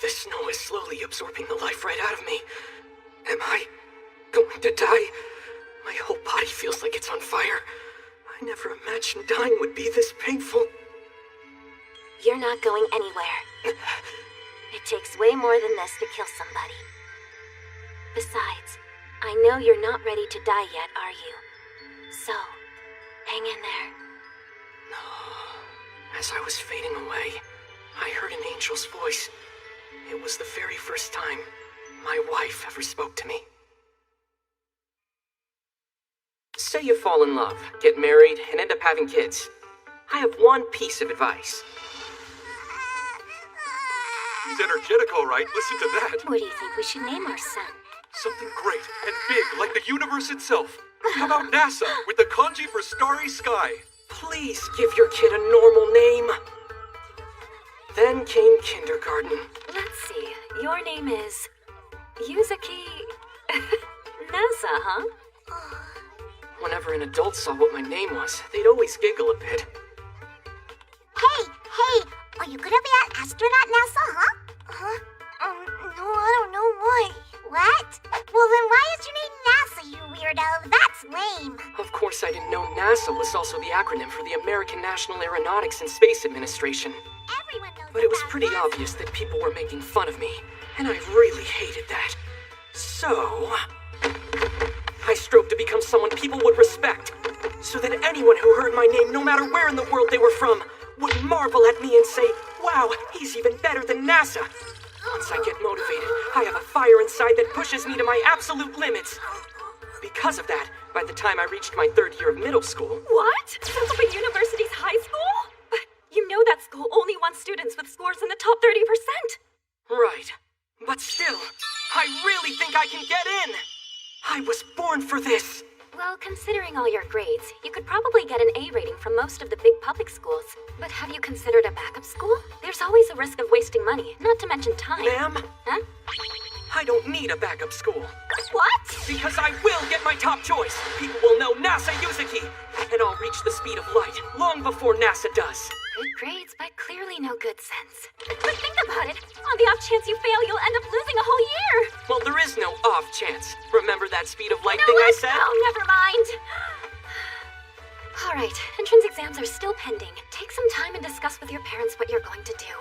The snow is slowly absorbing the life right out of me. Am I going to die? My whole body feels like it's on fire. I never imagined dying would be this painful. You're not going anywhere. It takes way more than this to kill somebody. Besides, I know you're not ready to die yet, are you? So, hang in there. As I was fading away, I heard an angel's voice. It was the very first time my wife ever spoke to me. Say you fall in love, get married, and end up having kids. I have one piece of advice. He's energetic, all right. Listen to that. What do you think we should name our son? Something great and big, like the universe itself. How about NASA, with the kanji for starry sky? Please give your kid a normal name. Then came kindergarten. Let's see. Your name is Yuzuki NASA, huh? Whenever an adult saw what my name was, they'd always giggle a bit. Hey, are you gonna be an astronaut, NASA, huh? No, I don't know why. What? Well, then why is your name NASA, you weirdo? That's lame. Of course, I didn't know NASA was also the acronym for the American National Aeronautics and Space Administration. Everyone knows. But it was about pretty NASA. obvious that people were making fun of me, and I really hated that. So, I strove to become someone people would respect, so that anyone who heard my name, no matter where in the world they were from, would marvel at me and say, wow, he's even better than NASA. Once I get motivated, I have a fire inside that pushes me to my absolute limits. Because of that, by the time I reached my 3rd year of middle school... What? Sensoba University's high school? But you know that school only wants students with scores in the top 30%. Right. But still, I really think I can get in! I was born for this! Well, considering all your grades, you could probably get an A rating from most of the big public schools. But have you considered a backup school? There's always a risk of wasting money, not to mention time. Ma'am? Huh? I don't need a backup school. What? Because I will get my top choice. People will know NASA Yuzuki, and I'll reach the speed of light long before NASA does. Good grades, but clearly no good sense. But think about it. On the off chance you fail, you'll end up losing a whole year. Well, there is no off chance. Remember that speed of light thing I said? Oh, never mind. All right, entrance exams are still pending. Take some time and discuss with your parents what you're going to do.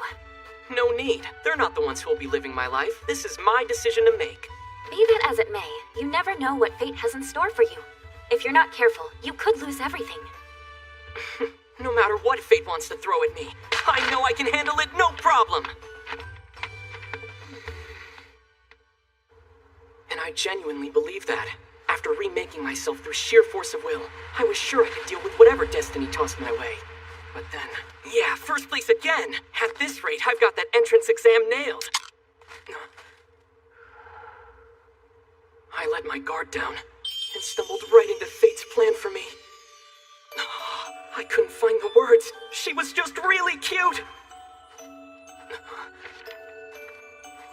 No need. They're not the ones who will be living my life. This is my decision to make. Be that as it may, you never know what fate has in store for you. If you're not careful, you could lose everything. No matter what fate wants to throw at me, I know I can handle it no problem. And I genuinely believe that. After remaking myself through sheer force of will, I was sure I could deal with whatever destiny tossed my way. But then, yeah, first place again! At this rate, I've got that entrance exam nailed. I let my guard down and stumbled right into fate's plan for me. I couldn't find the words. She was just really cute.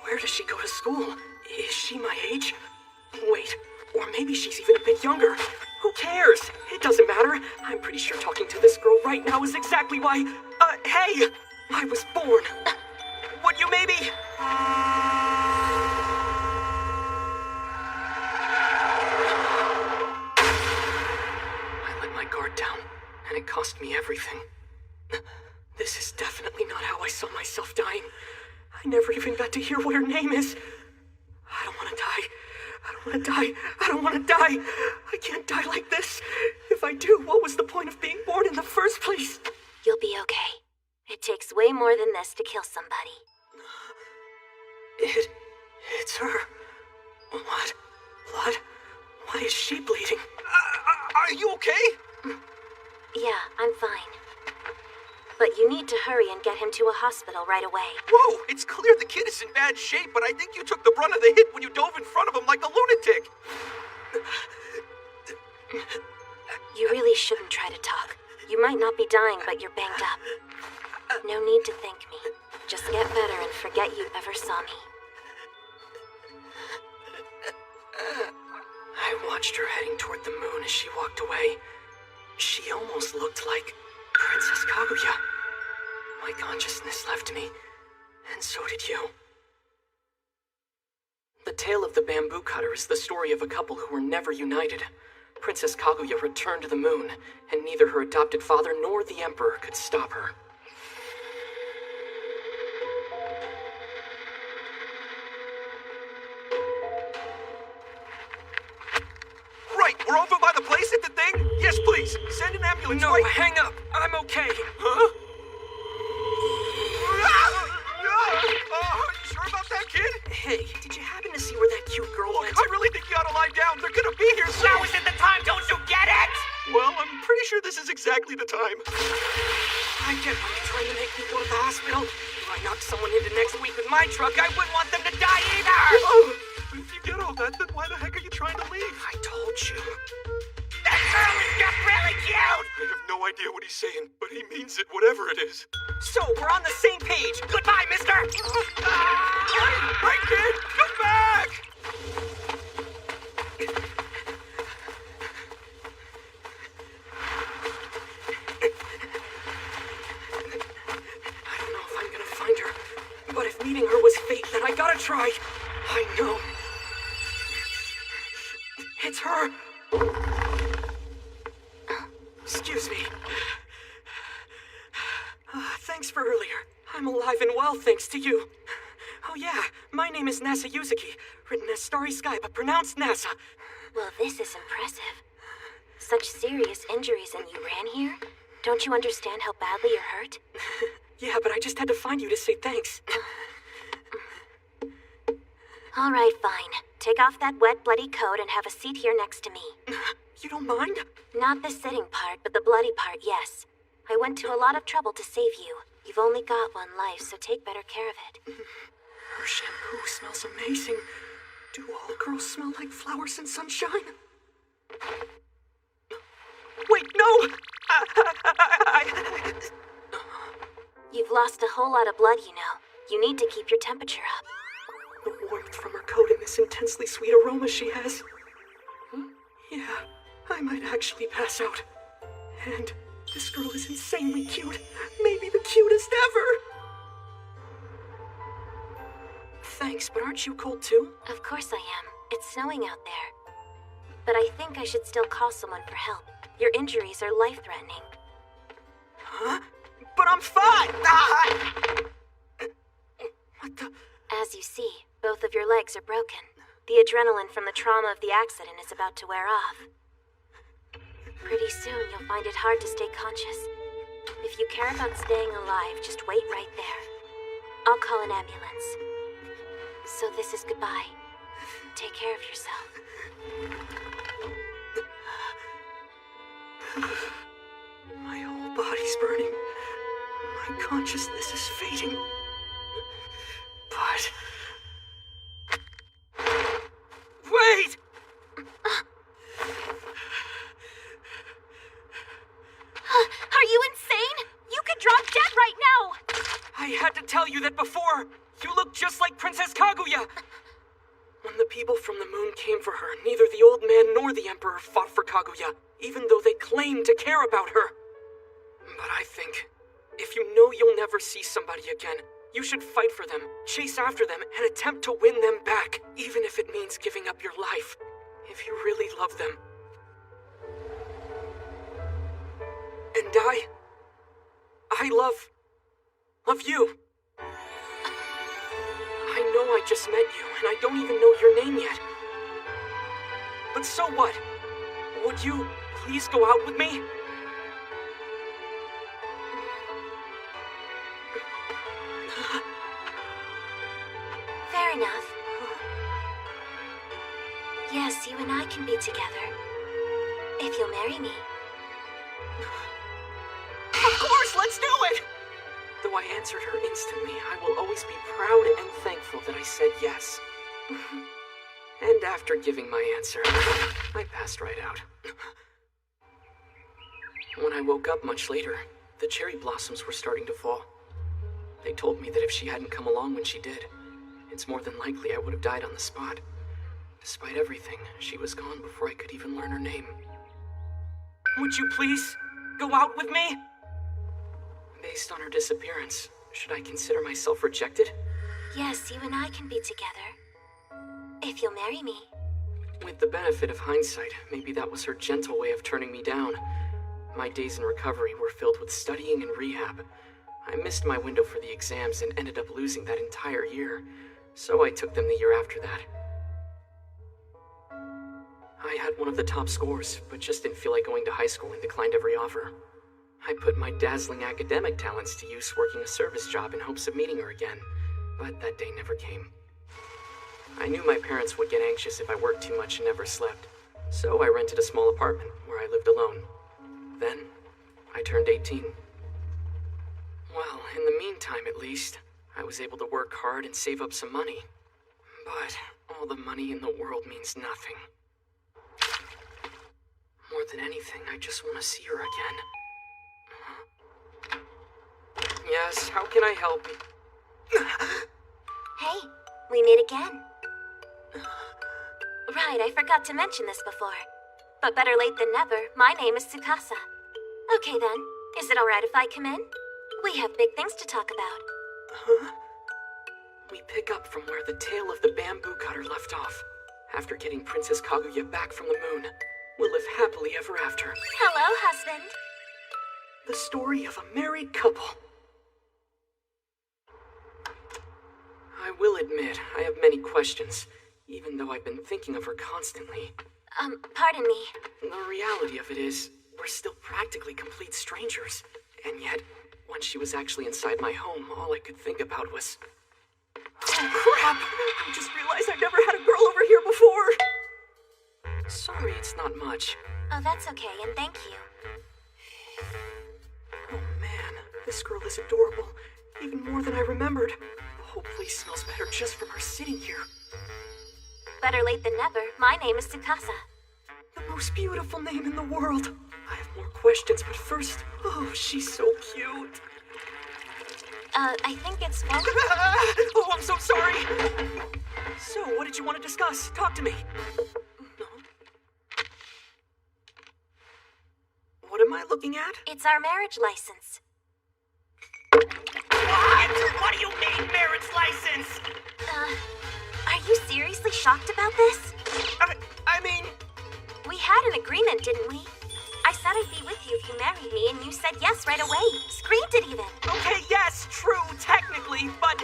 Where does she go to school? Is she my age? Wait, or maybe she's even a bit younger. Who cares? It doesn't matter. I'm pretty sure talking to this girl right now is exactly why... hey! I was born. Would you maybe... I let my guard down, and it cost me everything. This is definitely not how I saw myself dying. I never even got to hear what her name is. I don't want to die. I don't want to die. I don't want to die. I can't die like this. If I do, what was the point of being born in the first place? You'll be okay. It takes way more than this to kill somebody. It's her. What? Blood? Why is she bleeding? Are you okay? Yeah, I'm fine. But you need to hurry and get him to a hospital right away. Whoa, it's clear the kid is in bad shape, but I think you took the brunt of the hit when you dove in front of him like a lunatic. You really shouldn't try to talk. You might not be dying, but you're banged up. No need to thank me. Just get better and forget you ever saw me. I watched her heading toward the moon as she walked away. She almost looked like Princess Kaguya. My consciousness left me, and so did you. The tale of the bamboo cutter is the story of a couple who were never united. Princess Kaguya returned to the moon, and neither her adopted father nor the Emperor could stop her. Right, we're over by the place at the thing? Yes, please. Send an ambulance No, right... hang up. I'm okay. Huh? You sure about that, kid? Hey, did you happen to see where that cute girl Look, went? I really think you ought to lie down. They're gonna be here soon. Now isn't the time, don't you get it? Well, I'm pretty sure this is exactly the time. I get why you're trying to make me go to the hospital. If I knocked someone into next week with my truck, I wouldn't want them to die either! Oh, if you get all that, then why the heck are you trying to leave? I told you. That girl is just really cute! I have no idea what he's saying, but he means it, whatever it is. So, we're on the same page. Goodbye, mister! Hey, kid! Come back! I don't know if I'm gonna find her, but if meeting her was fate, then I gotta try. I know. It's her! Excuse me. Thanks for earlier. I'm alive and well thanks to you. Oh yeah, my name is Nasa Yuzuki, written as Starry Sky but pronounced Nasa. Well, this is impressive. Such serious injuries and you ran here? Don't you understand how badly you're hurt? Yeah, but I just had to find you to say thanks. All right, fine. Take off that wet, bloody coat and have a seat here next to me. You don't mind? Not the sitting part, but the bloody part, yes. I went to a lot of trouble to save you. You've only got one life, so take better care of it. Her shampoo smells amazing. Do all girls smell like flowers and sunshine? Wait, no! You've lost a whole lot of blood, you know. You need to keep your temperature up. The warmth from her coat and this intensely sweet aroma she has. Yeah, I might actually pass out. And this girl is insanely cute. Maybe the cutest ever. Thanks, but aren't you cold too? Of course I am. It's snowing out there. But I think I should still call someone for help. Your injuries are life-threatening. Huh? But I'm fine! Ah! What the? As you see, both of your legs are broken. The adrenaline from the trauma of the accident is about to wear off. Pretty soon, you'll find it hard to stay conscious. If you care about staying alive, just wait right there. I'll call an ambulance. So this is goodbye. Take care of yourself. My whole body's burning. My consciousness is fading. But... Wait! Are you insane? You could drop dead right now! I had to tell you that before. You look just like Princess Kaguya. When the people from the moon came for her, neither the old man nor the Emperor fought for Kaguya, even though they claimed to care about her. But I think, if you know you'll never see somebody again, you should fight for them, chase after them, and attempt to win them back, even if it means giving up your life, if you really love them. And I love you. I know I just met you, and I don't even know your name yet. But so what? Would you please go out with me? Fair enough. Yes, you and I can be together. If you'll marry me. Of course, let's do it! Though I answered her instantly, I will always be proud and thankful that I said yes. And after giving my answer, I passed right out. When I woke up much later, the cherry blossoms were starting to fall. They told me that if she hadn't come along when she did, it's more than likely I would have died on the spot. Despite everything, she was gone before I could even learn her name. Would you please go out with me? Based on her disappearance, should I consider myself rejected? Yes, you and I can be together. If you'll marry me. With the benefit of hindsight, maybe that was her gentle way of turning me down. My days in recovery were filled with studying and rehab. I missed my window for the exams and ended up losing that entire year, so I took them the year after that. I had one of the top scores, but just didn't feel like going to high school and declined every offer. I put my dazzling academic talents to use working a service job in hopes of meeting her again, but that day never came. I knew my parents would get anxious if I worked too much and never slept, so I rented a small apartment where I lived alone. Then, I turned 18. Well, in the meantime at least, I was able to work hard and save up some money. But all the money in the world means nothing. More than anything, I just want to see her again. Yes, how can I help? Hey, we meet again. Right, I forgot to mention this before. But better late than never, my name is Tsukasa. Okay then, is it alright if I come in? We have big things to talk about. Huh? We pick up from where the tale of the bamboo cutter left off. After getting Princess Kaguya back from the moon, we'll live happily ever after. Hello, husband. The story of a married couple. I will admit, I have many questions, even though I've been thinking of her constantly. Pardon me. The reality of it is, we're still practically complete strangers. And yet, when she was actually inside my home, all I could think about was... Oh crap! I just realized I've never had a girl over here before! Sorry, it's not much. Oh, that's okay, and thank you. Oh man, this girl is adorable. Even more than I remembered. The whole place smells better just from her sitting here. Better late than never, my name is Tsukasa. The most beautiful name in the world. I have more questions, but first, oh, she's so cute. I think it's one... Oh, I'm so sorry. So, what did you want to discuss? Talk to me. No. What am I looking at? It's our marriage license. What do you mean, marriage license? Are you seriously shocked about this? I mean... We had an agreement, didn't we? I said I'd be with you if you married me, and you said yes right away. Screamed it even. Okay, yes, true, technically, but...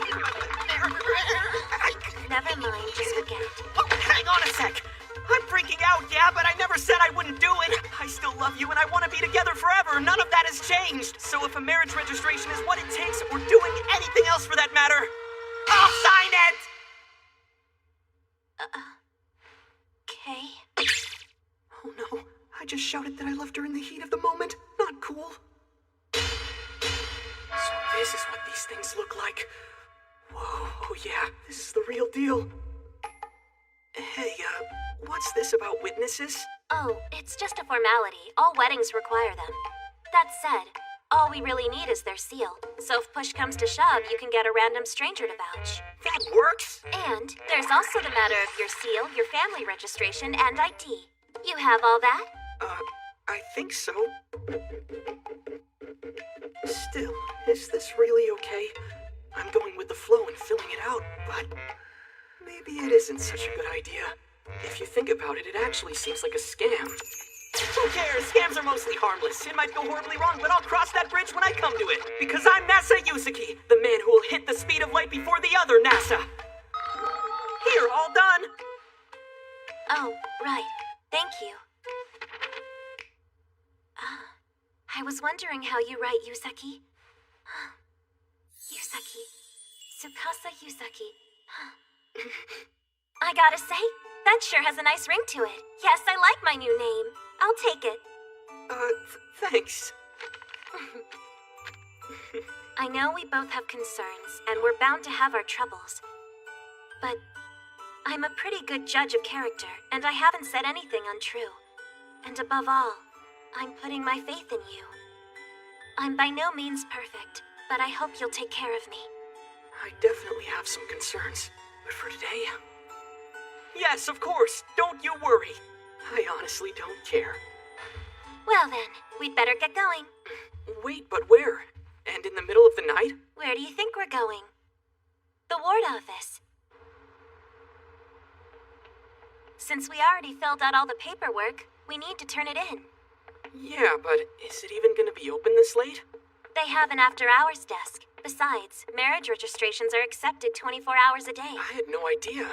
Never mind, just forget it. Oh, hang on a sec. I'm freaking out, yeah, but I never said I wouldn't do it. I still love you, and I want to be together forever. None of that has changed. So if a marriage registration is what it takes, or doing anything else for that matter, I'll sign it! Okay. Oh no, I just shouted that I loved her in the heat of the moment. Not cool. So this is what these things look like. Whoa, oh yeah, this is the real deal. Hey, what's this about witnesses? Oh, it's just a formality. All weddings require them. That said, all we really need is their seal. So if push comes to shove, you can get a random stranger to vouch. That works? And there's also the matter of your seal, your family registration, and ID. You have all that? I think so. Still, is this really okay? I'm going with the flow and filling it out, but maybe it isn't such a good idea. If you think about it, it actually seems like a scam. Who cares? Scams are mostly harmless. It might go horribly wrong, but I'll cross that bridge when I come to it. Because I'm NASA Yusuke, the man who will hit the speed of light before the other NASA. Here, all done. Oh, right. Thank you. I was wondering how you write Yusaki. Yusaki. Tsukasa Yusaki. I gotta say, that sure has a nice ring to it. Yes, I like my new name. I'll take it. Thanks. I know we both have concerns, and we're bound to have our troubles. But I'm a pretty good judge of character, and I haven't said anything untrue. And above all, I'm putting my faith in you. I'm by no means perfect, but I hope you'll take care of me. I definitely have some concerns, but for today... Yes, of course, don't you worry. I honestly don't care. Well then, we'd better get going. Wait, but where? And in the middle of the night? Where do you think we're going? The ward office. Since we already filled out all the paperwork, we need to turn it in. Yeah, but is it even gonna be open this late? They have an after-hours desk. Besides, marriage registrations are accepted 24 hours a day. I had no idea.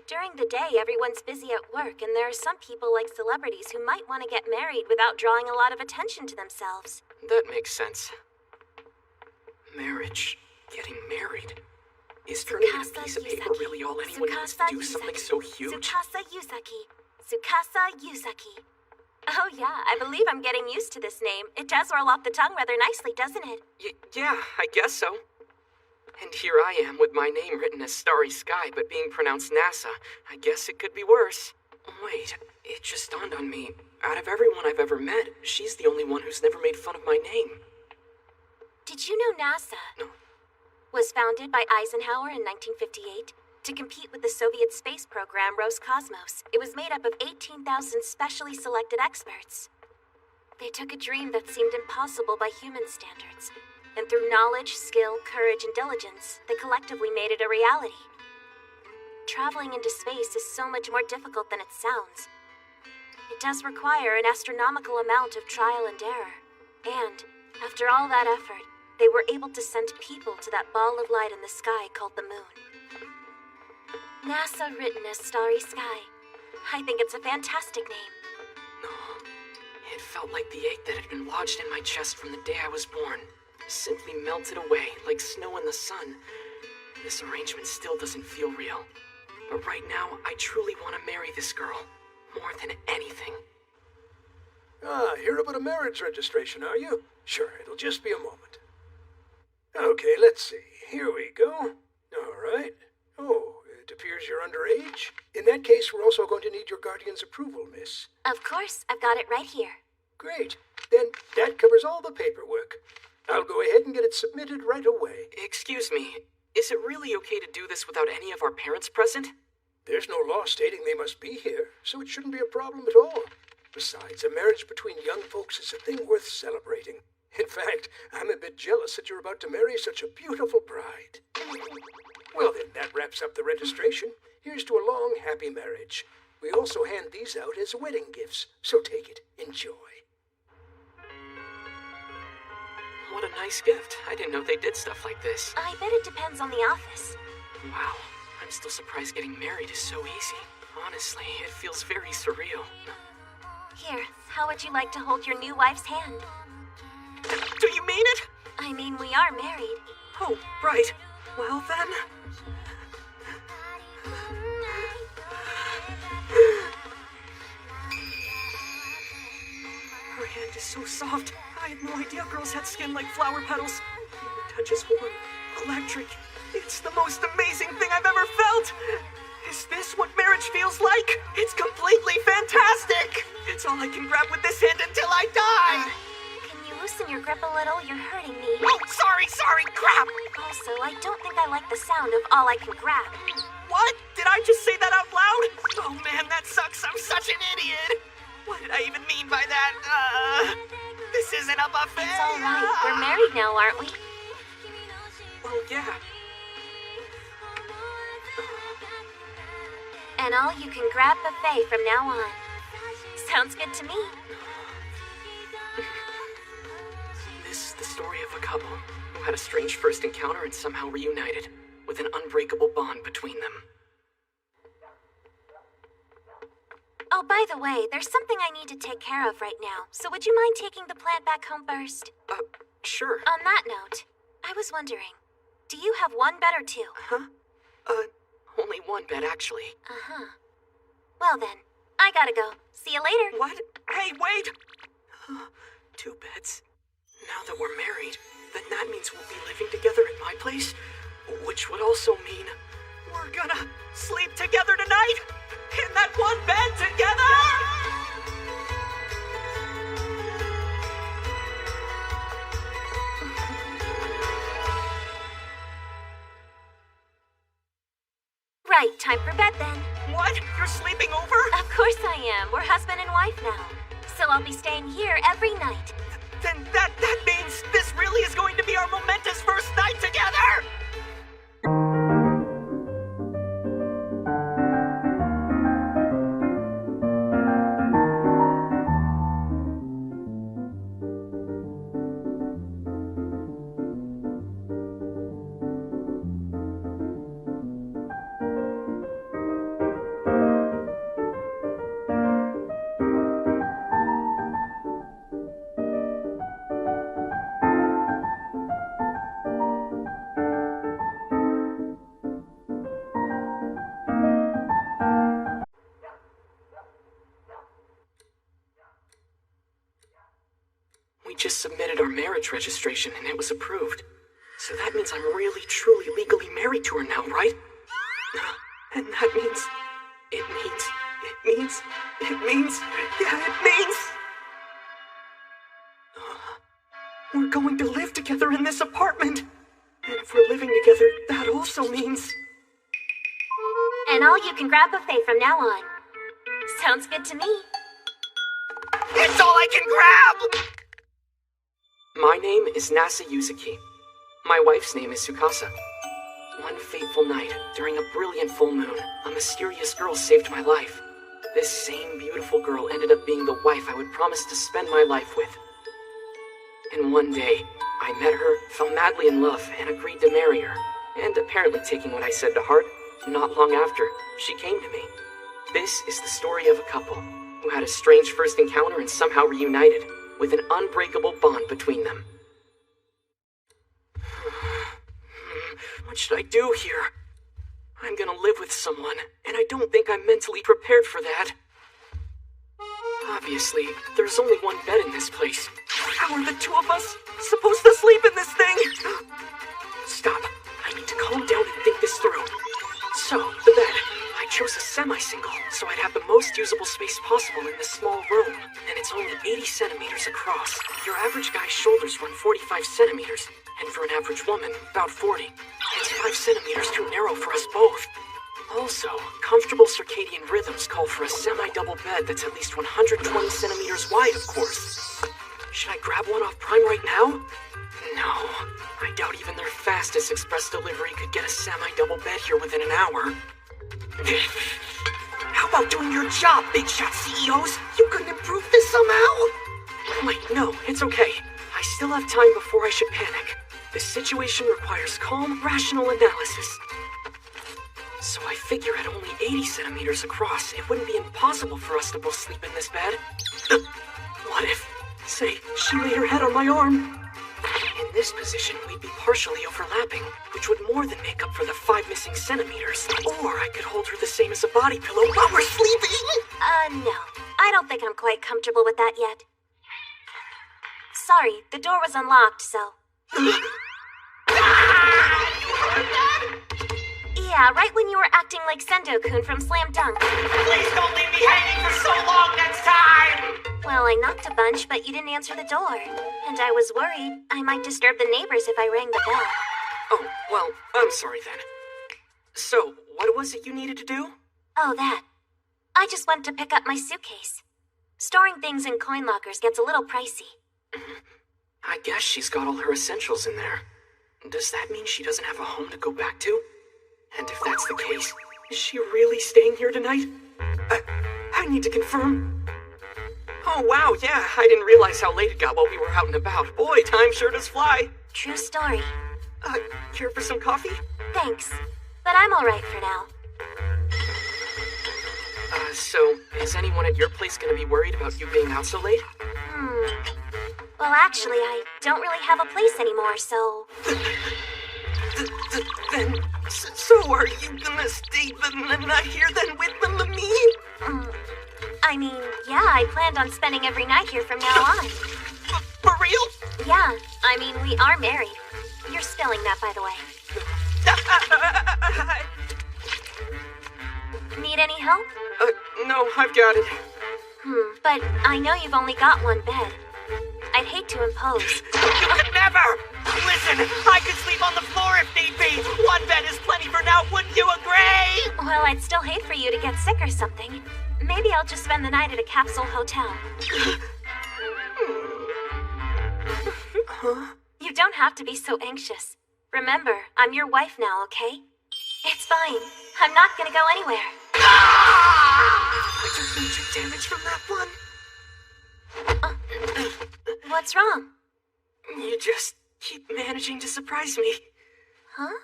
During the day, everyone's busy at work, and there are some people like celebrities who might want to get married without drawing a lot of attention to themselves. That makes sense. Marriage. Getting married. Is turning in a piece of paper really all anyone needs to do something so huge? Tsukasa Yuzaki. Tsukasa Yuzaki. Oh yeah, I believe I'm getting used to this name. It does roll off the tongue rather nicely, doesn't it? Yeah, I guess so. And here I am with my name written as Starry Sky, but being pronounced NASA. I guess it could be worse. Wait, it just dawned on me. Out of everyone I've ever met, she's the only one who's never made fun of my name. Did you know NASA was founded by Eisenhower in 1958 to compete with the Soviet space program Roscosmos? It was made up of 18,000 specially selected experts. They took a dream that seemed impossible by human standards, and through knowledge, skill, courage, and diligence, they collectively made it a reality. Traveling into space is so much more difficult than it sounds. It does require an astronomical amount of trial and error. And, after all that effort, they were able to send people to that ball of light in the sky called the moon. NASA written as Starry Sky. I think it's a fantastic name. It felt like the ache that had been lodged in my chest from the day I was born simply melted away like snow in the sun. This arrangement still doesn't feel real. But right now, I truly want to marry this girl. More than anything. Hear about a marriage registration, are you? Sure, it'll just be a moment. Okay, let's see. Here we go. All right. Oh, it appears you're underage. In that case, we're also going to need your guardian's approval, miss. Of course, I've got it right here. Great. Then that covers all the paperwork. I'll go ahead and get it submitted right away. Excuse me, is it really okay to do this without any of our parents present? There's no law stating they must be here, so it shouldn't be a problem at all. Besides, a marriage between young folks is a thing worth celebrating. In fact, I'm a bit jealous that you're about to marry such a beautiful bride. Well then, that wraps up the registration. Here's to a long, happy marriage. We also hand these out as wedding gifts, so take it. Enjoy. What a nice gift. I didn't know they did stuff like this. I bet it depends on the office. Wow, I'm still surprised getting married is so easy. Honestly, it feels very surreal. Here, how would you like to hold your new wife's hand? Do you mean it? I mean, we are married. Oh, right. Well then... Her hand is so soft. I had no idea girls had skin like flower petals. Her touch is warm, electric. It's the most amazing thing I've ever felt. Is this what marriage feels like? It's completely fantastic. It's all I can grab with this hand until I die. Can you loosen your grip a little? You're hurting me. Oh, sorry, crap. Also, I don't think I like the sound of all I can grab. What? Did I just say that out loud? Oh man, that sucks. I'm such an idiot. What did I even mean by that? This isn't a buffet. It's all right. We're married now, aren't we? Well, yeah. And all you can grab buffet from now on. Sounds good to me. This is the story of a couple who had a strange first encounter and somehow reunited, with an unbreakable bond between them. Oh, by the way, there's something I need to take care of right now, so would you mind taking the plant back home first? Sure. On that note, I was wondering, do you have one bed or two? Huh? Only one bed, actually. Uh-huh. Well then, I gotta go. See you later. What? Hey, wait! 2 beds. Now that we're married, then that means we'll be living together at my place, which would also mean we're gonna sleep together tonight in that one bed together! Right, time for bed then. What? You're sleeping over? Of course I am. We're husband and wife now. So I'll be staying here every night. Then that means this really is going to be our momentous first night together! We just submitted our marriage registration and it was approved. So that means I'm really, truly, legally married to her now, right? And that means... It means... We're going to live together in this apartment. And if we're living together, that also means... And all you can grab buffet from now on. Sounds good to me. It's all I can grab! My name is Nasa Yuzuki. My wife's name is Tsukasa. One fateful night, during a brilliant full moon, a mysterious girl saved my life. This same beautiful girl ended up being the wife I would promise to spend my life with. And one day, I met her, fell madly in love, and agreed to marry her. And apparently taking what I said to heart, not long after, she came to me. This is the story of a couple who had a strange first encounter and somehow reunited, with an unbreakable bond between them. What should I do here? I'm gonna live with someone, and I don't think I'm mentally prepared for that. Obviously, there's only one bed in this place. How are the two of us supposed to sleep in this thing? Stop. I need to calm down and think this through. So, the bed. I chose a semi-single, so I'd have the most usable space possible in this small room. And it's only 80 centimeters across. Your average guy's shoulders run 45 centimeters, and for an average woman, about 40. It's 5 centimeters too narrow for us both. Also, comfortable circadian rhythms call for a semi-double bed that's at least 120 centimeters wide, of course. Should I grab one off Prime right now? No. I doubt even their fastest express delivery could get a semi-double bed here within an hour. How about doing your job, big shot CEOs? You couldn't improve this somehow? Wait, no, it's okay. I still have time before I should panic. This situation requires calm, rational analysis. So I figure at only 80 centimeters across, it wouldn't be impossible for us to both sleep in this bed. What if, say, she laid her head on my arm? In this position, we'd be partially overlapping, which would more than make up for the 5 missing centimeters. Or I could hold her the same as a body pillow while we're sleeping! No. I don't think I'm quite comfortable with that yet. Sorry, the door was unlocked, so... Yeah, right when you were acting like Sendo-kun from Slam Dunk. Please don't leave me hanging for so long next time! Well, I knocked a bunch, but you didn't answer the door. And I was worried I might disturb the neighbors if I rang the bell. Oh, well, I'm sorry then. So, what was it you needed to do? Oh, that. I just went to pick up my suitcase. Storing things in coin lockers gets a little pricey. I guess she's got all her essentials in there. Does that mean she doesn't have a home to go back to? And if that's the case, is she really staying here tonight? I need to confirm. Oh, wow, yeah, I didn't realize how late it got while we were out and about. Boy, time sure does fly. True story. Care for some coffee? Thanks, but I'm alright for now. So, is anyone at your place gonna be worried about you being out so late? Well, actually, I don't really have a place anymore, so... Then, so are you gonna stay the night here then with me? I mean, yeah, I planned on spending every night here from now on. For real? Yeah, I mean, we are married. You're spilling that, by the way. Need any help? No, I've got it. But I know you've only got one bed. I'd hate to impose. You could never! Listen, I could sleep on the floor if need be. One bed is plenty for now, wouldn't you agree? Well, I'd still hate for you to get sick or something. Maybe I'll just spend the night at a capsule hotel. You don't have to be so anxious. Remember, I'm your wife now, okay? It's fine. I'm not gonna go anywhere. I took major damage from that one. What's wrong? You just keep managing to surprise me. Huh?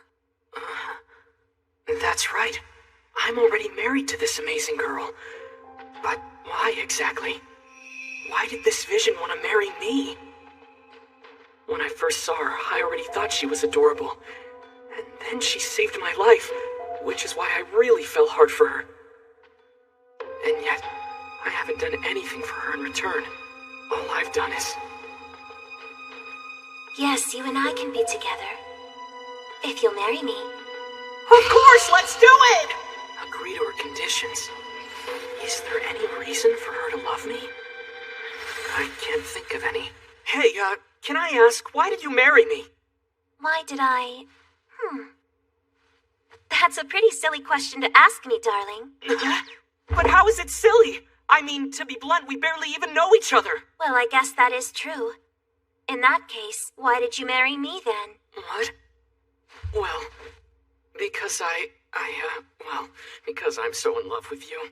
That's right. I'm already married to this amazing girl. But why exactly? Why did this vision want to marry me? When I first saw her, I already thought she was adorable. And then she saved my life, which is why I really fell hard for her. And yet, I haven't done anything for her in return. All I've done is Yes, you and I can be together. If you'll marry me. Of course, let's do it! Agree to her conditions. Is there any reason for her to love me? I can't think of any. Hey, can I ask, why did you marry me? Why did I... That's a pretty silly question to ask me, darling. But how is it silly? I mean, to be blunt, we barely even know each other. Well, I guess that is true. In that case, why did you marry me then? What? Well, because because I'm so in love with you.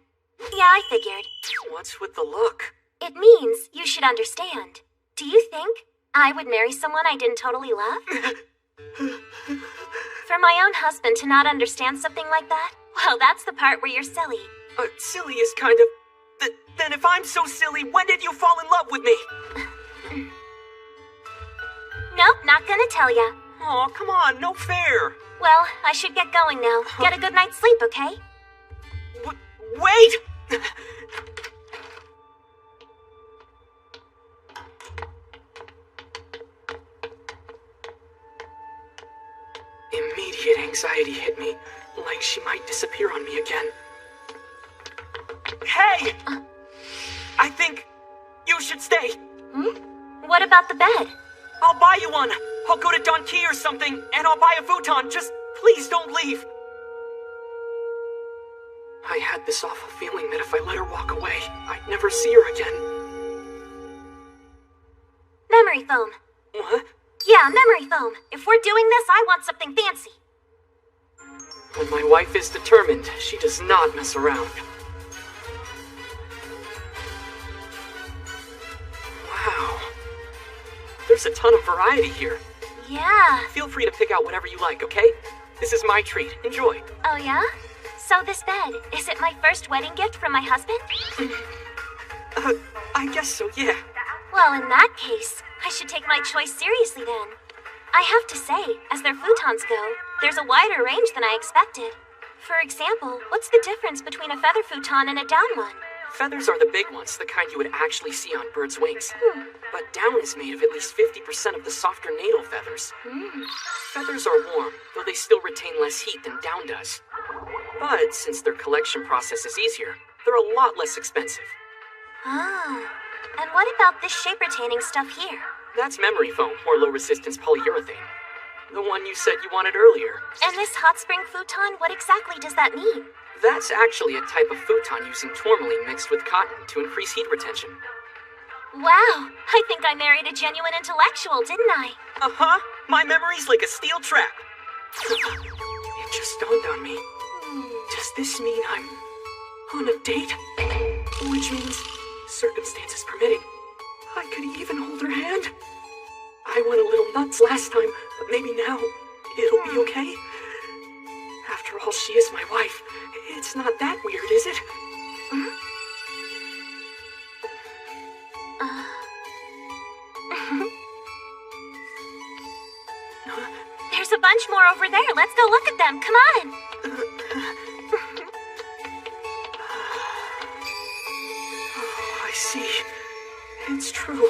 Yeah, I figured. What's with the look? It means you should understand. Do you think I would marry someone I didn't totally love? For my own husband to not understand something like that? Well, that's the part where you're silly. Silly is kind of... Then if I'm so silly, when did you fall in love with me? Nope, not gonna tell ya. Oh, come on, no fair. Well, I should get going now. Get a good night's sleep, okay? Wait! Immediate anxiety hit me, like she might disappear on me again. Hey! I think you should stay. What about the bed? I'll buy you one. I'll go to Don Key or something, and I'll buy a futon. Just please don't leave. I had this awful feeling that if I let her walk away, I'd never see her again. Memory foam. What? Yeah, memory foam. If we're doing this, I want something fancy. When my wife is determined, she does not mess around. Wow. There's a ton of variety here. Yeah. Feel free to pick out whatever you like, okay? This is my treat. Enjoy. Oh, yeah? So this bed, is it my first wedding gift from my husband? I guess so, yeah. Well, in that case, I should take my choice seriously then. I have to say, as their futons go, there's a wider range than I expected. For example, what's the difference between a feather futon and a down one? Feathers are the big ones, the kind you would actually see on birds' wings. But down is made of at least 50% of the softer natal feathers. Feathers are warm, though they still retain less heat than down does. But since their collection process is easier, they're a lot less expensive. Ah. And what about this shape retaining stuff here? That's memory foam, or low-resistance polyurethane. The one you said you wanted earlier. And this hot spring futon, what exactly does that mean? That's actually a type of futon using tourmaline mixed with cotton to increase heat retention. Wow, I think I married a genuine intellectual, didn't I? Uh-huh. My memory's like a steel trap. It just dawned on me. Does this mean I'm on a date? Which means, circumstances permitting, I could even hold her hand. I went a little nuts last time, but maybe now it'll be okay. After all, she is my wife. It's not that weird, is it? There's a bunch more over there. Let's go look at them. Come on. I see. It's true.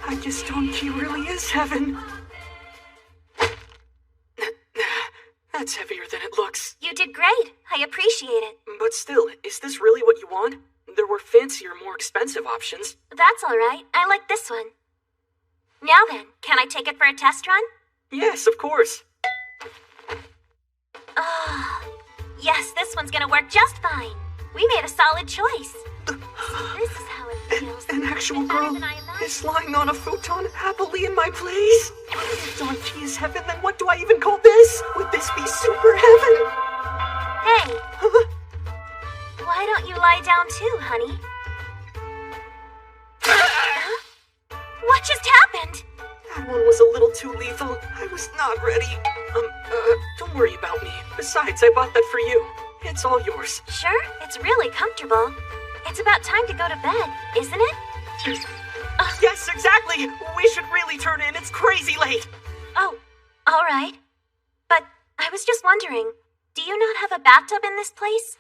I guess Don Key really is heaven. That's heavier than it looks. You did great. I appreciate it. But still, is this really what you want? There were fancier, more expensive options. That's all right. I like this one. Now then, can I take it for a test run? Yes, of course. Yes, this one's gonna work just fine. We made a solid choice. This is how it feels. An actual Better girl than I imagined. is lying on a futon happily in my place. If Don Key is heaven, then what do I even call this? Would this be super heaven? Hey, why don't you lie down too, honey? Huh? What just happened? That one was a little too lethal. I was not ready. Don't worry about me. Besides, I bought that for you. It's all yours. Sure, it's really comfortable. It's about time to go to bed, isn't it? Yes, exactly! We should really turn in. It's crazy late. Oh, all right. But I was just wondering, do you not have a bathtub in this place?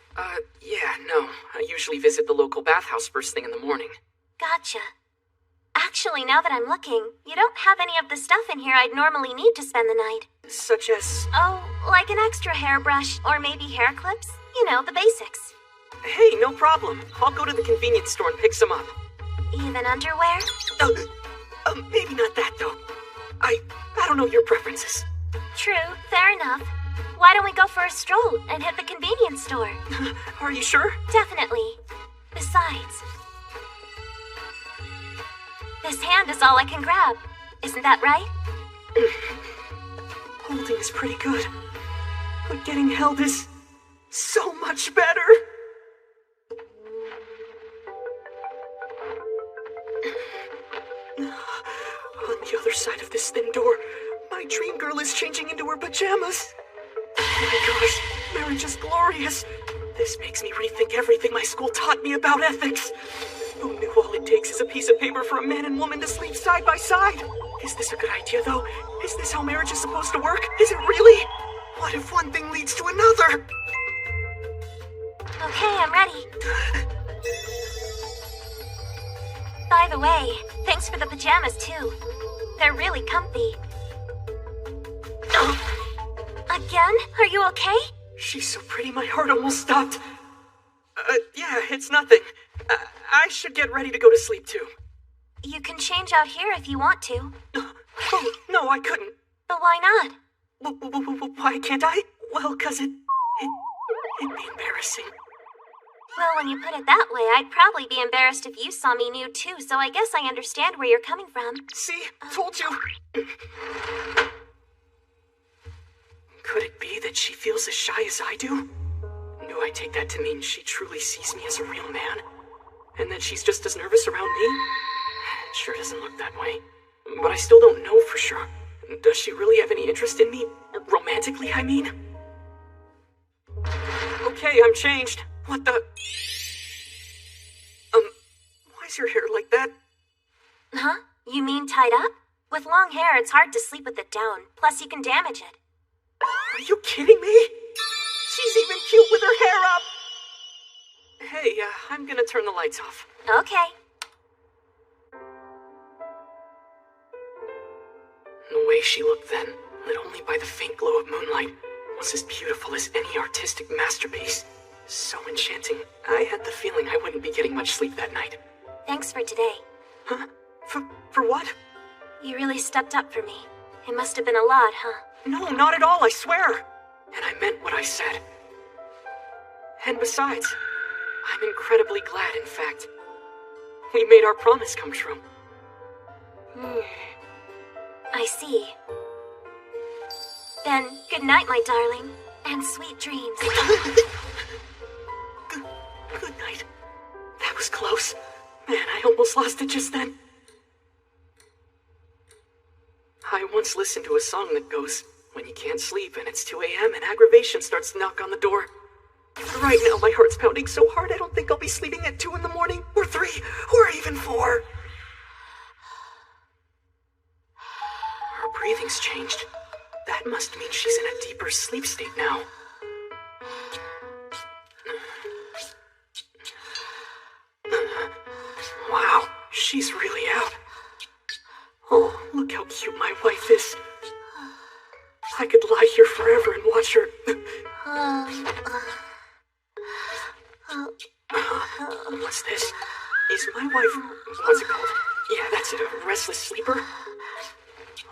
Yeah, no. I usually visit the local bathhouse first thing in the morning. Gotcha. Actually, now that I'm looking, you don't have any of the stuff in here I'd normally need to spend the night. Such as... Oh, like an extra hairbrush, or maybe hair clips? You know, the basics. Hey, no problem. I'll go to the convenience store and pick some up. Even underwear? Maybe not that, though. I don't know your preferences. True, fair enough. Why don't we go for a stroll and hit the convenience store? Are you sure? Definitely. Besides, this hand is all I can grab. Isn't that right? Holding is pretty good. But getting held is so much better. On the other side of this thin door, my dream girl is changing into her pajamas. Oh my gosh, marriage is glorious. This makes me rethink everything my school taught me about ethics. Who knew all it takes is a piece of paper for a man and woman to sleep side by side? Is this a good idea, though? Is this how marriage is supposed to work? Is it really? What if one thing leads to another? Okay, I'm ready. By the way, thanks for the pajamas, too. They're really comfy. Again? Are you okay? She's so pretty, my heart almost stopped. Yeah, it's nothing. I should get ready to go to sleep, too. You can change out here if you want to. Oh, no, I couldn't. But why not? Why can't I? Well, 'cause it'd be embarrassing. Well, when you put it that way, I'd probably be embarrassed if you saw me nude, too, so I guess I understand where you're coming from. See? Told you. Could it be that she feels as shy as I do? Do I take that to mean she truly sees me as a real man? And that she's just as nervous around me? It sure doesn't look that way. But I still don't know for sure. Does she really have any interest in me? Romantically, I mean? Okay, I'm changed. What the... Why's your hair like that? Huh? You mean tied up? With long hair, it's hard to sleep with it down. Plus, you can damage it. Are you kidding me? She's even cute with her hair up! Hey, I'm gonna turn the lights off. Okay. The way she looked then, lit only by the faint glow of moonlight, was as beautiful as any artistic masterpiece. So enchanting, I had the feeling I wouldn't be getting much sleep that night. Thanks for today. Huh? For what? You really stepped up for me. It must have been a lot, huh? No, not at all, I swear! And I meant what I said. And besides, I'm incredibly glad, in fact. We made our promise come true. I see. Then, good night, my darling, and sweet dreams. Good night. That was close. Man, I almost lost it just then. I once listened to a song that goes, when you can't sleep and it's 2 a.m. and aggravation starts to knock on the door. Right now, my heart's pounding so hard I don't think I'll be sleeping at 2 in the morning, or 3, or even 4. Her breathing's changed. That must mean she's in a deeper sleep state now. Wow, she's really out. Oh, look how cute my wife is. I could lie here forever and watch her. What's this? Is my wife... What's it called? Yeah, that's it, a restless sleeper.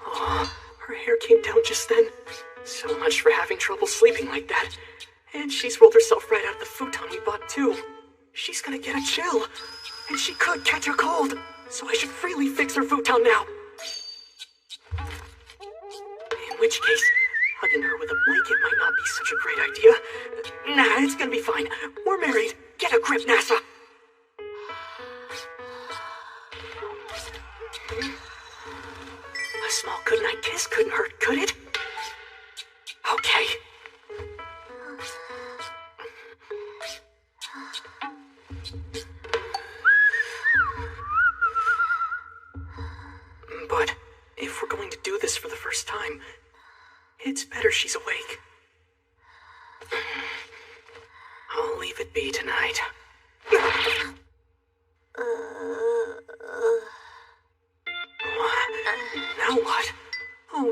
Oh, her hair came down just then. So much for having trouble sleeping like that. And she's rolled herself right out of the futon we bought too. She's gonna get a chill. And she could catch a cold. So I should really fix her futon now. In which case, hugging her with a blanket might not be such a great idea. Nah, it's gonna be fine. We're married. Get a grip, NASA. A small goodnight kiss couldn't hurt, could it? Okay. But if we're going to do this for the first time, it's better she's awake. I'll leave it be tonight.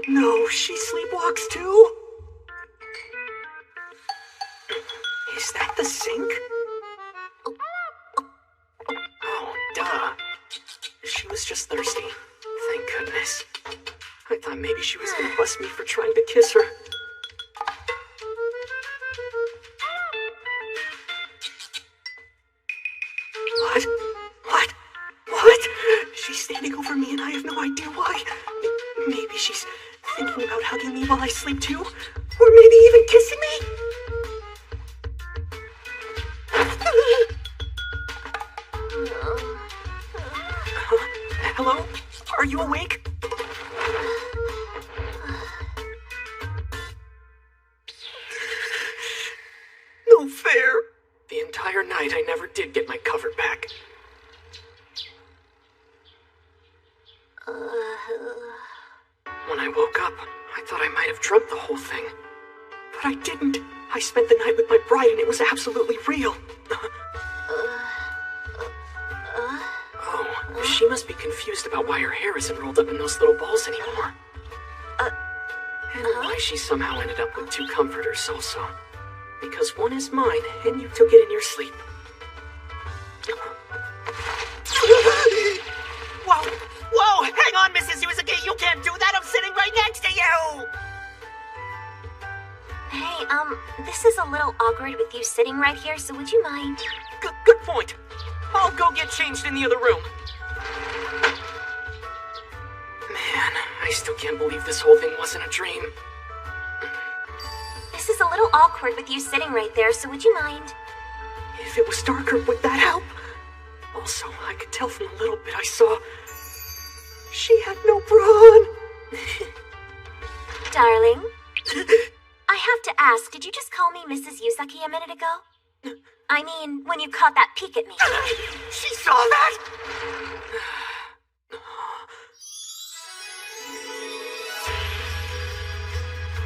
Oh no, she sleepwalks too? Is that the sink? Oh, duh. She was just thirsty. Thank goodness. I thought maybe she was gonna bust me for trying to kiss her. What? What? What? She's standing over me and I have no idea why. Maybe she's thinking about hugging me while I sleep too? Or maybe even kissing me? Hello? Are you awake? No fair. The entire night I never did get my cover back. When I woke up, I thought I might have dreamt the whole thing. But I didn't. I spent the night with my bride and it was absolutely real. Oh, she must be confused about why her hair isn't rolled up in those little balls anymore. And why she somehow ended up with two comforters also. Because one is mine and you took it in your sleep. Whoa! Whoa! Hang on, Mrs. Yuzuki! You can't do that! I'm sitting right next to you! Hey, this is a little awkward with you sitting right here, so would you mind? Good point. I'll go get changed in the other room. Man, I still can't believe this whole thing wasn't a dream. This is a little awkward with you sitting right there, so would you mind? If it was darker, would that help? Also, I could tell from the little bit I saw, she had no bra on. Darling? I have to ask, did you just call me Mrs. Yuzaki a minute ago? I mean, when you caught that peek at me. She saw that?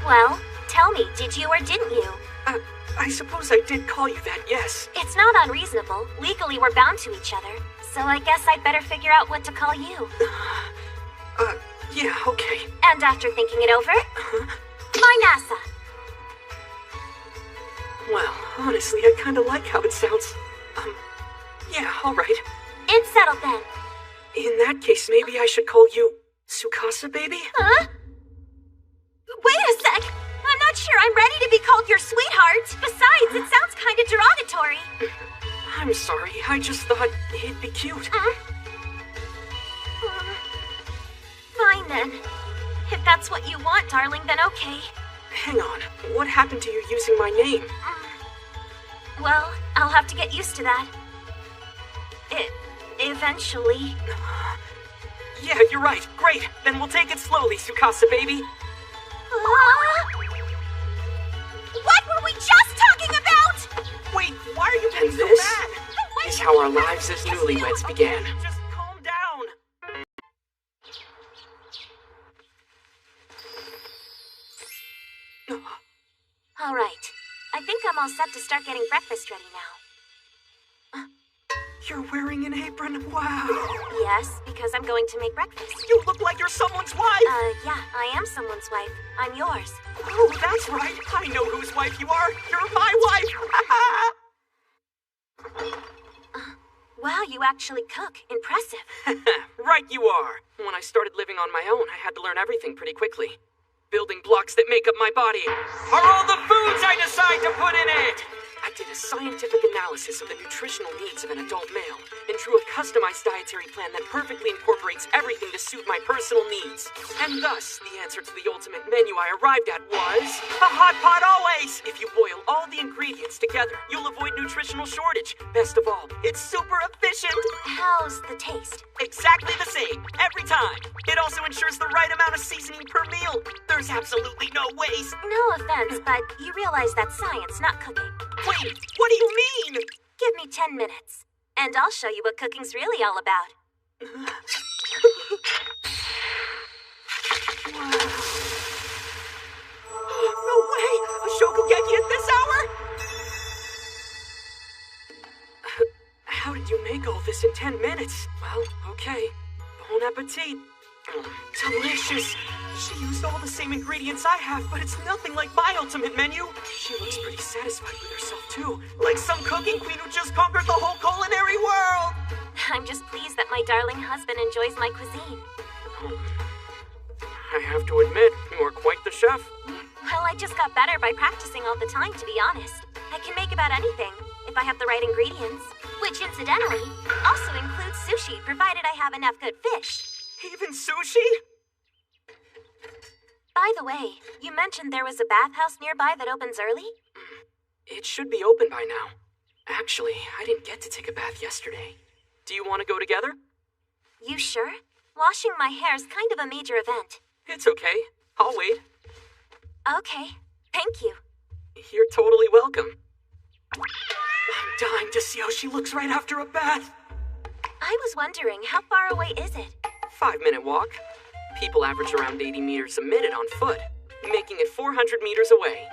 Well, tell me, did you or didn't you? I suppose I did call you that, yes. It's not unreasonable. Legally, we're bound to each other. So I guess I'd better figure out what to call you. Yeah, okay. And after thinking it over, my NASA. Well, honestly, I kinda like how it sounds. Yeah, alright. It's settled then. In that case, maybe I should call you Tsukasa, baby? Huh? Wait a sec! I'm not sure I'm ready to be called your sweetheart. Besides, it sounds kind of derogatory. I'm sorry, I just thought it'd be cute. Fine then. If that's what you want, darling, then okay. Hang on, what happened to you using my name? Well, I'll have to get used to that. Eventually. Yeah, you're right. Great. Then we'll take it slowly, Tsukasa, baby. What were we just talking about? Wait, why are you getting and so this mad? is how our lives as newlyweds began. Just calm down. All right. I think I'm all set to start getting breakfast ready now. You're wearing an apron? Wow. Yes, because I'm going to make breakfast. You look like you're someone's wife. Yeah, I am someone's wife. I'm yours. Oh, that's right. I know whose wife you are. You're my wife. Wow, you actually cook. Impressive. Right you are. When I started living on my own, I had to learn everything pretty quickly. Building blocks that make up my body are all the foods I decide to put in it. I did a scientific analysis of the nutritional needs of an adult male and drew a customized dietary plan that perfectly incorporates everything to suit my personal needs. And thus, the answer to the ultimate menu I arrived at was a hot pot always! If you boil all the ingredients together, you'll avoid nutritional shortage. Best of all, it's super efficient. How's the taste? Exactly the same, every time. It also ensures the right amount of seasoning per meal. There's absolutely no waste. No offense, but you realize that's science, not cooking. Wait, what do you mean? Give me 10 minutes, and I'll show you what cooking's really all about. No way! A Shokugeki at this hour? How did you make all this in 10 minutes? Well, okay. Bon appetit. Delicious. She used all the same ingredients I have, but it's nothing like my ultimate menu. She looks pretty satisfied with herself, too. Like some cooking queen who just conquered the whole culinary world. I'm just pleased that my darling husband enjoys my cuisine. I have to admit, you're quite the chef. Well, I just got better by practicing all the time, to be honest. I can make about anything, if I have the right ingredients. Which, incidentally, also includes sushi, provided I have enough good fish. Even sushi? By the way, you mentioned there was a bathhouse nearby that opens early? It should be open by now. Actually, I didn't get to take a bath yesterday. Do you want to go together? You sure? Washing my hair is kind of a major event. It's okay. I'll wait. Okay, thank you. You're totally welcome. I'm dying to see how she looks right after a bath. I was wondering, how far away is it? 5-minute walk. People average around 80 meters a minute on foot, making it 400 meters away.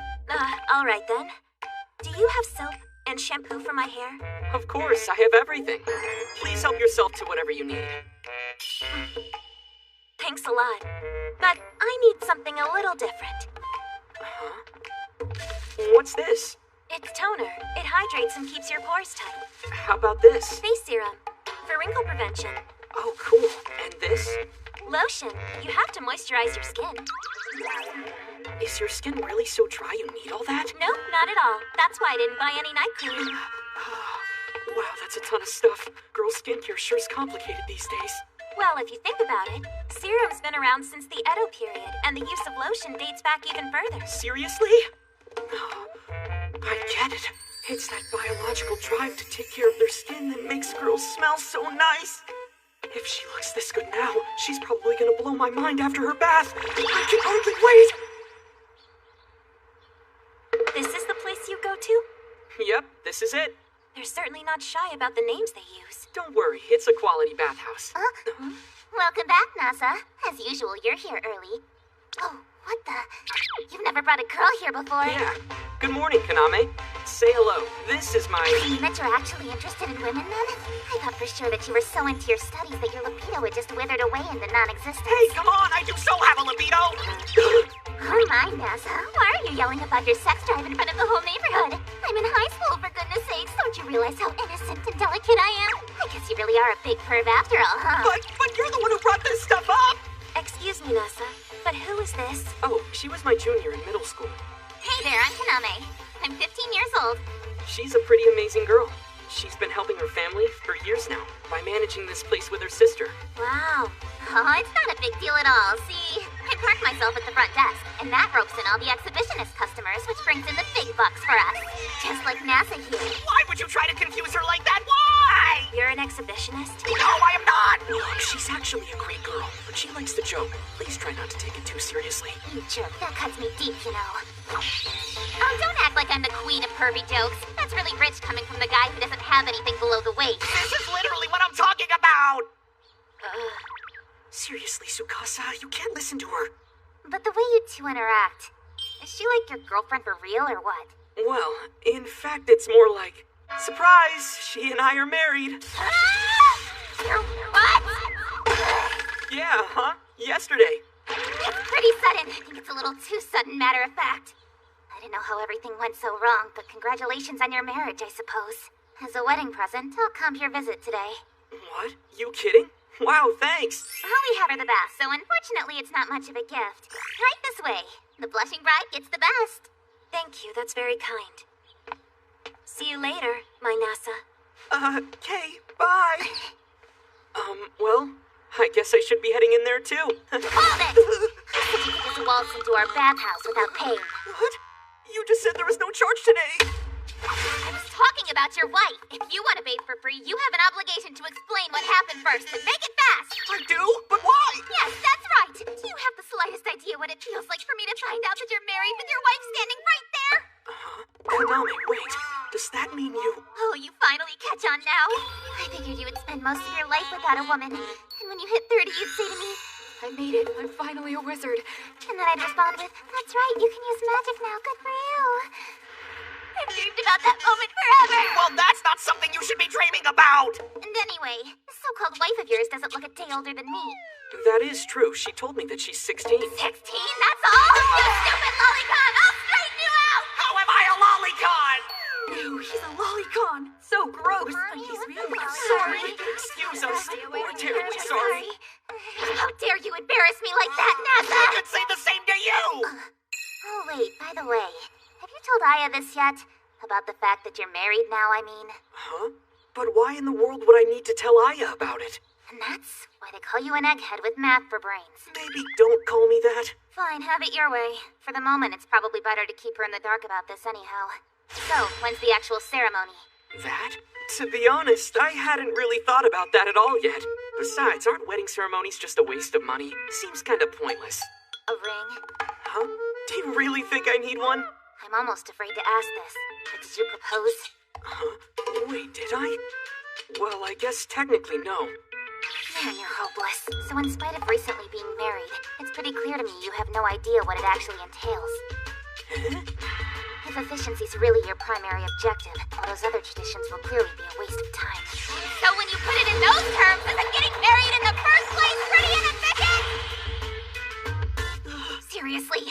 All right then. Do you have soap and shampoo for my hair? Of course, I have everything. Please help yourself to whatever you need. Thanks a lot. But I need something a little different. What's this? It's toner. It hydrates and keeps your pores tight. How about this? Face serum. For wrinkle prevention. Oh, cool. And this? Lotion. You have to moisturize your skin. Is your skin really so dry you need all that? Nope, not at all. That's why I didn't buy any night cream. Wow, that's a ton of stuff. Girl skincare sure is complicated these days. Well, if you think about it, serum's been around since the Edo period, and the use of lotion dates back even further. Seriously? I get it. It's that biological drive to take care of their skin that makes girls smell so nice. If she looks this good now, she's probably gonna blow my mind after her bath. I can hardly wait. This is the place you go to? Yep, this is it. They're certainly not shy about the names they use. Don't worry, it's a quality bathhouse. Welcome back, NASA. As usual, you're here early. Oh, what the? You've never brought a girl here before. Yeah. Good morning, Kaname. Say hello. This is my... You meant you're actually interested in women, then? I thought for sure that you were so into your studies that your libido had just withered away into non-existence. Hey, come on! I do so have a libido! Oh my, NASA. Why are you yelling about your sex drive in front of the whole neighborhood? I'm in high school, for goodness sakes. Don't you realize how innocent and delicate I am? I guess you really are a big perv after all, huh? But you're the one who brought this stuff up! Excuse me, Nasa, but who is this? Oh, she was my junior in middle school. Hey there, I'm Kaname. I'm 15 years old. She's a pretty amazing girl. She's been helping her family for years now by managing this place with her sister. Wow. Oh, it's not a big deal at all. See, I park myself at the front desk, and that ropes in all the exhibitionist customers, which brings in the big bucks for us. Just like NASA here. Why would you try to confuse her like that? Why? You're an exhibitionist? No, I am not! Look, she's actually a great girl, but she likes to joke. Please try not to take it too seriously. You jerk, that cuts me deep, you know. Oh, don't act like I'm the queen of pervy jokes. That's really rich coming from the guy who doesn't have anything below the waist. This is literally what I'm talking about! Seriously, Tsukasa, you can't listen to her. But the way you two interact, is she like your girlfriend for real or what? Well, in fact, it's more like, surprise, she and I are married. What? Yeah, huh? Yesterday. It's pretty sudden. I think it's a little too sudden, matter of fact. I don't know how everything went so wrong, but congratulations on your marriage, I suppose. As a wedding present, I'll comp your visit today. What? You kidding? Wow, thanks. We have her the best, so unfortunately it's not much of a gift. Right this way. The blushing bride gets the best. Thank you, that's very kind. See you later, my NASA. Kay, bye. Well, I guess I should be heading in there too. Hold it! You could just waltz into our bathhouse without paying. What? You just said there was no charge today. I was talking about your wife. If you want to bathe for free, you have an obligation to explain what happened first, and make it fast. I do? But why? Yes, that's right. Do you have the slightest idea what it feels like for me to find out that you're married with your wife standing right there? Konami, wait. Does that mean you... Oh, you finally catch on now? I figured you would spend most of your life without a woman. And when you hit 30, you'd say to me, I made it. I'm finally a wizard. And then I'd respond with, that's right, you can use magic now. Good for you. I've dreamed about that moment forever. Well, that's not something you should be dreaming about! And anyway, this so-called wife of yours doesn't look a day older than me. That is true. She told me that she's 16. 16? That's all? You stupid lolicon! I'll straighten you out! How am I a lolicon? Ew, he's a lolicon. So gross. He's really sorry. Excuse us. We're terribly sorry. How dare you embarrass me like that, NASA? I could say the same to you! Oh, wait, by the way, have you told Aya this yet? About the fact that you're married now, I mean? Huh? But why in the world would I need to tell Aya about it? And that's why they call you an egghead with math for brains. Maybe don't call me that. Fine, have it your way. For the moment, it's probably better to keep her in the dark about this anyhow. So, when's the actual ceremony? That? To be honest, I hadn't really thought about that at all yet. Besides, aren't wedding ceremonies just a waste of money? Seems kinda pointless. A ring? Huh? Do you really think I need one? I'm almost afraid to ask this, but did you propose? Huh? Wait, did I? Well, I guess technically no. Man, you're hopeless. So in spite of recently being married, it's pretty clear to me you have no idea what it actually entails. If efficiency's really your primary objective, all those other traditions will clearly be a waste of time. So when you put it in those terms, isn't getting married in the first place pretty inefficient? Seriously.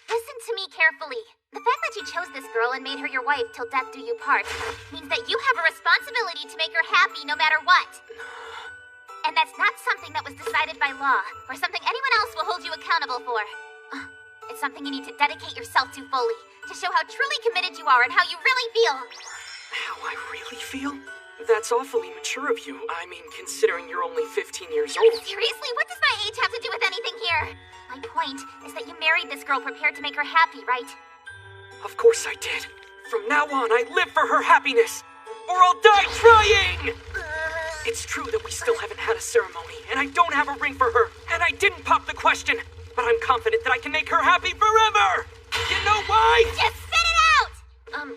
Listen to me carefully. The fact that you chose this girl and made her your wife till death do you part means that you have a responsibility to make her happy no matter what. And that's not something that was decided by law, or something anyone else will hold you accountable for. It's something you need to dedicate yourself to fully, to show how truly committed you are and how you really feel. How I really feel? That's awfully mature of you. I mean, considering you're only 15 years old. Seriously, what does my age have to do with anything here? My point is that you married this girl prepared to make her happy, right? Of course I did. From now on, I live for her happiness, or I'll die trying! It's true that we still haven't had a ceremony, and I don't have a ring for her, and I didn't pop the question, but I'm confident that I can make her happy forever! You know why? Just spit it out!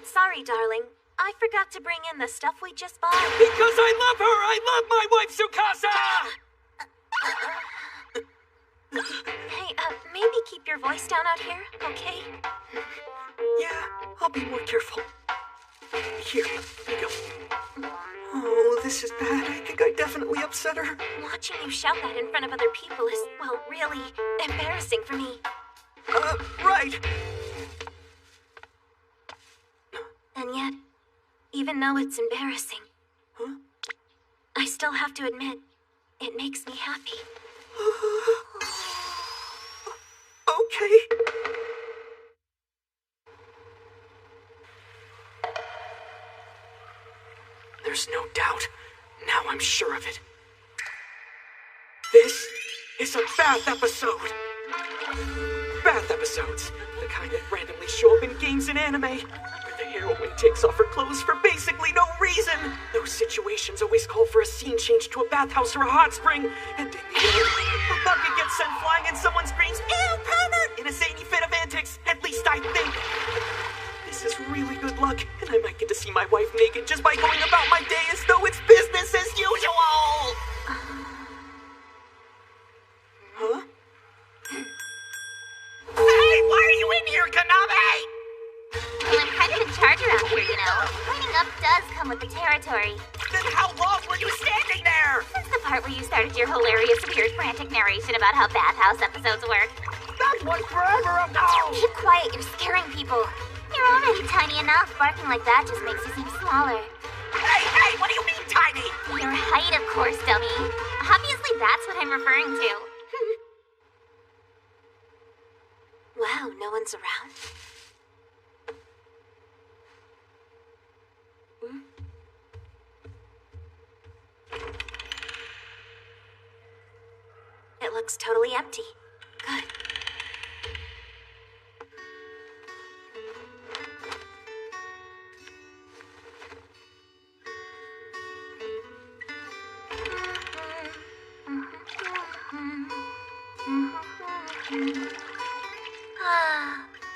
Sorry, darling. I forgot to bring in the stuff we just bought. Because I love her! I love my wife, Tsukasa! Hey, maybe keep your voice down out here, okay? Yeah, I'll be more careful. Here you go. Oh, this is bad. I think I definitely upset her. Watching you shout that in front of other people is, well, really embarrassing for me. Right. And yet, even though it's embarrassing, I still have to admit, it makes me happy. Okay. There's no doubt. Now I'm sure of it. This is a bath episode. Bath episodes. The kind that randomly show up in games and anime, where the heroine takes off her clothes for basically no reason. Those situations always call for a scene change to a bathhouse or a hot spring, and in the end, a bucket gets sent flying and someone screams, "Ew, pervert!" in a zany fit of antics. At least I think. This is really good luck, and I might get to see my wife naked just by going about my day as though it's business as usual! Huh? Hey, why are you in here, Kaname? Well, I'm kind of in charge around here, you know. Cleaning up does come with the territory. Then how long were you standing there? Since the part where you started your hilarious, weird, frantic narration about how bathhouse episodes work. That was forever ago! Keep quiet, you're scaring people. You're already tiny enough. Barking like that just makes you seem smaller. Hey, what do you mean, tiny? Your height, of course, dummy. Obviously, that's what I'm referring to. Wow, no one's around. It looks totally empty. Good.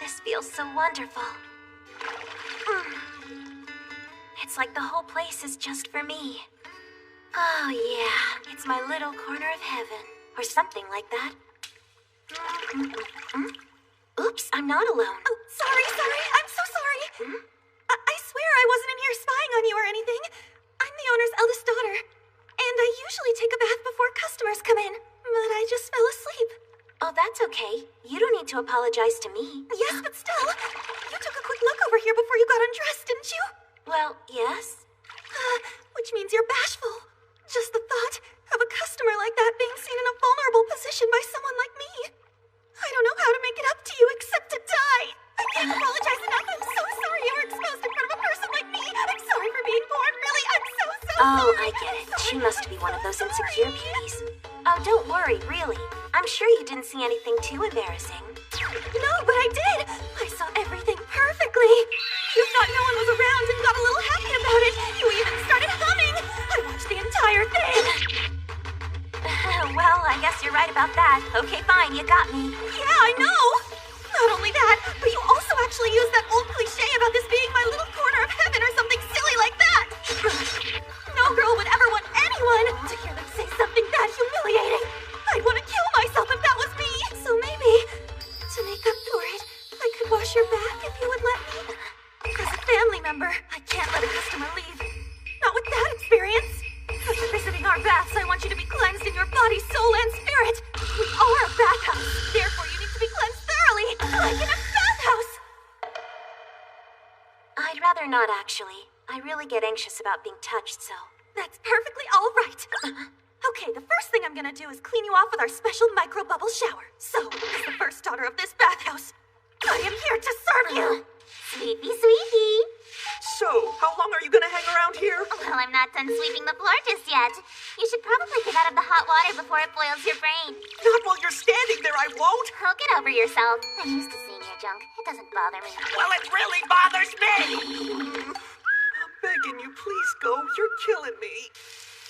This feels so wonderful. It's like the whole place is just for me. Oh yeah, it's my little corner of heaven. Or something like that. Oops, I'm not alone. Oh, sorry, I'm so sorry. I wasn't in here spying on you or anything. I'm the owner's eldest daughter. And I usually take a bath before customers come in, but I just fell asleep. Oh, that's okay. You don't need to apologize to me. Yes, but still, you took a quick look over here before you got undressed, didn't you? Well, yes. Which means you're bashful. Just the thought of a customer like that being seen in a vulnerable position by someone like me. I don't know how to make it up to you except to die. I can't apologize enough. I'm so sorry you were exposed in front of a person like me. I'm sorry for being born. Really, I'm so sorry. Oh, I get it. She must be one of those insecure beauties. Oh, don't worry, really. I'm sure you didn't see anything too embarrassing. No, but I did. I saw everything perfectly. You thought no one was around and got a little happy about it. You even started humming. I watched the entire thing. Well, I guess you're right about that. Okay, fine, you got me. Yeah, I know. Not only that, but you also actually used that old cliche about this being my little corner of heaven or something silly like that. No girl would ever want anyone to hear them say something that humiliating. I'd want to kill myself if that was me. So maybe, to make up for it, I could wash your back if you would let me. As a family member, I can't let a customer leave. Not with that experience. After visiting our baths, I want you to be cleansed in your body, soul, and spirit. We are a bathhouse. Therefore, you need to be cleansed thoroughly, like in a bathhouse. I'd rather not, actually. I really get anxious about being touched, so... That's perfectly all right. Okay, the first thing I'm gonna do is clean you off with our special micro-bubble shower. So, as the first daughter of this bathhouse, I am here to serve you. Sweetie, sweetie. So, how long are you gonna hang around here? Well, I'm not done sweeping the floor just yet. You should probably get out of the hot water before it boils your brain. Not while you're standing there, I won't! Oh, get over yourself. I'm used to seeing your junk. It doesn't bother me. Well, it really bothers me! I'm begging you, please go. You're killing me.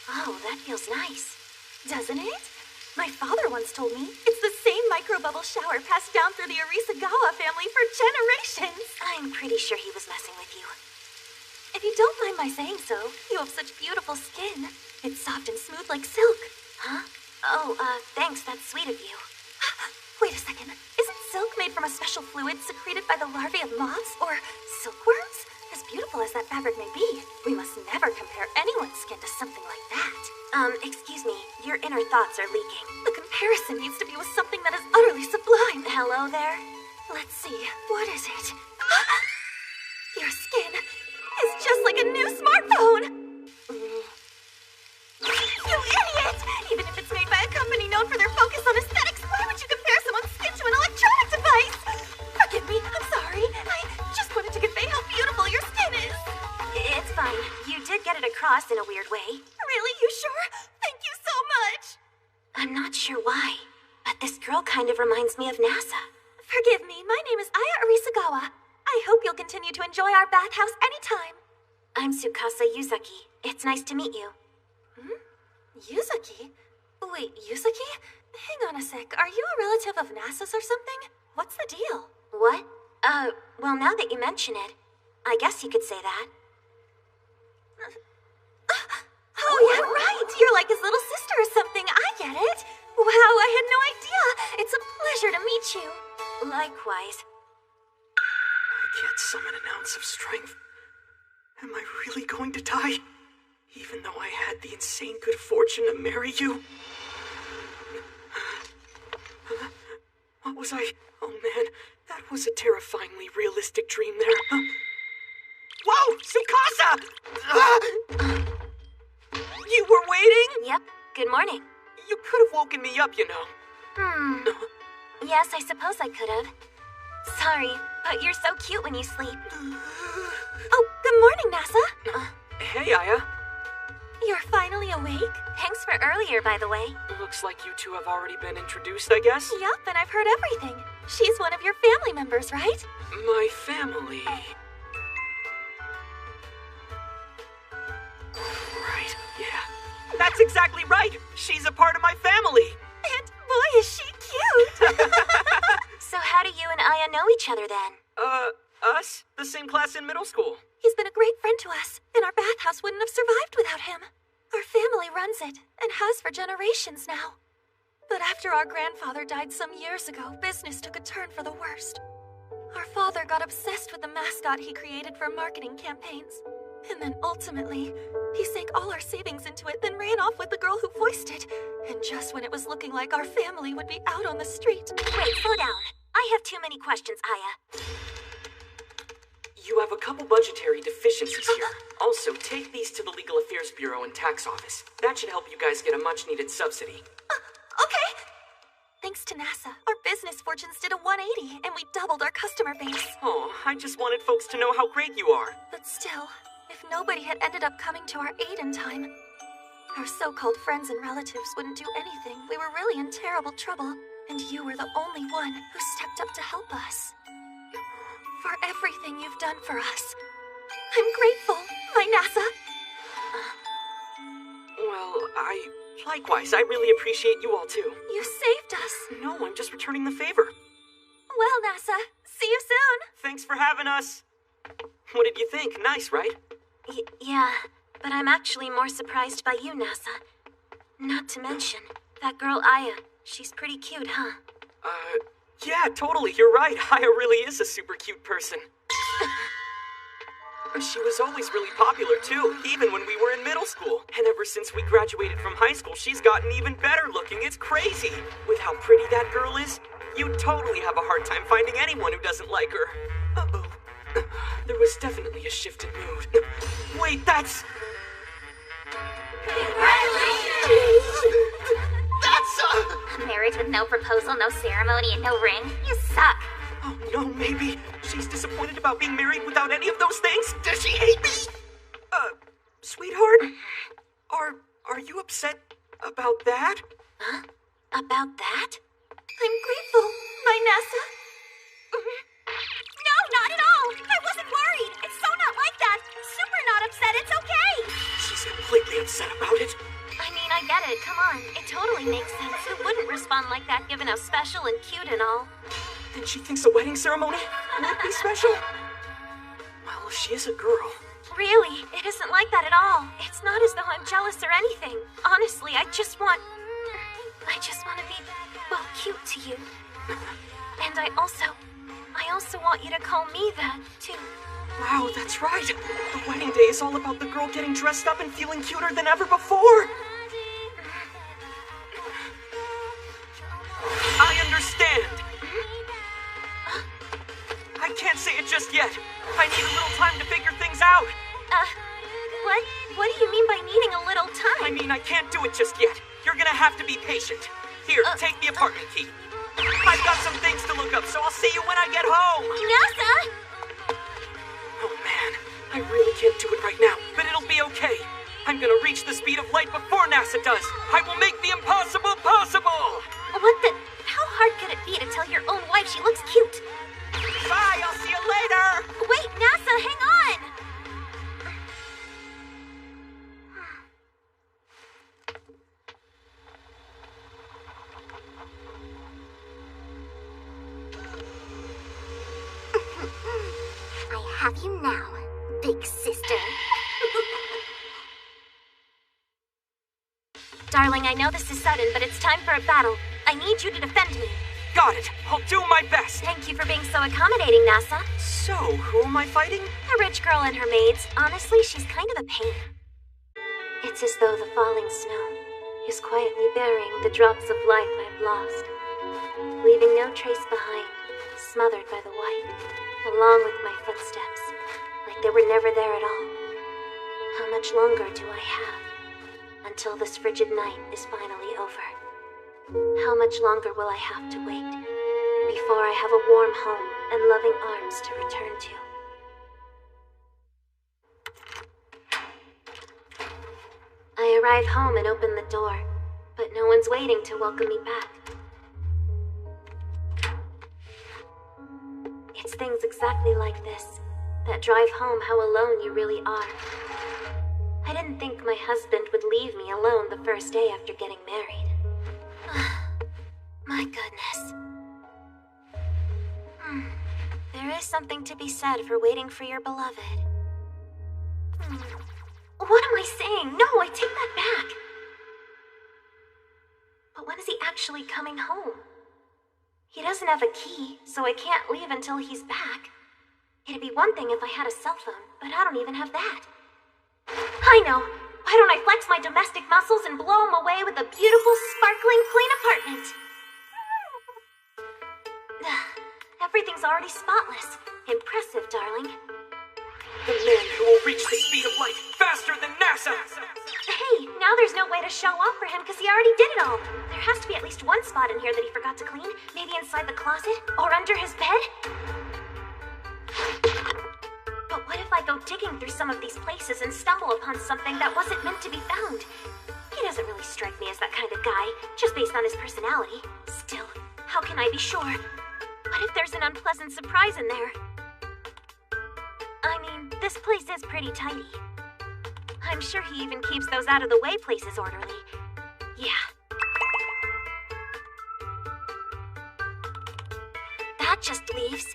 Oh, that feels nice. Doesn't it? My father once told me it's the same micro-bubble shower passed down through the Arisagawa family for generations. I'm pretty sure he was messing with you. If you don't mind my saying so, you have such beautiful skin. It's soft and smooth like silk. Huh? Oh, thanks. That's sweet of you. Wait a second. Isn't silk made from a special fluid secreted by the larvae of moths or silkworms? As beautiful as that fabric may be, we must never compare anyone's skin to something like that. Excuse me. Your inner thoughts are leaking. The comparison needs to be with something that is utterly sublime. Hello there? Let's see. What is it? Your skin is just like a new smartphone! You idiot! Even if it's made by a company known for their focus on aesthetics, why would you compare someone's skin to an electronic device? Forgive me, I'm sorry. I just wanted to convey how beautiful your skin is. It's fine. You did get it across in a weird way. Really? You sure? Thank you so much! I'm not sure why, but this girl kind of reminds me of NASA. Forgive me, my name is Aya Arisagawa. I hope you'll continue to enjoy our bathhouse anytime. I'm Tsukasa Yuzaki. It's nice to meet you. Yuzaki? Wait, Yuzaki? Hang on a sec. Are you a relative of NASA's or something? What's the deal? What? Well, now that you mention it, I guess you could say that. Oh, yeah, right! You're like his little sister or something. I get it. Wow, I had no idea. It's a pleasure to meet you. Likewise. I can't summon an ounce of strength. Am I really going to die? Even though I had the insane good fortune to marry you? What was I? Oh man, that was a terrifyingly realistic dream there. Whoa, Tsukasa! You were waiting? Yep. Good morning. You could have woken me up, you know. Yes, I suppose I could have. Sorry, but you're so cute when you sleep. Oh, good morning, NASA. Hey, Aya. You're finally awake? Thanks for earlier, by the way. Looks like you two have already been introduced, I guess? Yup, and I've heard everything. She's one of your family members, right? My family. Right, yeah. That's exactly right! She's a part of my family! And boy, is she cute! So how do you and Aya know each other then? Us? The same class in middle school. He's been a great friend to us, and our bathhouse wouldn't have survived without him. Our family runs it, and has for generations now. But after our grandfather died some years ago, business took a turn for the worst. Our father got obsessed with the mascot he created for marketing campaigns. And then ultimately, he sank all our savings into it, then ran off with the girl who voiced it. And just when it was looking like our family would be out on the street. Wait, slow down. I have too many questions, Aya. You have a couple budgetary deficiencies here. Also, take these to the Legal Affairs Bureau and Tax Office. That should help you guys get a much-needed subsidy. Okay. Thanks to NASA, our business fortunes did a 180, and we doubled our customer base. Oh, I just wanted folks to know how great you are. But still, if nobody had ended up coming to our aid in time, our so-called friends and relatives wouldn't do anything. We were really in terrible trouble, and you were the only one who stepped up to help us. For everything you've done for us. I'm grateful, my NASA. Well, likewise, I really appreciate you all too. You saved us. No, I'm just returning the favor. Well, NASA, see you soon. Thanks for having us. What did you think? Nice, right? Yeah, but I'm actually more surprised by you, NASA. Not to mention, that girl Aya. She's pretty cute, huh? Yeah, totally, you're right. Aya really is a super cute person. She was always really popular, too, even when we were in middle school. And ever since we graduated from high school, she's gotten even better looking. It's crazy. With how pretty that girl is, you'd totally have a hard time finding anyone who doesn't like her. Uh-oh. There was definitely a shift in mood. Wait, that's... Marriage with no proposal, no ceremony, and no ring? You suck. Oh no, maybe she's disappointed about being married without any of those things? Does she hate me? Sweetheart? Are you upset about that? Huh? About that? I'm grateful, my NASA. No, not at all. I wasn't worried. It's so not like that. Super not upset. It's okay. She's completely upset about it. I mean, I get it. Come on. It totally makes sense. Who wouldn't respond like that given how special and cute and all? Then she thinks a wedding ceremony would be special? Well, she is a girl. Really, it isn't like that at all. It's not as though I'm jealous or anything. Honestly, I just want to be, well, cute to you. And I also want you to call me that, too. Wow, that's right. The wedding day is all about the girl getting dressed up and feeling cuter than ever before. I understand. I can't say it just yet. I need a little time to figure things out. What do you mean by needing a little time? I mean, I can't do it just yet. You're gonna have to be patient. Here, take the apartment key. I've got some things to look up, so I'll see you when I get home. NASA! Oh man, I really can't do it right now, but it'll be okay. I'm gonna reach the speed of light before NASA does. I will make the impossible possible! What the? How hard could it be to tell your own wife she looks cute? Bye, I'll see you later! Wait, NASA, hang on! I have you now, big sister. Darling, I know this is sudden, but it's time for a battle. I need you to defend me. Got it! I'll do my best! Thank you for being so accommodating, NASA. So, who am I fighting? A rich girl and her maids. Honestly, she's kind of a pain. It's as though the falling snow is quietly burying the drops of life I've lost, leaving no trace behind, smothered by the white, along with my footsteps, like they were never there at all. How much longer do I have until this frigid night is finally over? How much longer will I have to wait before I have a warm home and loving arms to return to? I arrive home and open the door, but no one's waiting to welcome me back. It's things exactly like this that drive home how alone you really are. I didn't think my husband would leave me alone the first day after getting married. My goodness. There is something to be said for waiting for your beloved. What am I saying? No, I take that back. But when is he actually coming home? He doesn't have a key, so I can't leave until he's back. It'd be one thing if I had a cell phone, but I don't even have that. I know! Why don't I flex my domestic muscles and blow him away with a beautiful, sparkling, clean apartment? Everything's already spotless. Impressive, darling. The man who will reach the speed of light faster than NASA! Hey, now there's no way to show off for him because he already did it all. There has to be at least one spot in here that he forgot to clean. Maybe inside the closet? Or under his bed? But what if I go digging through some of these places and stumble upon something that wasn't meant to be found? He doesn't really strike me as that kind of guy, just based on his personality. Still, how can I be sure? What if there's an unpleasant surprise in there? I mean, this place is pretty tidy. I'm sure he even keeps those out-of-the-way places orderly. Yeah. That just leaves.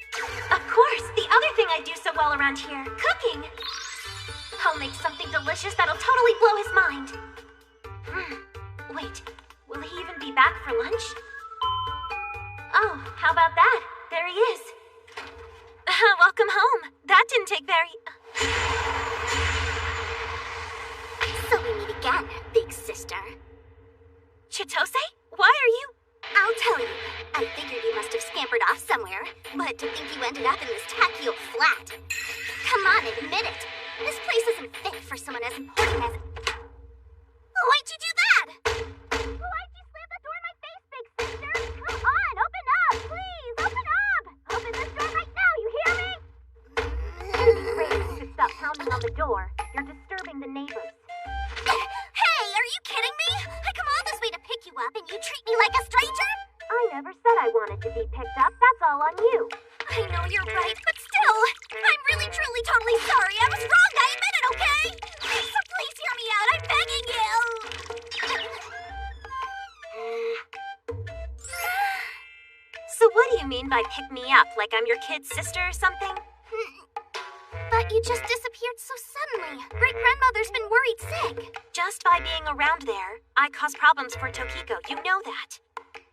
Of course, the other thing I do so well around here, cooking. I'll make something delicious that'll totally blow his mind. Wait, will he even be back for lunch? Oh, how about that? There he is. Welcome home. That didn't take very... So we meet again, big sister. Chitose? Why are you... I'll tell you. I figured you must have scampered off somewhere, but to think you ended up in this tacky old flat. Come on, admit it. This place isn't fit for someone as important as... Why'd you do that? Why'd you slam the door in my face, big sister? Come on, open up, please, open up! Open this door right now, you hear me? It'd be great if you could stop pounding on the door. You're disturbing the neighbors. Hey, are you kidding me? I come all this way to pick you up and you treat me like a stranger? I never said I wanted to be picked up. That's all on you. I know you're right, but still, I'm really, truly, totally sorry. I was wrong, I admit it, okay? So please hear me out, I'm begging you. So what do you mean by pick me up? Like I'm your kid's sister or something? But you just disappeared so suddenly. Great-grandmother's been worried sick. Just by being around there, I cause problems for Tokiko. You know that.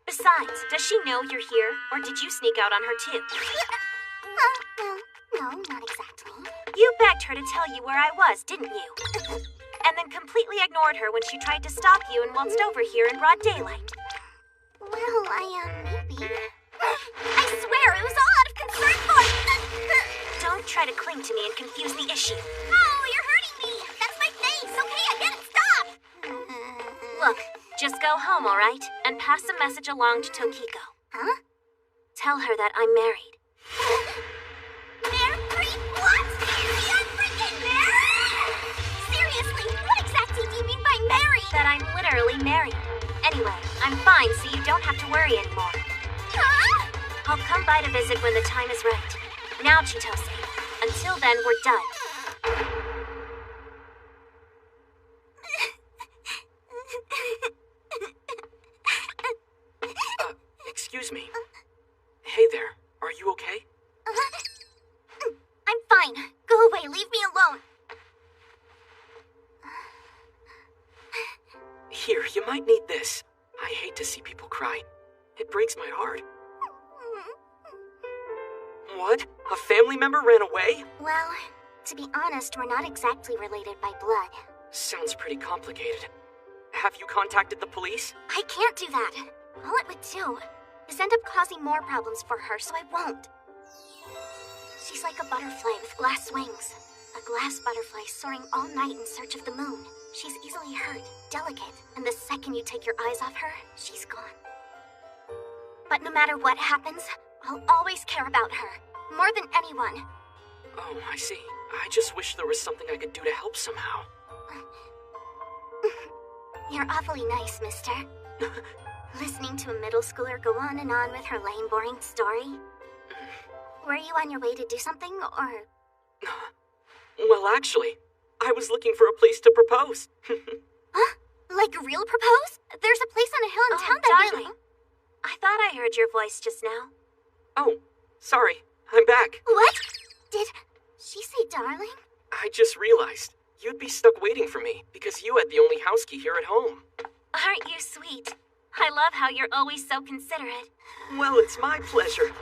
Besides, does she know you're here, or did you sneak out on her too? Well, no, not exactly. You begged her to tell you where I was, didn't you? And then completely ignored her when she tried to stalk you and waltzed over here in broad daylight. Well, maybe. I swear, it was all out of concern for... Don't try to cling to me and confuse the issue. Oh, you're hurting me. That's my face. Okay, I get it. Stop. Look, just go home, all right? And pass the message along to Tokiko. Huh? Tell her that I'm married. Married? What? I'm freaking married? Seriously, what exactly do you mean by married? That I'm literally married. Anyway, I'm fine, so you don't have to worry anymore. Huh? I'll come by to visit when the time is right. Now, Chitose. Until then, we're done. Excuse me. Hey there, are you okay? I'm fine. Go away. Leave me alone. Here, you might need this. I hate to see people cry. It breaks my heart. What? A family member ran away? Well, to be honest, we're not exactly related by blood. Sounds pretty complicated. Have you contacted the police? I can't do that. All it would do is end up causing more problems for her, so I won't. She's like a butterfly with glass wings. A glass butterfly soaring all night in search of the moon. She's easily hurt, delicate, and the second you take your eyes off her, she's gone. But no matter what happens, I'll always care about her. More than anyone. Oh, I see. I just wish there was something I could do to help somehow. You're awfully nice, mister. Listening to a middle schooler go on and on with her lame, boring story. Were you on your way to do something, or...? Well, actually, I was looking for a place to propose. Huh? Like real propose? There's a place on a hill in town that... darling. I thought I heard your voice just now. Oh, sorry. I'm back. What? Did she say darling? I just realized you'd be stuck waiting for me because you had the only house key here at home. Aren't you sweet? I love how you're always so considerate. Well, it's my pleasure.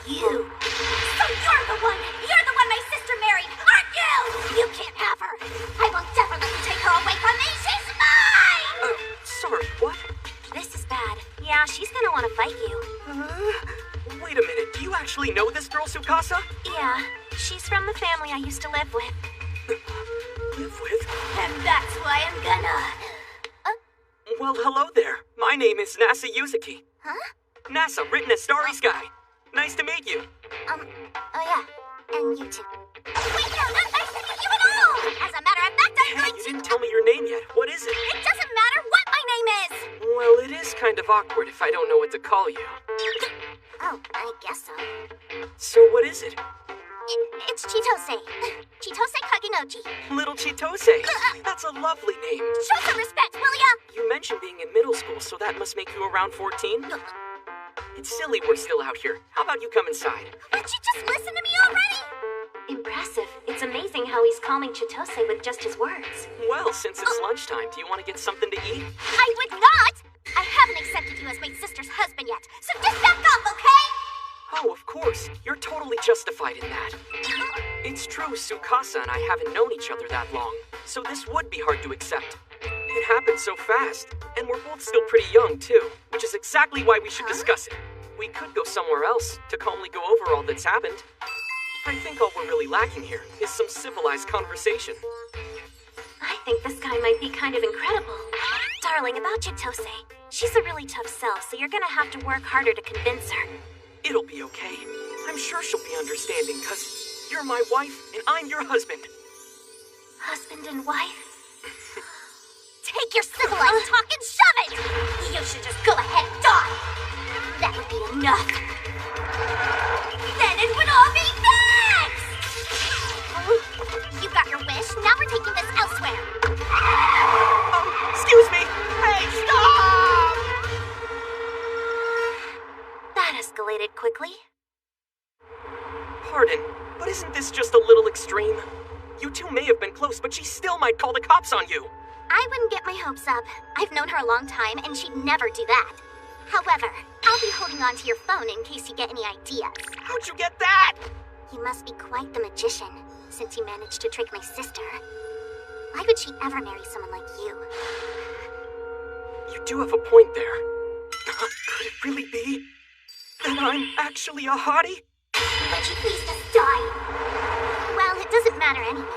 You. So you're the one! You're the one my sister married, aren't you? You can't have her. I will never let you take her away from me. She's mine! Sorry, what? This is bad. Yeah, she's gonna want to fight you. Wait a minute, do you actually know this girl, Tsukasa? Yeah, she's from the family I used to live with. Live with? And that's why I'm gonna... Well, hello there. My name is Nasa Yuzuki. Huh? NASA, written as Starry Sky. Nice to meet you. Oh yeah. And you too. Wait, no, not nice to meet you at all! As a matter of fact, I'm Hey, going you to... didn't tell me your name yet. What is it? It doesn't matter what my name is! Well, it is kind of awkward if I don't know what to call you. Oh, I guess so. So what is it? It's Chitose. Chitose Kagenoji. Little Chitose. That's a lovely name. Show some respect, will ya? You mentioned being in middle school, so that must make you around 14? It's silly we're still out here. How about you come inside? Would you just listen to me already? Impressive. It's amazing how he's calming Chitose with just his words. Well, since it's lunchtime, do you want to get something to eat? I would not! I haven't accepted you as my sister's husband yet, so just back off, okay? Oh, of course. You're totally justified in that. It's true, Tsukasa and I haven't known each other that long, so this would be hard to accept. It happened so fast, and we're both still pretty young, too, which is exactly why we should discuss it. We could go somewhere else to calmly go over all that's happened. I think all we're really lacking here is some civilized conversation. I think this guy might be kind of incredible. Darling, about Chitose. She's a really tough sell, so you're gonna have to work harder to convince her. It'll be okay. I'm sure she'll be understanding, cause you're my wife and I'm your husband. Husband and wife? Take your civilized talk and shove it! You should just go ahead and die! That would be enough. Then it would all be fixed! You got your wish, now we're taking this elsewhere. Excuse me! Hey, stop! That escalated quickly. Pardon, but isn't this just a little extreme? You two may have been close, but she still might call the cops on you. I wouldn't get my hopes up. I've known her a long time, and she'd never do that. However, I'll be holding on to your phone in case you get any ideas. How'd you get that? He must be quite the magician, since he managed to trick my sister. Why would she ever marry someone like you? You do have a point there. Could it really be that I'm actually a hottie? Would you please just die? Well, it doesn't matter anyway.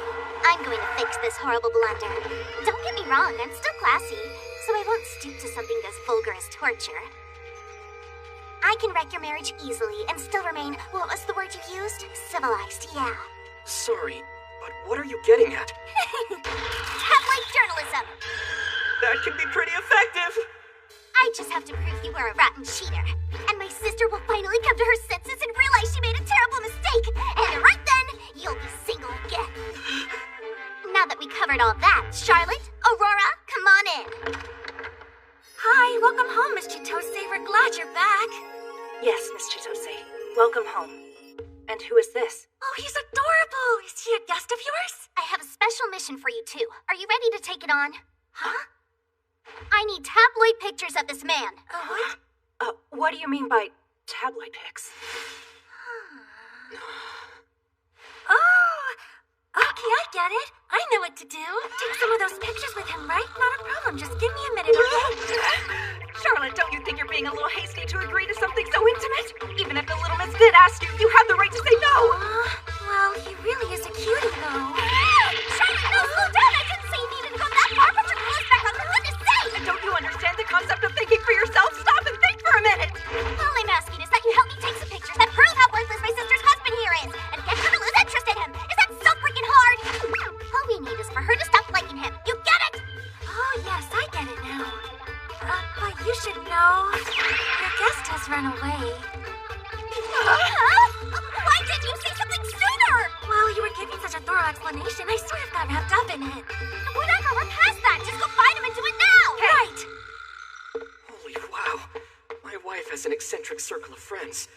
I'm going to fix this horrible blunder. Don't get me wrong, I'm still classy, so I won't stoop to something as vulgar as torture. I can wreck your marriage easily and still remain, what was the word you used? Civilized, yeah. Sorry, but what are you getting at? Tabloid journalism! That can be pretty effective. I just have to prove you were a rotten cheater. And my sister will finally come to her senses and realize she made a terrible mistake. And right then, you'll be single again. Now that we covered all that, Charlotte, Aurora, come on in. Hi, welcome home, Miss Chitose. We're glad you're back. Yes, Miss Chitose. Welcome home. And who is this? Oh, he's adorable. Is he a guest of yours? I have a special mission for you too. Are you ready to take it on? Huh? I need tabloid pictures of this man. What do you mean by tabloid pics? Oh, okay, I get it. I know what to do. Take some of those pictures with him, right? Not a problem. Just give me a minute, okay? Charlotte, don't you think you're being a little hasty to agree to something so intimate? Even if the little miss did ask you, you have the right to say no! Well, he really is a cutie, though. Charlotte, no, slow down! I didn't say you needed to go that far. Put your clothes back on, for goodness sake! And don't you understand the concept of thinking for yourself? Stop and think for a minute! All I'm asking is that you help me take some pictures that prove how worthless my sister's husband here is, and get her to lose interest in him. Is that so freaking hard? All we need is for her to stop liking him. You get it? Oh, yes, I get it now. But you should know. Your guest has run away. Huh? Why didn't you say something sooner? Well, you were giving such a thorough explanation, I sort of got wrapped up in it. Whatever, we're past that. Just go find him and do it now. Right. Holy wow. My wife has an eccentric circle of friends.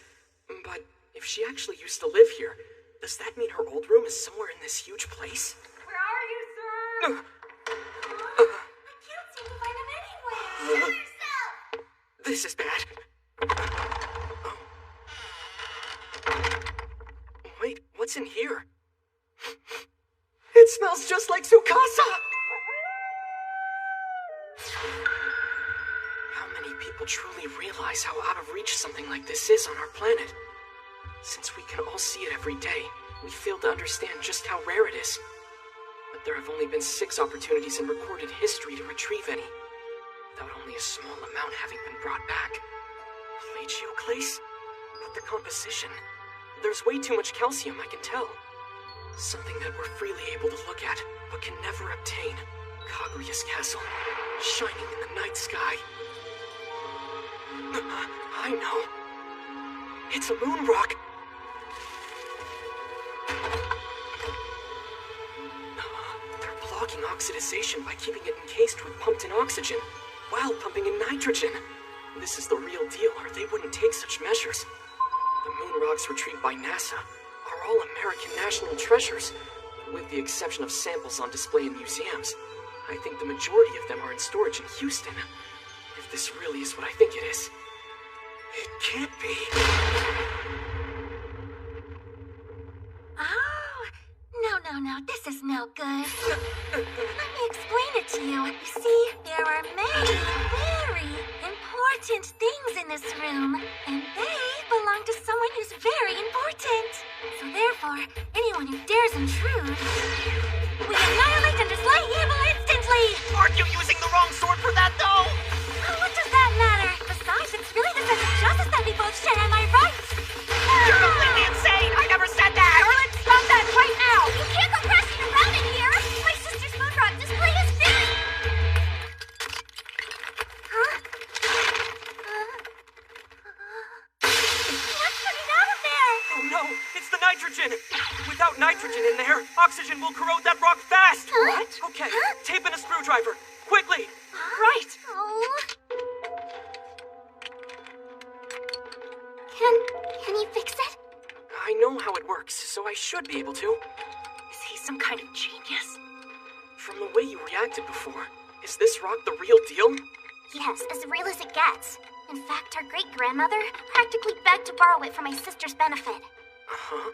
But if she actually used to live here, does that mean her old room is somewhere in this huge place? Where are you, sir? I can't seem to find him anywhere. This is bad. What's in here? It smells just like Tsukasa! How many people truly realize how out of reach something like this is on our planet? Since we can all see it every day, we fail to understand just how rare it is. But there have only been 6 opportunities in recorded history to retrieve any, without only a small amount having been brought back. Plagioclase? But the composition. There's way too much calcium, I can tell. Something that we're freely able to look at, but can never obtain. Kaguria's castle, shining in the night sky. I know. It's a moon rock. They're blocking oxidization by keeping it encased with pumped-in oxygen, while pumping in nitrogen. This is the real deal, or they wouldn't take such measures. The moon rocks retrieved by NASA are all American national treasures, with the exception of samples on display in museums. I think the majority of them are in storage in Houston. If this really is what I think it is, it can't be. Oh, no, this is no good. Let me explain it to you. You see, there are many very important things in this room, and they belong to someone who's very important. So therefore, anyone who dares intrude, we annihilate and dislay evil instantly! Aren't you using the wrong sword for that, though? Oh, what does that matter? Besides, it's really the sense of justice that we both share, am I right? You're completely insane! I never said that! Carolyn, stop that right now! You can't go crashing around in here! My sister's moon rock display is very... Huh? What's coming out of there? Oh no, it's the nitrogen! Without nitrogen in there, oxygen will corrode that rock fast! What? Okay, tape in a screwdriver, quickly! Right. Oh. Can you fix it? I know how it works, so I should be able to. Is he some kind of genius? From the way you reacted before, is this rock the real deal? Yes, as real as it gets. In fact, our great-grandmother practically begged to borrow it for my sister's benefit. Uh-huh.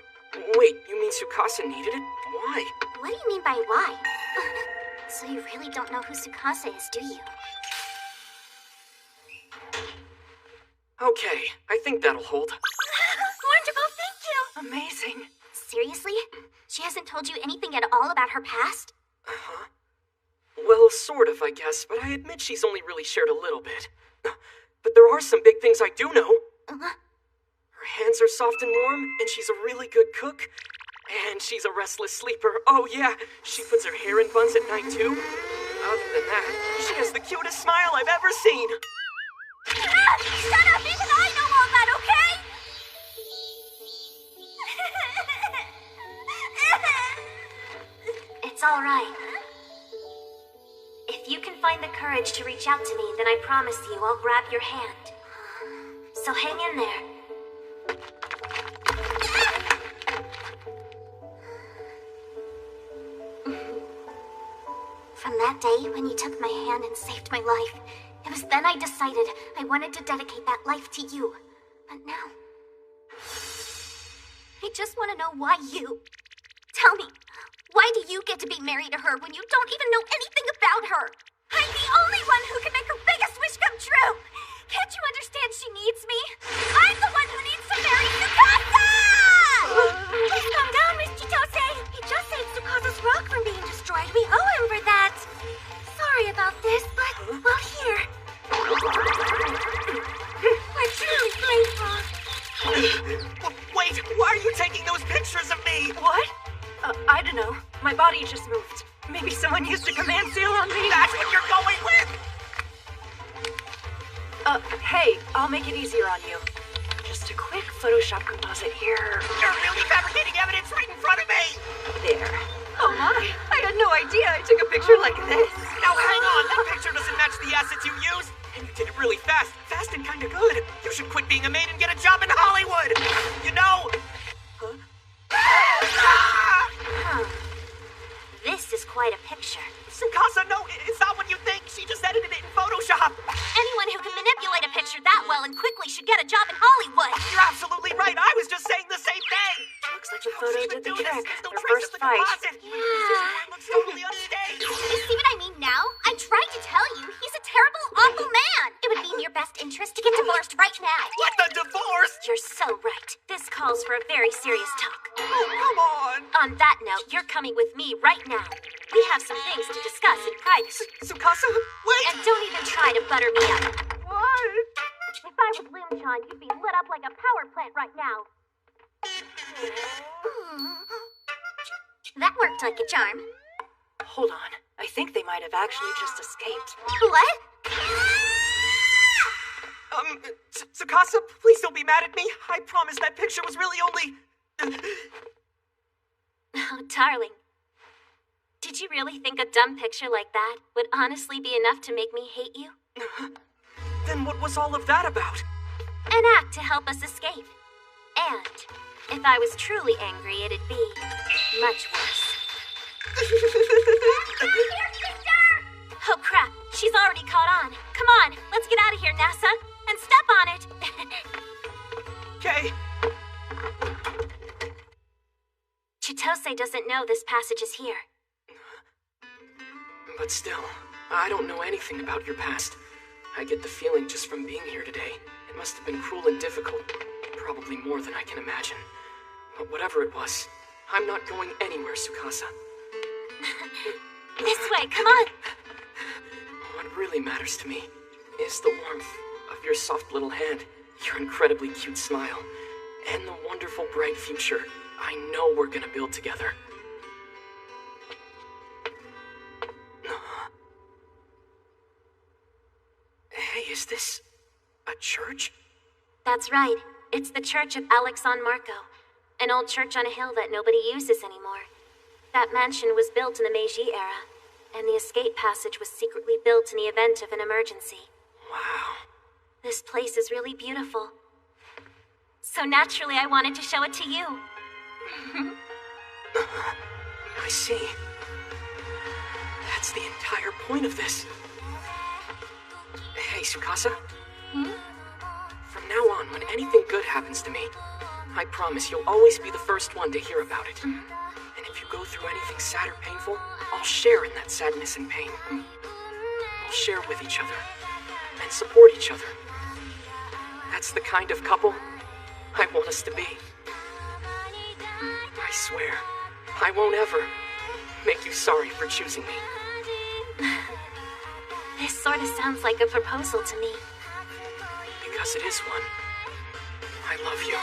Wait, you mean Tsukasa needed it? Why? What do you mean by why? So you really don't know who Tsukasa is, do you? Okay, I think that'll hold. Wonderful, thank you! Amazing. Seriously? She hasn't told you anything at all about her past? Uh-huh. Well, sort of, I guess, but I admit she's only really shared a little bit. But there are some big things I do know. Her hands are soft and warm, and she's a really good cook. And she's a restless sleeper. Oh yeah, she puts her hair in buns at night too. Other than that, she has the cutest smile I've ever seen. Shut up! Even I know all that, okay? It's all right. If you can find the courage to reach out to me, then I promise you I'll grab your hand. So hang in there. From that day when you took my hand and saved my life, it was then I decided I wanted to dedicate that life to you. But now, I just want to know why you. Tell me, why do you get to be married to her when you don't even know anything about her? I'm the only one who can make her biggest wish come true! Can't you understand she needs me? I'm the one who needs to marry Tsukasa! Please calm down, Miss Chitose. He just saved Tsukasa's rock from being destroyed. We owe him for that. Sorry about this, but, well, here. We're truly grateful. Wait, why are you taking those pictures of me? What? I don't know. My body just moved. Maybe someone used a command seal on me. That's what you're going with? Hey, I'll make it easier on you. Just a quick Photoshop composite here. You're really fabricating evidence right in front of me! There. Oh my, I had no idea I took a picture like this. Now hang on, that picture doesn't match the assets you used. And you did it really fast and kinda good. You should quit being a maid and get a job in Hollywood! You know? Huh. This is quite a picture. Tsukasa, no, it's not what you think. She just edited it in Photoshop. Anyone who can manipulate a picture that well and quickly should get a job in Hollywood. You're absolutely right. I was just saying the same thing. Looks like the photo did the awful man! It would be in your best interest to get divorced right now. What, the divorce? You're so right. This calls for a very serious talk. Oh, come on. On that note, you're coming with me right now. We have some things to discuss in private. Tsukasa, wait! And don't even try to butter me up. What? If I was Loomchan, you'd be lit up like a power plant right now. That worked like a charm. Hold on. I think they might have actually just escaped. What? Tsukasa, please don't be mad at me. I promise that picture was really only... Oh, darling. Did you really think a dumb picture like that would honestly be enough to make me hate you? Then what was all of that about? An act to help us escape. And if I was truly angry, it'd be much worse. Oh crap, she's already caught on. Come on, let's get out of here, NASA, and step on it. Okay. Chitose doesn't know this passage is here. But still, I don't know anything about your past. I get the feeling just from being here today. It must have been cruel and difficult. Probably more than I can imagine. But whatever it was, I'm not going anywhere, Tsukasa. This way, come on. What really matters to me is the warmth of your soft little hand, your incredibly cute smile, and the wonderful bright future I know we're gonna build together. Hey, is this a church? That's right. It's the Church of Alex San Marco, an old church on a hill that nobody uses anymore. That mansion was built in the Meiji era, and the escape passage was secretly built in the event of an emergency. Wow. This place is really beautiful. So naturally, I wanted to show it to you. I see. That's the entire point of this. Hey, Tsukasa. From now on, when anything good happens to me, I promise you'll always be the first one to hear about it. And if you go through anything sad or painful, I'll share in that sadness and pain. We'll share with each other and support each other. That's the kind of couple I want us to be. I swear, I won't ever make you sorry for choosing me. This sort of sounds like a proposal to me. Because it is one. I love you.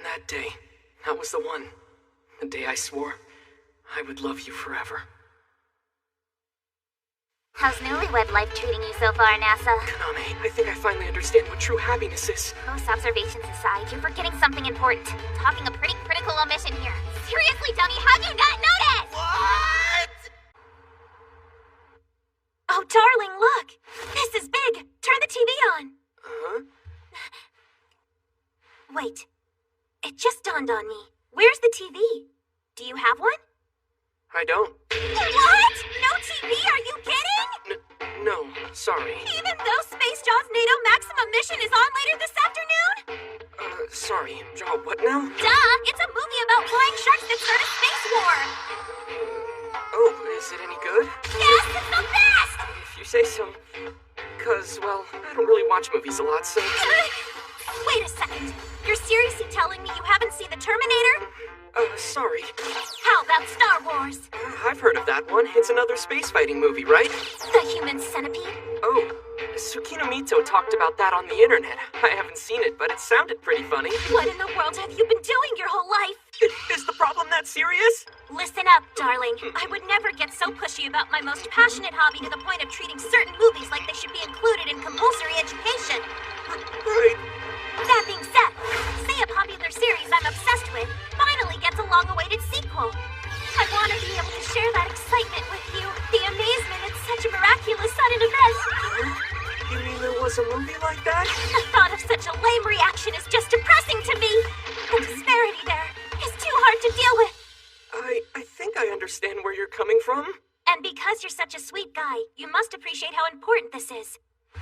That day, that was the one. The day I swore I would love you forever. How's newlywed life treating you so far, NASA? Kaname, I think I finally understand what true happiness is. Most observations aside, you're forgetting something important. Talking a pretty critical omission here. Seriously, dummy, how'd you not notice? What? Oh, darling, look! This is big! Turn the TV on! Huh? Wait. It just dawned on me. Where's the TV? Do you have one? I don't. What? No TV? Are you kidding? No, sorry. Even though Space Jaws NATO Maximum Mission is on later this afternoon? Sorry. Jaw, what now? Duh! It's a movie about flying sharks that start a space war! Oh, is it any good? Yes, it's the best! If you say so. 'Cause, well, I don't really watch movies a lot, so... Wait a second. You're seriously telling me you haven't seen The Terminator? Sorry. How about Star Wars? I've heard of that one. It's another space fighting movie, right? The Human Centipede? Oh, Tsukino Mito talked about that on the internet. I haven't seen it, but it sounded pretty funny. What in the world have you been doing your whole life? Is the problem that serious? Listen up, darling. I would never get so pushy about my most passionate hobby to the point of treating certain movies like they should be included in compulsory education. Right. That being said, say a popular series I'm obsessed with finally gets a the long-awaited sequel. I want to be able to share that excitement with you. The amazement at such a miraculous sudden event. You mean there was a movie like that? The thought of such a lame reaction is just depressing to me. The disparity there is too hard to deal with. I think I understand where you're coming from. And because you're such a sweet guy, you must appreciate how important this is.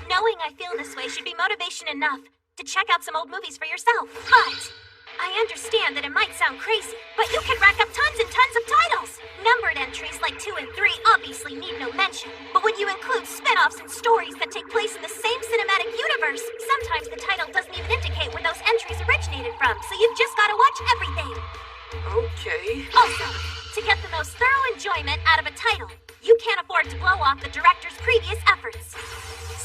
Knowing I feel this way should be motivation enough to check out some old movies for yourself. But I understand that it might sound crazy, but you can rack up tons and tons of titles. Numbered entries like 2 and 3 obviously need no mention. But when you include spin-offs and stories that take place in the same cinematic universe, sometimes the title doesn't even indicate where those entries originated from, so you've just gotta watch everything. Okay. Also, to get the most thorough enjoyment out of a title, you can't afford to blow off the director's previous efforts.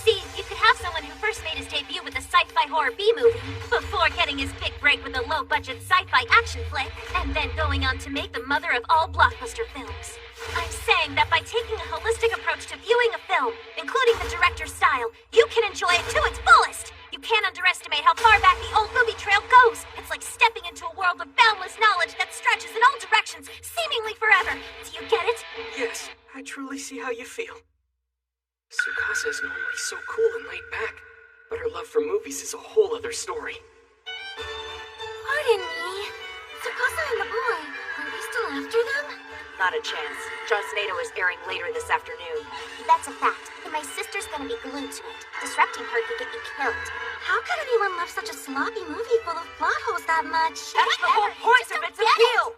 See, you could have someone who first made his debut with a sci-fi horror B-movie, before getting his big break with a low-budget sci-fi action flick, and then going on to make the mother of all blockbuster films. I'm saying that by taking a holistic approach to viewing a film, including the director's style, you can enjoy it to its fullest. You can't underestimate how far back the old movie trail goes. It's like stepping into a world of boundless knowledge that stretches in all directions, seemingly forever. Do you get it? Yes, I truly see how you feel. Tsukasa is normally so cool and laid back, but her love for movies is a whole other story. Pardon me. Tsukasa and the boy, are we still after them? Not a chance. Trustnado is airing later this afternoon. That's a fact, and my sister's gonna be glued to it. Disrupting her could get you killed. How could anyone love such a sloppy movie full of plot holes that much? That's the whole point of its appeal!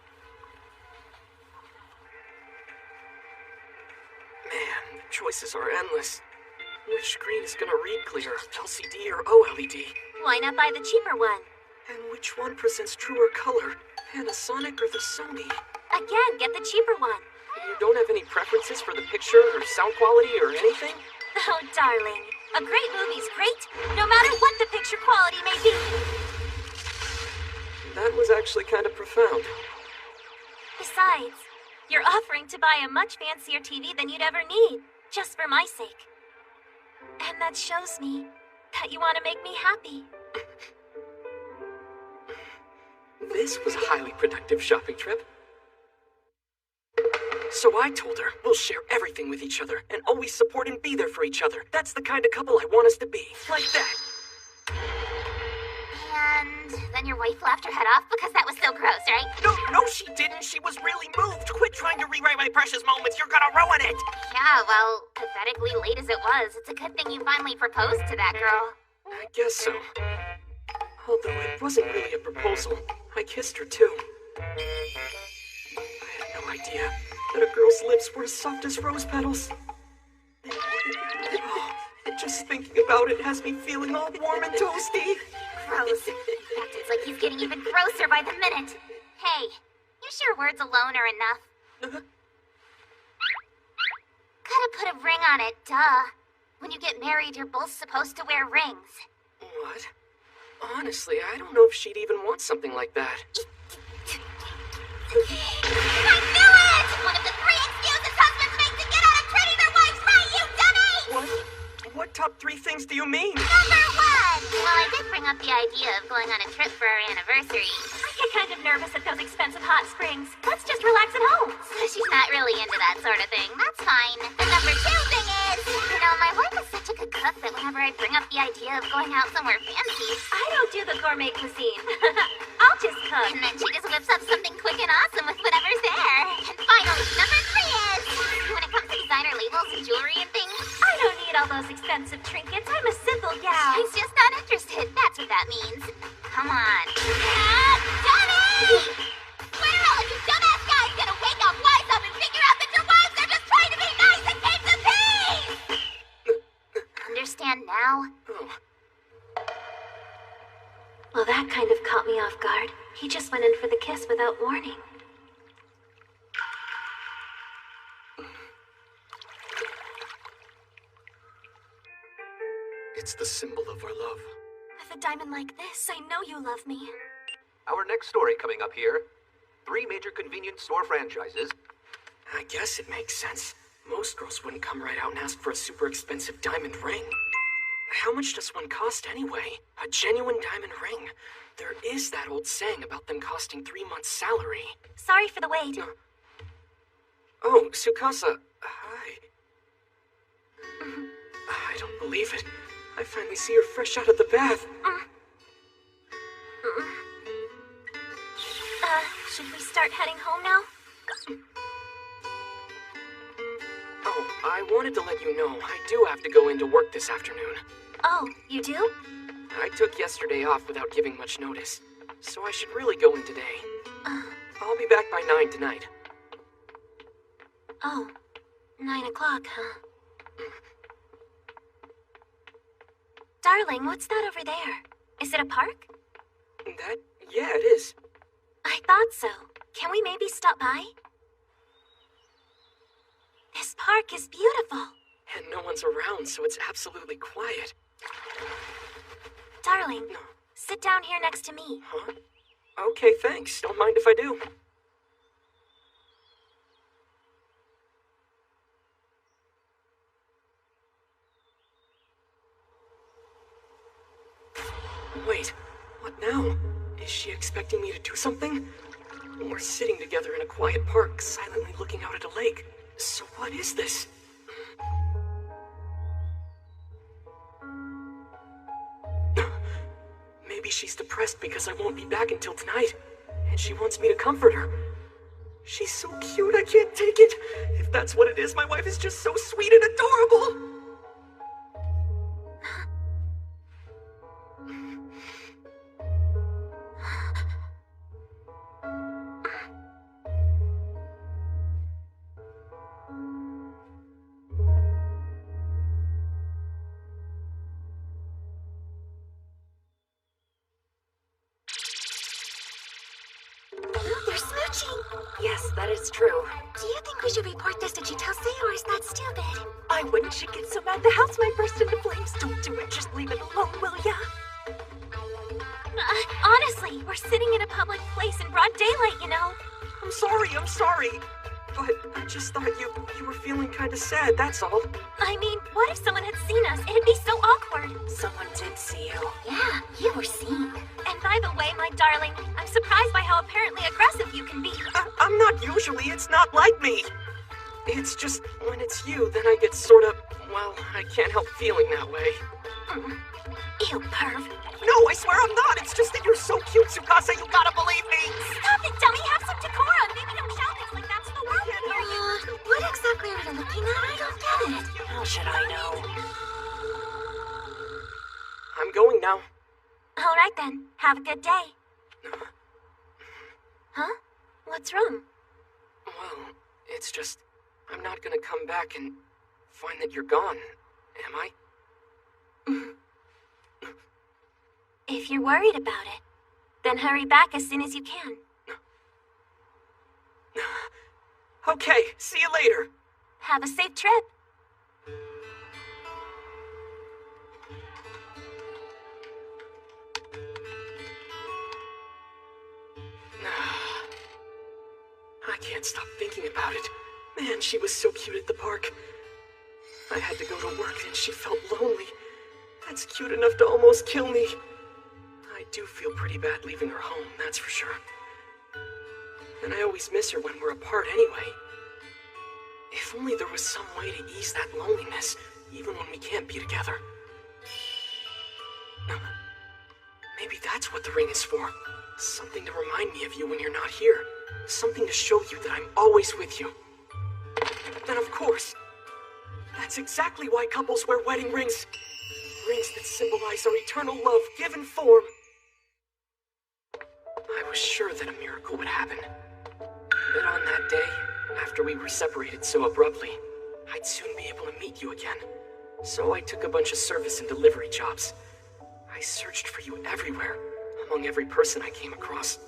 Man, the choices are endless. Which screen is gonna read clear, LCD or OLED? Why not buy the cheaper one? And which one presents truer color, Panasonic or the Sony? Again, get the cheaper one. You don't have any preferences for the picture or sound quality or anything? Oh, darling. A great movie's great, no matter what the picture quality may be. That was actually kind of profound. Besides, you're offering to buy a much fancier TV than you'd ever need, just for my sake. And that shows me that you want to make me happy. This was a highly productive shopping trip. So I told her we'll share everything with each other and always support and be there for each other. That's the kind of couple I want us to be. Like that. And then your wife laughed her head off because that was so gross, right? No, she didn't. She was really moved. Quit trying to rewrite my precious moments. You're gonna ruin it. Yeah, well, pathetically late as it was, it's a good thing you finally proposed to that girl. I guess so. Although it wasn't really a proposal. I kissed her too. I had no idea that a girl's lips were as soft as rose petals. Oh, just thinking about it has me feeling all warm and toasty. Gross. In fact, it's like he's getting even grosser by the minute. Hey, you sure words alone are enough? Gotta put a ring on it, duh. When you get married, you're both supposed to wear rings. What? Honestly, I don't know if she'd even want something like that. I knew it! One of the 3 excuses husbands make to get out of treating their wives right, you dummy! What top 3 things do you mean? Number 1! Well, I did bring up the idea of going on a trip for our anniversary. I get kind of nervous at those expensive hot springs. Let's just relax at home. So she's not really into that sort of thing. That's fine. The number 2 thing is, my wife is such a good cook that whenever I bring up the idea of going out somewhere fancy, I don't do the gourmet cuisine. I'll just cook. and then she just whips up something quick and awesome with whatever's there. And finally, number 3 is, when it comes to designer labels and jewelry and things, I don't need all those expensive trinkets. I'm a simple gal. she's just not interested. That's what that means. Come on. Johnny! When are all of you dumbass guys gonna wake up, wise up, and figure out that your wives are just trying to be nice and keep the peace? Understand now? Oh, Well, that kind of caught me off guard. He just went in for the kiss without warning. it's the symbol of our love. With a diamond like this, I know you love me. Our next story coming up here. 3 major convenience store franchises. I guess it makes sense. Most girls wouldn't come right out and ask for a super expensive diamond ring. How much does one cost anyway? A genuine diamond ring. There is that old saying about them costing 3 months' salary. Sorry for the wait. Oh, Tsukasa. Hi. I don't believe it. I finally see her fresh out of the bath. Should we start heading home now? Oh, I wanted to let you know I do have to go into work this afternoon. Oh, you do? I took yesterday off without giving much notice, so I should really go in today. I'll be back by 9 tonight. Oh, 9 o'clock, huh? Darling, what's that over there? Is it a park? Yeah, it is. I thought so. Can we maybe stop by? This park is beautiful. And no one's around, so it's absolutely quiet. Darling, sit down here next to me. Huh? Okay, thanks. Don't mind if I do. Wait, what now? Is she expecting me to do something? We're sitting together in a quiet park, silently looking out at a lake. So what is this? Maybe she's depressed because I won't be back until tonight, and she wants me to comfort her. She's so cute, I can't take it. If that's what it is, my wife is just so sweet and adorable. They're smooching. Yes, that is true. Do you think we should report this to Chitose, or is that stupid? I wouldn't. She'd get so mad the house might burst into flames. Don't do it. Just leave it alone, will ya? Honestly, we're sitting in a public place in broad daylight, you know. I'm sorry. But I just thought you were feeling kind of sad, that's all. I mean, what if someone had seen us? It'd be so awkward. Someone did see you. Yeah, you were seen. And by the way, my darling, I'm surprised by how apparently aggressive you can be. I'm not usually, it's not like me. It's just, when it's you, then I get sort of, well, I can't help feeling that way. Ew, perv. No, I swear I'm not, it's just that you're so cute, Tsukasa, you gotta believe me. Stop it, dummy. Have some decorum. Maybe don't shout things like that to the world. What exactly are you looking at? I don't get it. How should I know? I'm going now. All right, then. Have a good day. Huh? What's wrong? Well, it's just, I'm not gonna come back and find that you're gone, am I? If you're worried about it, then hurry back as soon as you can. Okay, see you later. Have a safe trip. I can't stop thinking about it. Man, she was so cute at the park. I had to go to work and she felt lonely. That's cute enough to almost kill me. I do feel pretty bad leaving her home, that's for sure. And I always miss her when we're apart anyway. If only there was some way to ease that loneliness, even when we can't be together. Maybe that's what the ring is for. Something to remind me of you when you're not here. Something to show you that I'm always with you. Then of course, that's exactly why couples wear wedding rings. Rings that symbolize our eternal love given form. I was sure that a miracle would happen. That on that day, after we were separated so abruptly, I'd soon be able to meet you again. So I took a bunch of service and delivery jobs. I searched for you everywhere, among every person I came across.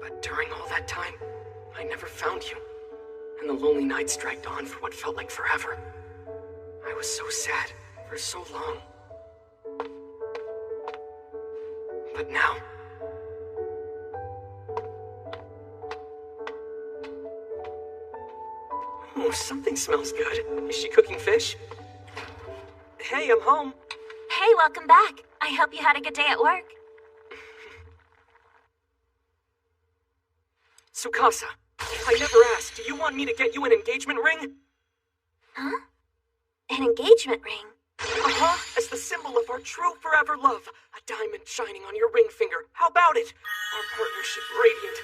But during all that time, I never found you. And the lonely nights dragged on for what felt like forever. I was so sad for so long. But now... Oh, something smells good. Is she cooking fish? Hey, I'm home. Hey, welcome back. I hope you had a good day at work. Tsukasa, I never asked. Do you want me to get you an engagement ring? Huh? An engagement ring? Uh-huh, as the symbol of our true forever love. A diamond shining on your ring finger. How about it? Our partnership radiant,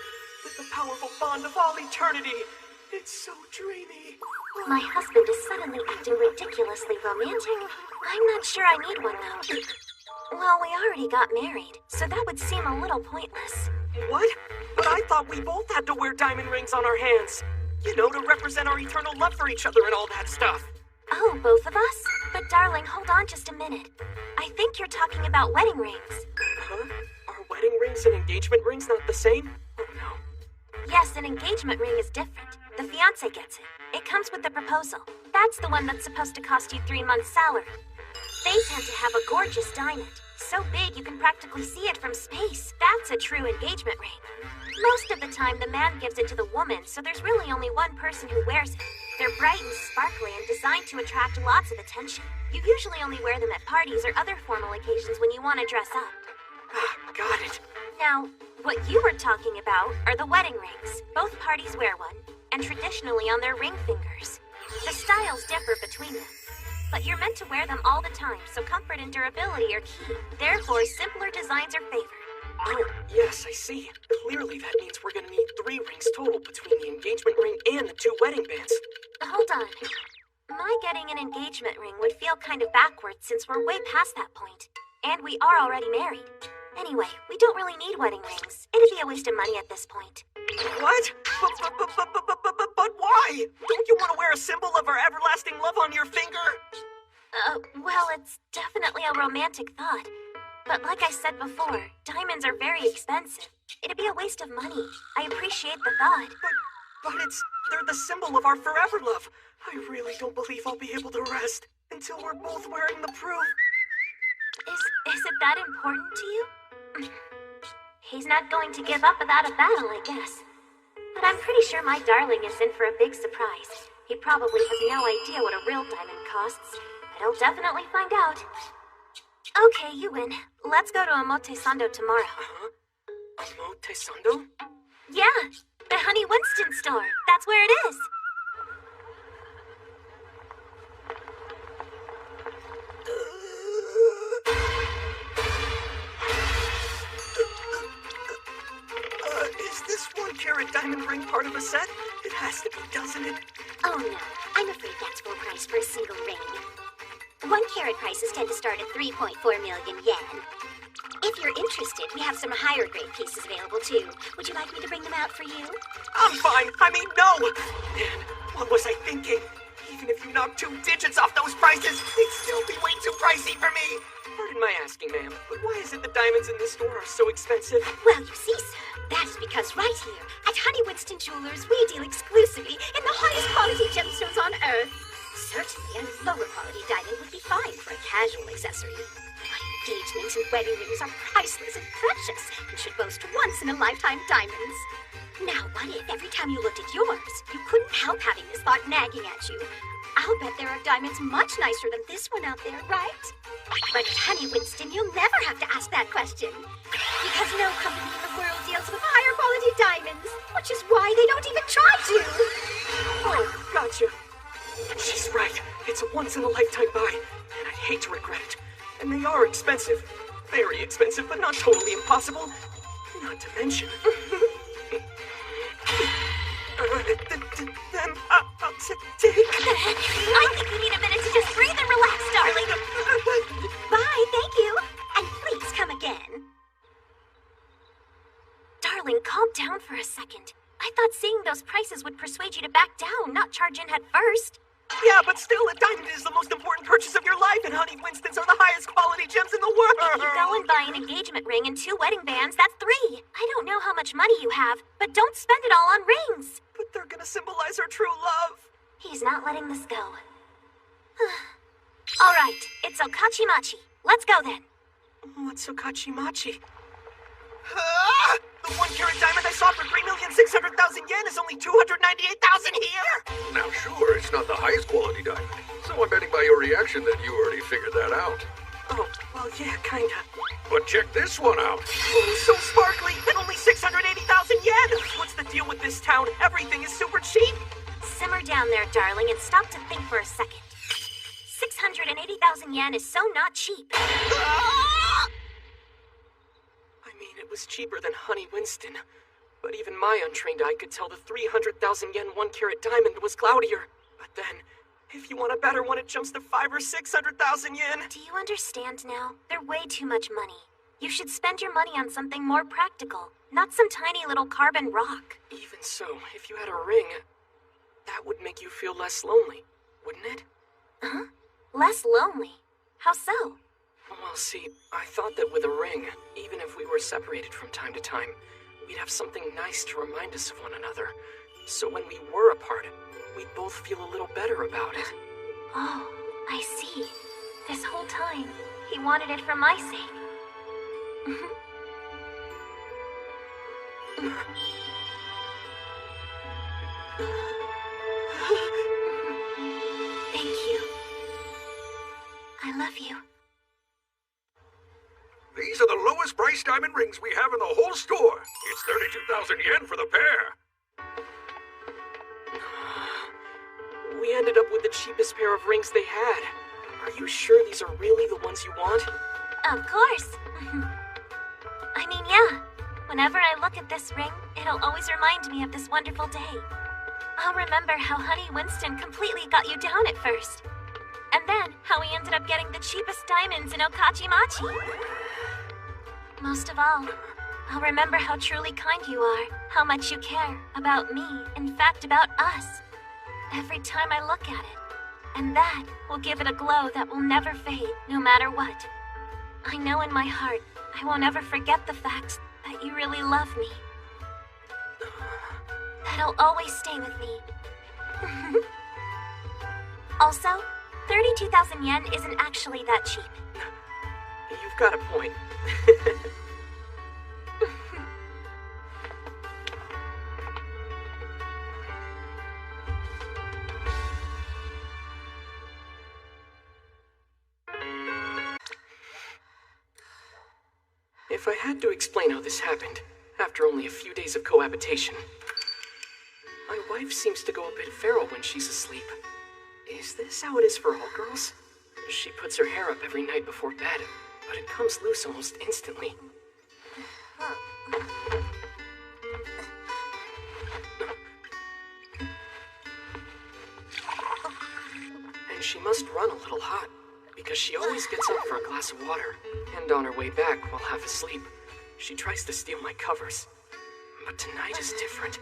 with the powerful bond of all eternity. It's so dreamy. My husband is suddenly acting ridiculously romantic. I'm not sure I need one, though. Well, we already got married, so that would seem a little pointless. What? But I thought we both had to wear diamond rings on our hands. You know, to represent our eternal love for each other and all that stuff. Oh, both of us? But darling, hold on just a minute. I think you're talking about wedding rings. Huh? Are wedding rings and engagement rings not the same? Oh no. Yes, an engagement ring is different. The fiancé gets it. It comes with the proposal. That's the one that's supposed to cost you 3 months' salary. They tend to have a gorgeous diamond. So big you can practically see it from space. That's a true engagement ring. Most of the time, the man gives it to the woman, so there's really only one person who wears it. They're bright and sparkly and designed to attract lots of attention. You usually only wear them at parties or other formal occasions when you want to dress up. Ah, got it. Now, what you were talking about are the wedding rings. Both parties wear one, and traditionally on their ring fingers. The styles differ between them, but you're meant to wear them all the time, so comfort and durability are key. Therefore, simpler designs are favored. Oh, yes, I see. Clearly that means we're gonna need 3 rings total between the engagement ring and the 2 wedding bands. Hold on. My getting an engagement ring would feel kind of backwards since we're way past that point. And we are already married. Anyway, we don't really need wedding rings. It'd be a waste of money at this point. What? But why? Don't you want to wear a symbol of our everlasting love on your finger? Well, it's definitely a romantic thought. But like I said before, diamonds are very expensive. It'd be a waste of money. I appreciate the thought. But they're the symbol of our forever love. I really don't believe I'll be able to rest until we're both wearing the proof. Is it that important to you? He's not going to give up without a battle, I guess. But I'm pretty sure my darling is in for a big surprise. He probably has no idea what a real diamond costs, but he'll definitely find out. Okay, you win. Let's go to Omotesando tomorrow. Huh? Omotesando? Yeah, the Honey Winston store. That's where it is. Is this 1-carat diamond ring part of a set? It has to be, doesn't it? Oh no, I'm afraid that's full price for a single ring. 1-carat prices tend to start at 3.4 million yen. If you're interested, we have some higher grade pieces available too. Would you like me to bring them out for you? I'm fine. I mean, no. Man, what was I thinking? Even if you knock 2 digits off those prices, it'd still be way too pricey for me. Pardon my asking, ma'am, but why is it the diamonds in this store are so expensive? Well, you see, sir, that is because right here at Honey Winston Jewelers, we deal exclusively in the highest quality gemstones on Earth. Certainly, a lower quality diamond would be fine for a casual accessory. But engagements and wedding rings are priceless and precious and should boast once-in-a-lifetime diamonds. Now, what if every time you looked at yours, you couldn't help having this thought nagging at you? I'll bet there are diamonds much nicer than this one out there, right? But at Honey Winston, you'll never have to ask that question. Because no company in the world deals with higher quality diamonds, which is why they don't even try to. Oh, gotcha. She's right. It's a once-in-a-lifetime buy, and I'd hate to regret it. And they are expensive. Very expensive, but not totally impossible. Not to mention... take... I think you need a minute to just breathe and relax, darling. Bye, thank you. And please come again. Darling, calm down for a second. I thought seeing those prices would persuade you to back down, not charge in head first. Yeah, but still, a diamond is the most important purchase of your life, and Honey Winstons are the highest quality gems in the world. If you go and buy an engagement ring and 2 wedding bands, that's 3. I don't know how much money you have, but don't spend it all on rings. But they're gonna symbolize our true love. He's not letting this go. All right, it's Okachimachi. Let's go then. What's Okachimachi? Ah! The 1-carat diamond I saw for 3,600,000 yen is only 298,000 here! Now, sure, it's not the highest quality diamond, so I'm betting by your reaction that you already figured that out. Oh, Well, yeah, kinda. But check this one out. Oh, so sparkly, and only 680,000 yen! What's the deal with this town? Everything is super cheap! Simmer down there, darling, and stop to think for a second. 680,000 yen is so not cheap. I mean, it was cheaper than Honey Winston. But even my untrained eye could tell the 300,000 yen 1-carat diamond was cloudier. But then, if you want a better one, it jumps to 500,000 or 600,000 yen. Do you understand now? They're way too much money. You should spend your money on something more practical, not some tiny little carbon rock. Even so, if you had a ring, that would make you feel less lonely, wouldn't it? Huh? Less lonely? How so? Well, see, I thought that with a ring, even if we were separated from time to time, we'd have something nice to remind us of one another. So when we were apart, we'd both feel a little better about it. Oh, I see. This whole time, he wanted it for my sake. Thank you. I love you. These are the lowest price diamond rings we have in the whole store. It's 32,000 yen for the pair. We ended up with the cheapest pair of rings they had. Are you sure these are really the ones you want? Of course. I mean, yeah. Whenever I look at this ring, it'll always remind me of this wonderful day. I'll remember how Honey Winston completely got you down at first. And then how he ended up getting the cheapest diamonds in Okachimachi. Most of all, I'll remember how truly kind you are, how much you care about me, in fact about us. Every time I look at it. And that will give it a glow that will never fade, no matter what. I know in my heart I won't ever forget the fact that you really love me. That'll always stay with me. Also, 32,000 yen isn't actually that cheap. You've got a point. If I had to explain how this happened, after only a few days of cohabitation, my wife seems to go a bit feral when she's asleep. Is this how it is for all girls? She puts her hair up every night before bed, but it comes loose almost instantly. And she must run a little hot, because she always gets up for a glass of water, and on her way back while half asleep, she tries to steal my covers. But tonight is different.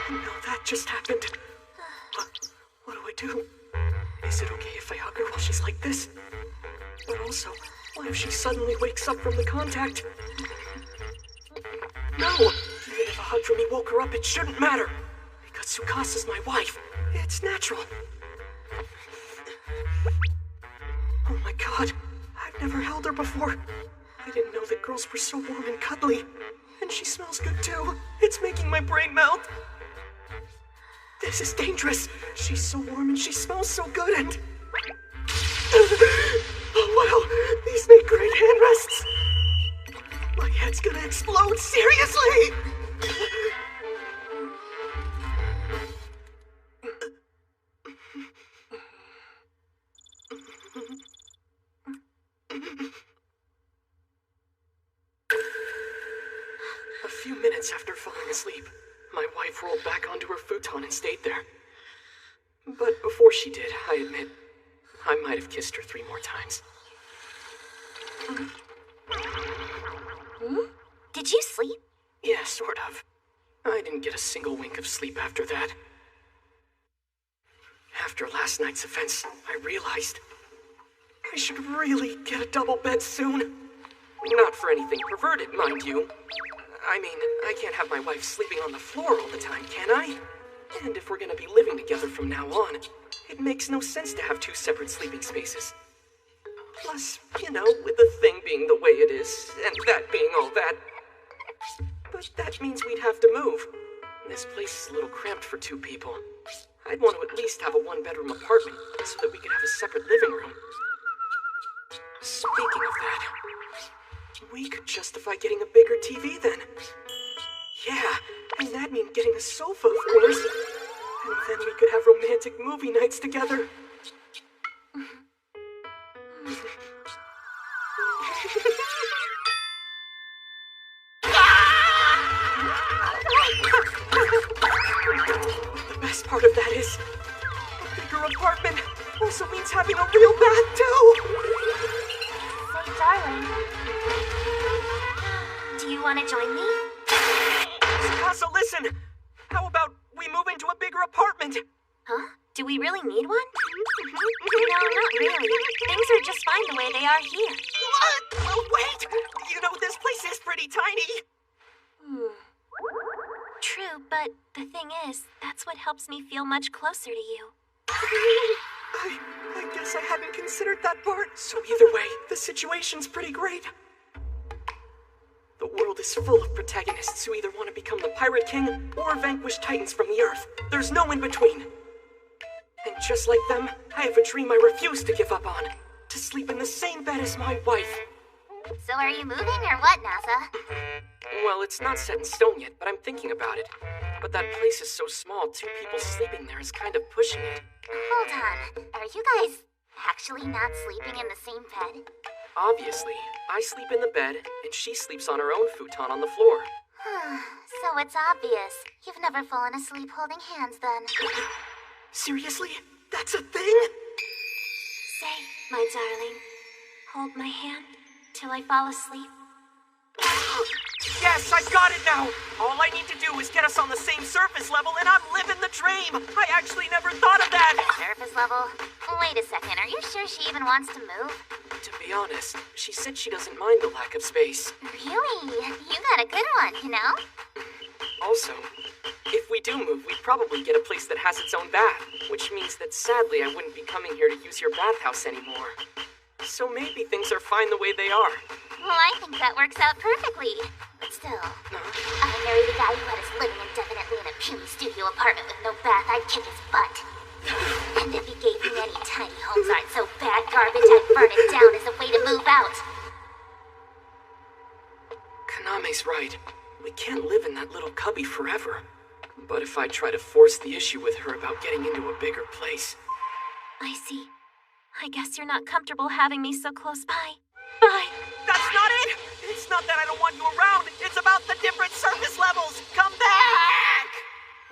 No, that just happened. What do I do? Is it okay if I hug her while she's like this? But also, what if she suddenly wakes up from the contact? No! Even if a hug from me woke her up, it shouldn't matter! Because Tsukasa's my wife. It's natural. Oh my god. I've never held her before. I didn't know that girls were so warm and cuddly. And she smells good too. It's making my brain melt. This is dangerous. She's so warm and she smells so good and... Oh wow, these make great hand rests. My head's gonna explode, seriously! A few minutes after falling asleep, my wife rolled back onto her futon and stayed there. But before she did, I admit, I might have kissed her 3 more times. Did you sleep? Yeah, sort of. I didn't get a single wink of sleep after that. After last night's events, I realized I should really get a double bed soon. Not for anything perverted, mind you. I mean, I can't have my wife sleeping on the floor all the time, can I? And if we're gonna be living together from now on, it makes no sense to have 2 separate sleeping spaces. Plus, you know, with the thing being the way it is, and that being all that. But that means we'd have to move. This place is a little cramped for 2 people. I'd want to at least have a 1-bedroom apartment so that we could have a separate living room. Speaking of that, we could justify getting a bigger TV then. Yeah, and that'd mean getting a sofa, of course. And then we could have romantic movie nights together. The best part of that is, a bigger apartment also means having a real bath, too! Say, darling, do you want to join me? Casa, listen! How about we move into a bigger apartment? Huh? Do we really need one? No, not really. Things are just fine the way they are here. What? Oh, wait! You know, this place is pretty tiny. True, but the thing is, that's what helps me feel much closer to you. I guess I hadn't considered that part. So either way, the situation's pretty great. The world is full of protagonists who either want to become the Pirate King or vanquish Titans from the Earth. There's no in between. And just like them, I have a dream I refuse to give up on. To sleep in the same bed as my wife. So are you moving or what, NASA? Well, it's not set in stone yet, but I'm thinking about it. But that place is so small, 2 people sleeping there is kind of pushing it. Hold on. Are you guys actually not sleeping in the same bed? Obviously, I sleep in the bed, and she sleeps on her own futon on the floor. So it's obvious. You've never fallen asleep holding hands then. Seriously? That's a thing? Say, my darling, hold my hand till I fall asleep. Yes, I got it now! All I need to do is get us on the same surface level and I'm living the dream! I actually never thought of that! Surface level? Wait a second, are you sure she even wants to move? To be honest, she said she doesn't mind the lack of space. Really? You got a good one, you know? Also, if we do move, we'd probably get a place that has its own bath, which means that sadly I wouldn't be coming here to use your bathhouse anymore. So maybe things are fine the way they are. Well, I think that works out perfectly. But still, I married a guy who had us living indefinitely in a puny studio apartment with no bath, I'd kick his butt. And if he gave me any tiny homes aren't so bad garbage, I'd burn it down as a way to move out. Kaname's right. We can't live in that little cubby forever. But if I try to force the issue with her about getting into a bigger place... I see. I guess you're not comfortable having me so close by. Bye. That's not it! It's not that I don't want you around, it's about the different surface levels! Come back!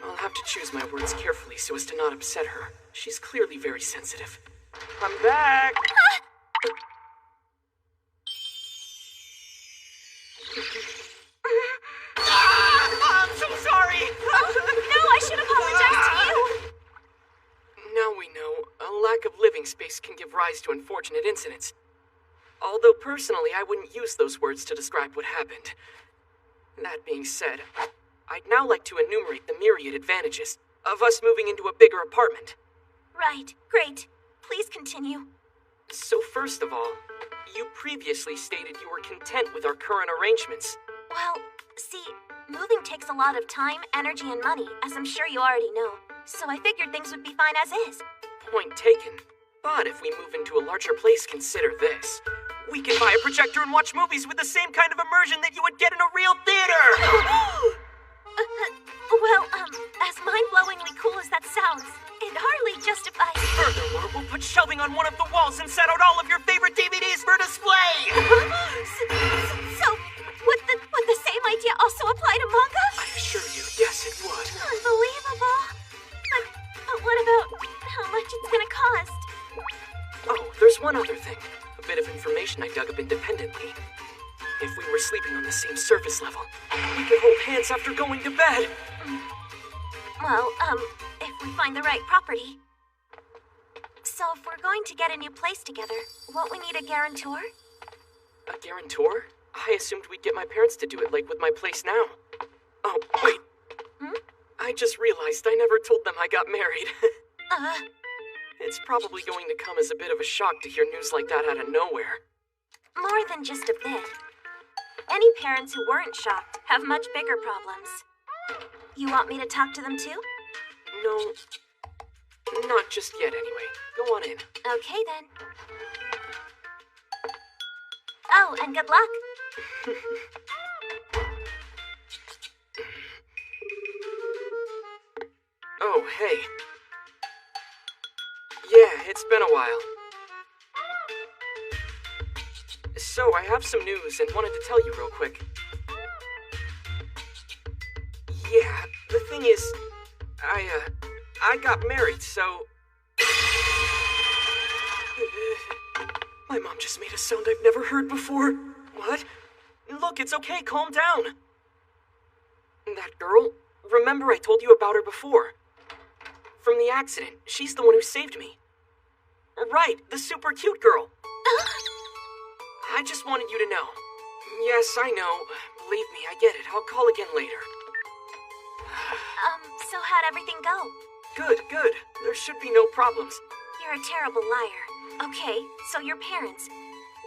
I'll have to choose my words carefully so as to not upset her. She's clearly very sensitive. I'm back! I'm so sorry! No, I should apologize to you! Now we know, a lack of living space can give rise to unfortunate incidents. Although personally, I wouldn't use those words to describe what happened. That being said, I'd now like to enumerate the myriad advantages of us moving into a bigger apartment. Right, great. Please continue. So first of all, you previously stated you were content with our current arrangements. Well, see, moving takes a lot of time, energy, and money, as I'm sure you already know. So I figured things would be fine as is. Point taken. But if we move into a larger place, consider this. We can buy a projector and watch movies with the same kind of immersion that you would get in a real theater! Well, as mind-blowingly cool as that sounds, it hardly justifies... Furthermore, we'll put shelving on one of the walls and set out all of your favorite DVDs for display! So, would the same idea also apply to manga? I assure you, yes it would. Unbelievable. But what about how much it's gonna cost? Oh, there's one other thing. A bit of information I dug up independently. If we were sleeping on the same surface level, we could hold hands after going to bed. Well, if we find the right property. So if we're going to get a new place together, won't we need a guarantor? A guarantor? I assumed we'd get my parents to do it, like with my place now. Oh, wait. I just realized I never told them I got married. It's probably going to come as a bit of a shock to hear news like that out of nowhere. More than just a bit. Any parents who weren't shocked have much bigger problems. You want me to talk to them too? No, not just yet anyway. Go on in. Okay then. Oh, and good luck. Oh, hey. Yeah, it's been a while. So, I have some news and wanted to tell you real quick. Yeah, the thing is, I got married, so... My mom just made a sound I've never heard before. What? Look, it's okay, calm down. That girl, remember I told you about her before? From the accident, she's the one who saved me. Right, the super cute girl. I just wanted you to know. Yes, I know. Believe me, I get it. I'll call again later. So how'd everything go? Good, good. There should be no problems. You're a terrible liar. Okay, so your parents.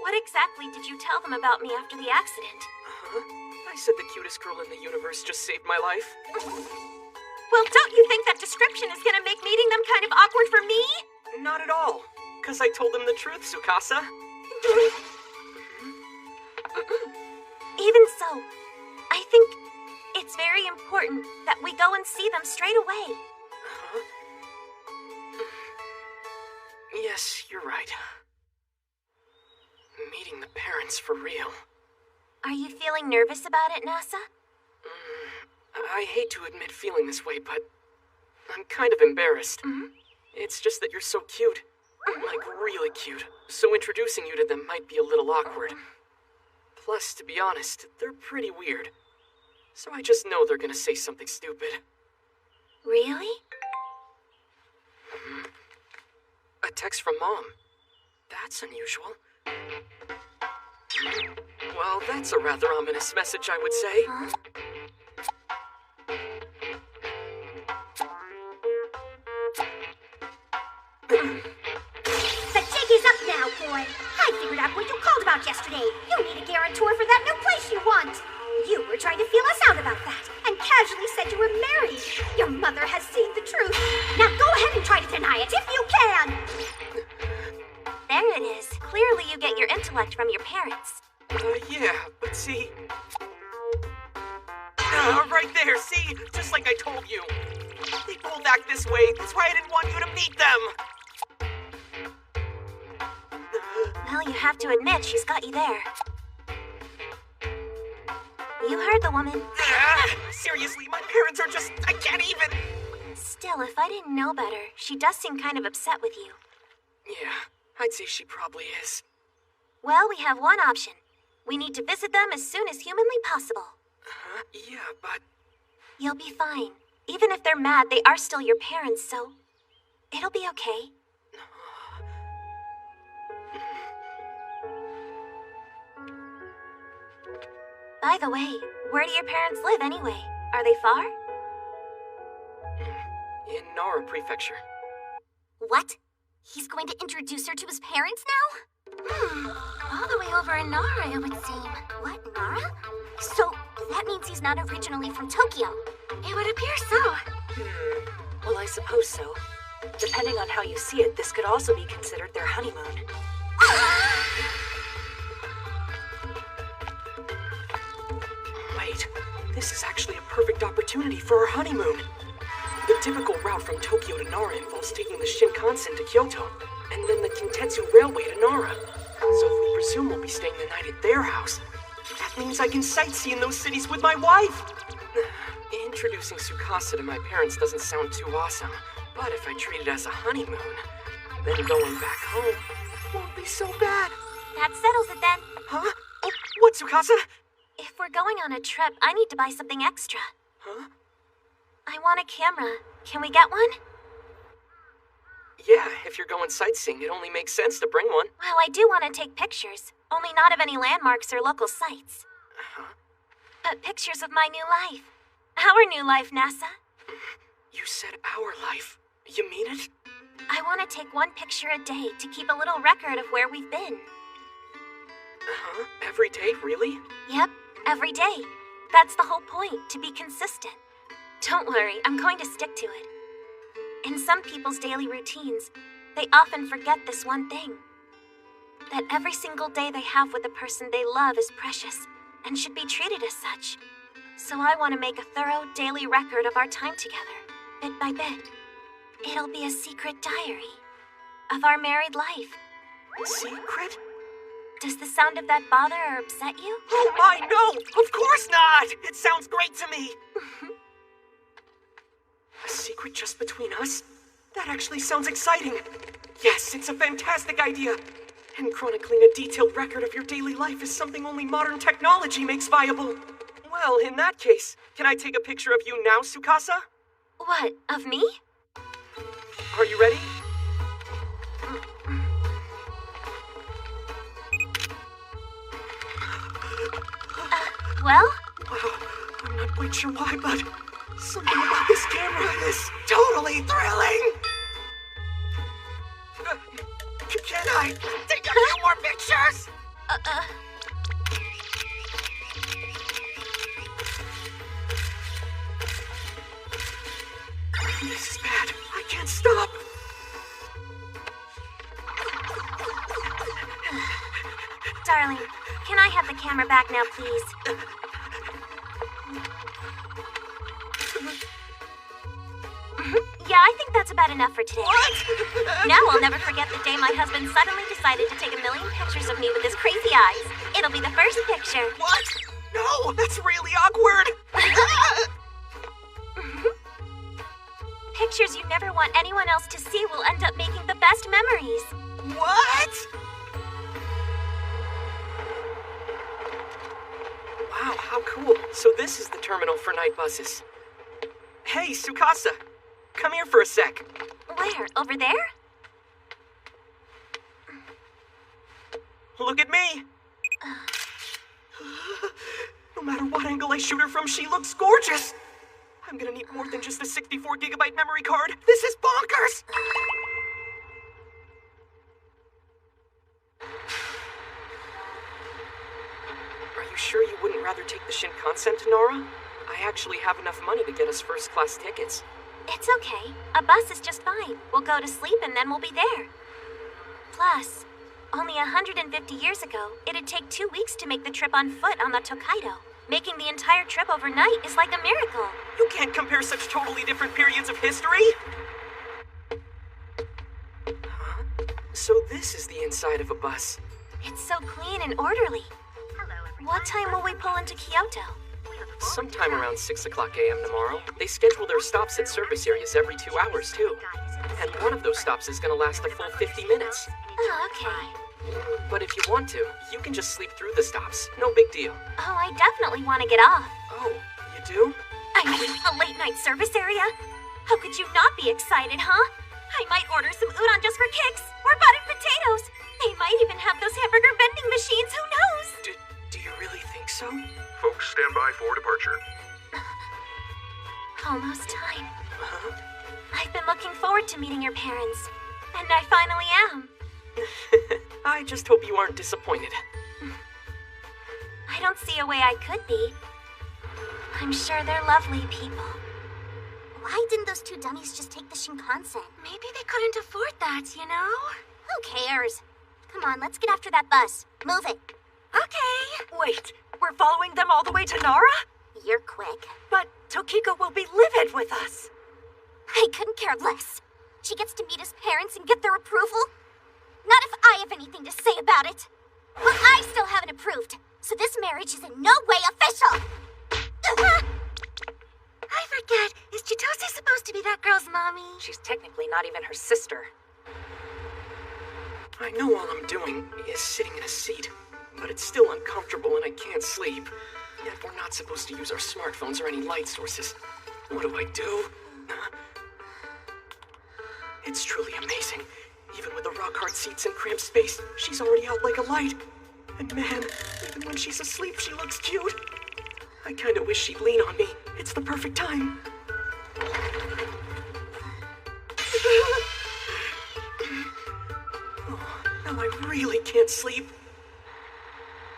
What exactly did you tell them about me after the accident? Huh? I said the cutest girl in the universe just saved my life. Well, don't you think that description is gonna make meeting them kind of awkward for me? Not at all. Because I told them the truth, Tsukasa. Even so, I think it's very important that we go and see them straight away. Huh? Yes, you're right. Meeting the parents for real. Are you feeling nervous about it, Nasa? I hate to admit feeling this way, but I'm kind of embarrassed. It's just that you're so cute. Like, really cute. So introducing you to them might be a little awkward. Plus, to be honest, they're pretty weird. So I just know they're gonna say something stupid. Really? A text from Mom. That's unusual. Well, that's a rather ominous message, I would say. Huh? The jig is up now, boy. I figured out what you called about yesterday. You need a guarantor for that new place you want. You were trying to feel us out about that and casually said you were married. Your mother has seen the truth. Now go ahead and try to deny it if you can. There it is. Clearly you get your intellect from your parents. Yeah, but see... right there, see? Just like I told you. They both act this way. That's why I didn't want you to meet them. Well, you have to admit she's got you there. You heard the woman. Seriously, my parents are just... I can't even... Still, if I didn't know better, she does seem kind of upset with you. Yeah, I'd say she probably is. Well, we have one option. We need to visit them as soon as humanly possible. Huh? Yeah, but... You'll be fine. Even if they're mad, they are still your parents, so... It'll be okay. By the way, where do your parents live anyway? Are they far? In Nara Prefecture. What? He's going to introduce her to his parents now? All the way over in Nara, it would seem. What, Nara? So, that means he's not originally from Tokyo. It would appear so. Well, I suppose so. Depending on how you see it, this could also be considered their honeymoon. Wait, this is actually a perfect opportunity for our honeymoon. The typical route from Tokyo to Nara involves taking the Shinkansen to Kyoto, and then the Kintetsu Railway to Nara. So if we presume we'll be staying the night at their house, that means I can sightsee in those cities with my wife! Introducing Tsukasa to my parents doesn't sound too awesome, but if I treat it as a honeymoon, then going back home won't be so bad. That settles it then. Huh? Oh, what, Tsukasa? If we're going on a trip, I need to buy something extra. Huh? I want a camera. Can we get one? Yeah, if you're going sightseeing, it only makes sense to bring one. Well, I do want to take pictures. Only not of any landmarks or local sites. Huh? But pictures of my new life. Our new life, Nasa. You said our life. You mean it? I want to take one picture a day to keep a little record of where we've been. Huh? Every day, really? Yep, every day. That's the whole point, to be consistent. Don't worry, I'm going to stick to it. In some people's daily routines, they often forget this one thing. That every single day they have with the person they love is precious and should be treated as such. So I want to make a thorough daily record of our time together, bit by bit. It'll be a secret diary of our married life. Secret? Does the sound of that bother or upset you? Oh my, no! Of course not! It sounds great to me! A secret just between us? That actually sounds exciting. Yes, it's a fantastic idea. And chronicling a detailed record of your daily life is something only modern technology makes viable. Well, in that case, can I take a picture of you now, Tsukasa? What, of me? Are you ready? Well? I'm not quite sure why, but something about this camera is Totally thrilling! Can I take a few more pictures? This is bad. I can't stop. Darling, can I have the camera back now, please? Yeah, I think that's about enough for today. What? Now I'll never forget the day my husband suddenly decided to take a million pictures of me with his crazy eyes. It'll be the first picture. What? No, that's really awkward! Pictures you never want anyone else to see will end up making the best memories. What? Wow, how cool. So this is the terminal for night buses. Hey, Tsukasa. Come here for a sec. Where? Over there? Look at me. No matter what angle I shoot her from, she looks gorgeous. I'm gonna need more than just a 64-gigabyte memory card. This is bonkers. Are you sure you wouldn't rather take the Shinkansen to Nara? I actually have enough money to get us first-class tickets. It's okay. A bus is just fine. We'll go to sleep and then we'll be there. Plus, only 150 years ago, it'd take 2 weeks to make the trip on foot on the Tokaido. Making the entire trip overnight is like a miracle. You can't compare such totally different periods of history. Huh? So this is the inside of a bus. It's so clean and orderly. What time will we pull into Kyoto? Sometime around 6 o'clock a.m. tomorrow. They schedule their stops at service areas every 2 hours, too. And one of those stops is gonna last a full 50 minutes. Oh, okay. But if you want to, you can just sleep through the stops. No big deal. Oh, I definitely want to get off. Oh, you do? I mean, a late-night service area? How could you not be excited, huh? I might order some udon just for kicks, or buttered potatoes. They might even have those hamburger vending machines, who knows? Do you really think so? Folks, stand by for departure. Almost time. Huh? I've been looking forward to meeting your parents, and I finally am. I just hope you aren't disappointed. I don't see a way I could be. I'm sure they're lovely people. Why didn't those two dummies just take the Shinkansen? Maybe they couldn't afford that, you know? Who cares? Come on, let's get after that bus. Move it. Okay. Wait, we're following them all the way to Nara? You're quick. But Tokiko will be livid with us. I couldn't care less. She gets to meet his parents and get their approval. Not if I have anything to say about it. Well, I still haven't approved, so this marriage is in no way official. I forget. Is Chitose supposed to be that girl's mommy? She's technically not even her sister. I know all I'm doing is sitting in a seat, but it's still uncomfortable and I can't sleep. Yet we're not supposed to use our smartphones or any light sources. What do I do? It's truly amazing. Even with the rock-hard seats and cramped space, she's already out like a light. And man, even when she's asleep, she looks cute. I kinda wish she'd lean on me. It's the perfect time. Oh, now I really can't sleep.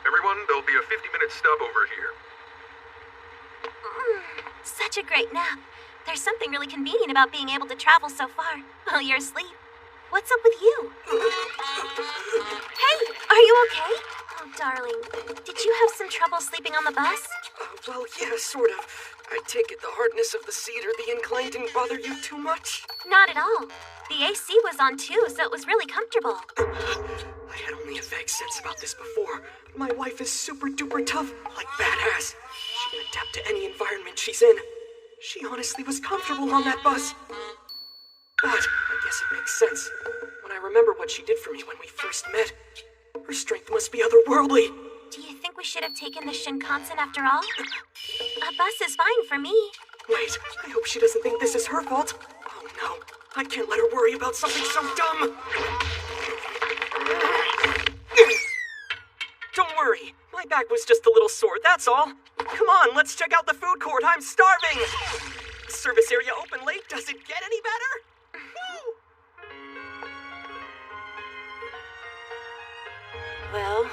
Everyone, there'll be a 50-minute stub over here. Such a great nap. There's something really convenient about being able to travel so far while you're asleep. What's up with you? Hey, are you okay? Oh, darling, did you have some trouble sleeping on the bus? Well, yeah, sort of. I take it the hardness of the seat or the incline didn't bother you too much? Not at all. The AC was on too, so it was really comfortable. I had only a vague sense about this before. My wife is super duper tough, like badass. She can adapt to any environment she's in. She honestly was comfortable on that bus. But I guess it makes sense. When I remember what she did for me when we first met, her strength must be otherworldly. Do you think we should have taken the Shinkansen after all? A bus is fine for me. Wait, I hope she doesn't think this is her fault. Oh no, I can't let her worry about something so dumb. Don't worry, my back was just a little sore, that's all. Come on, let's check out the food court, I'm starving! Service area open late, does it get any better? Well,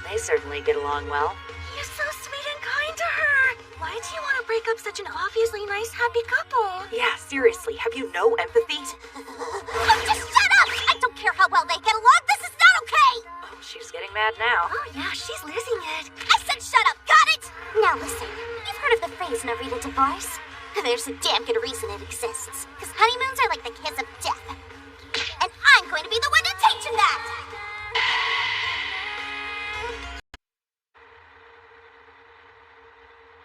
they certainly get along well. You're so sweet and kind to her. Why do you want to break up such an obviously nice, happy couple? Yeah, seriously, have you no empathy? Oh, just shut up! I don't care how well they get along. This is not okay! Oh, she's getting mad now. Oh, yeah, she's losing it. I said shut up, got it? Now listen, you've heard of the phrase Narita divorce? There's a damn good reason it exists. Because honeymoons are like the kiss of death. And I'm going to be the one to teach him that!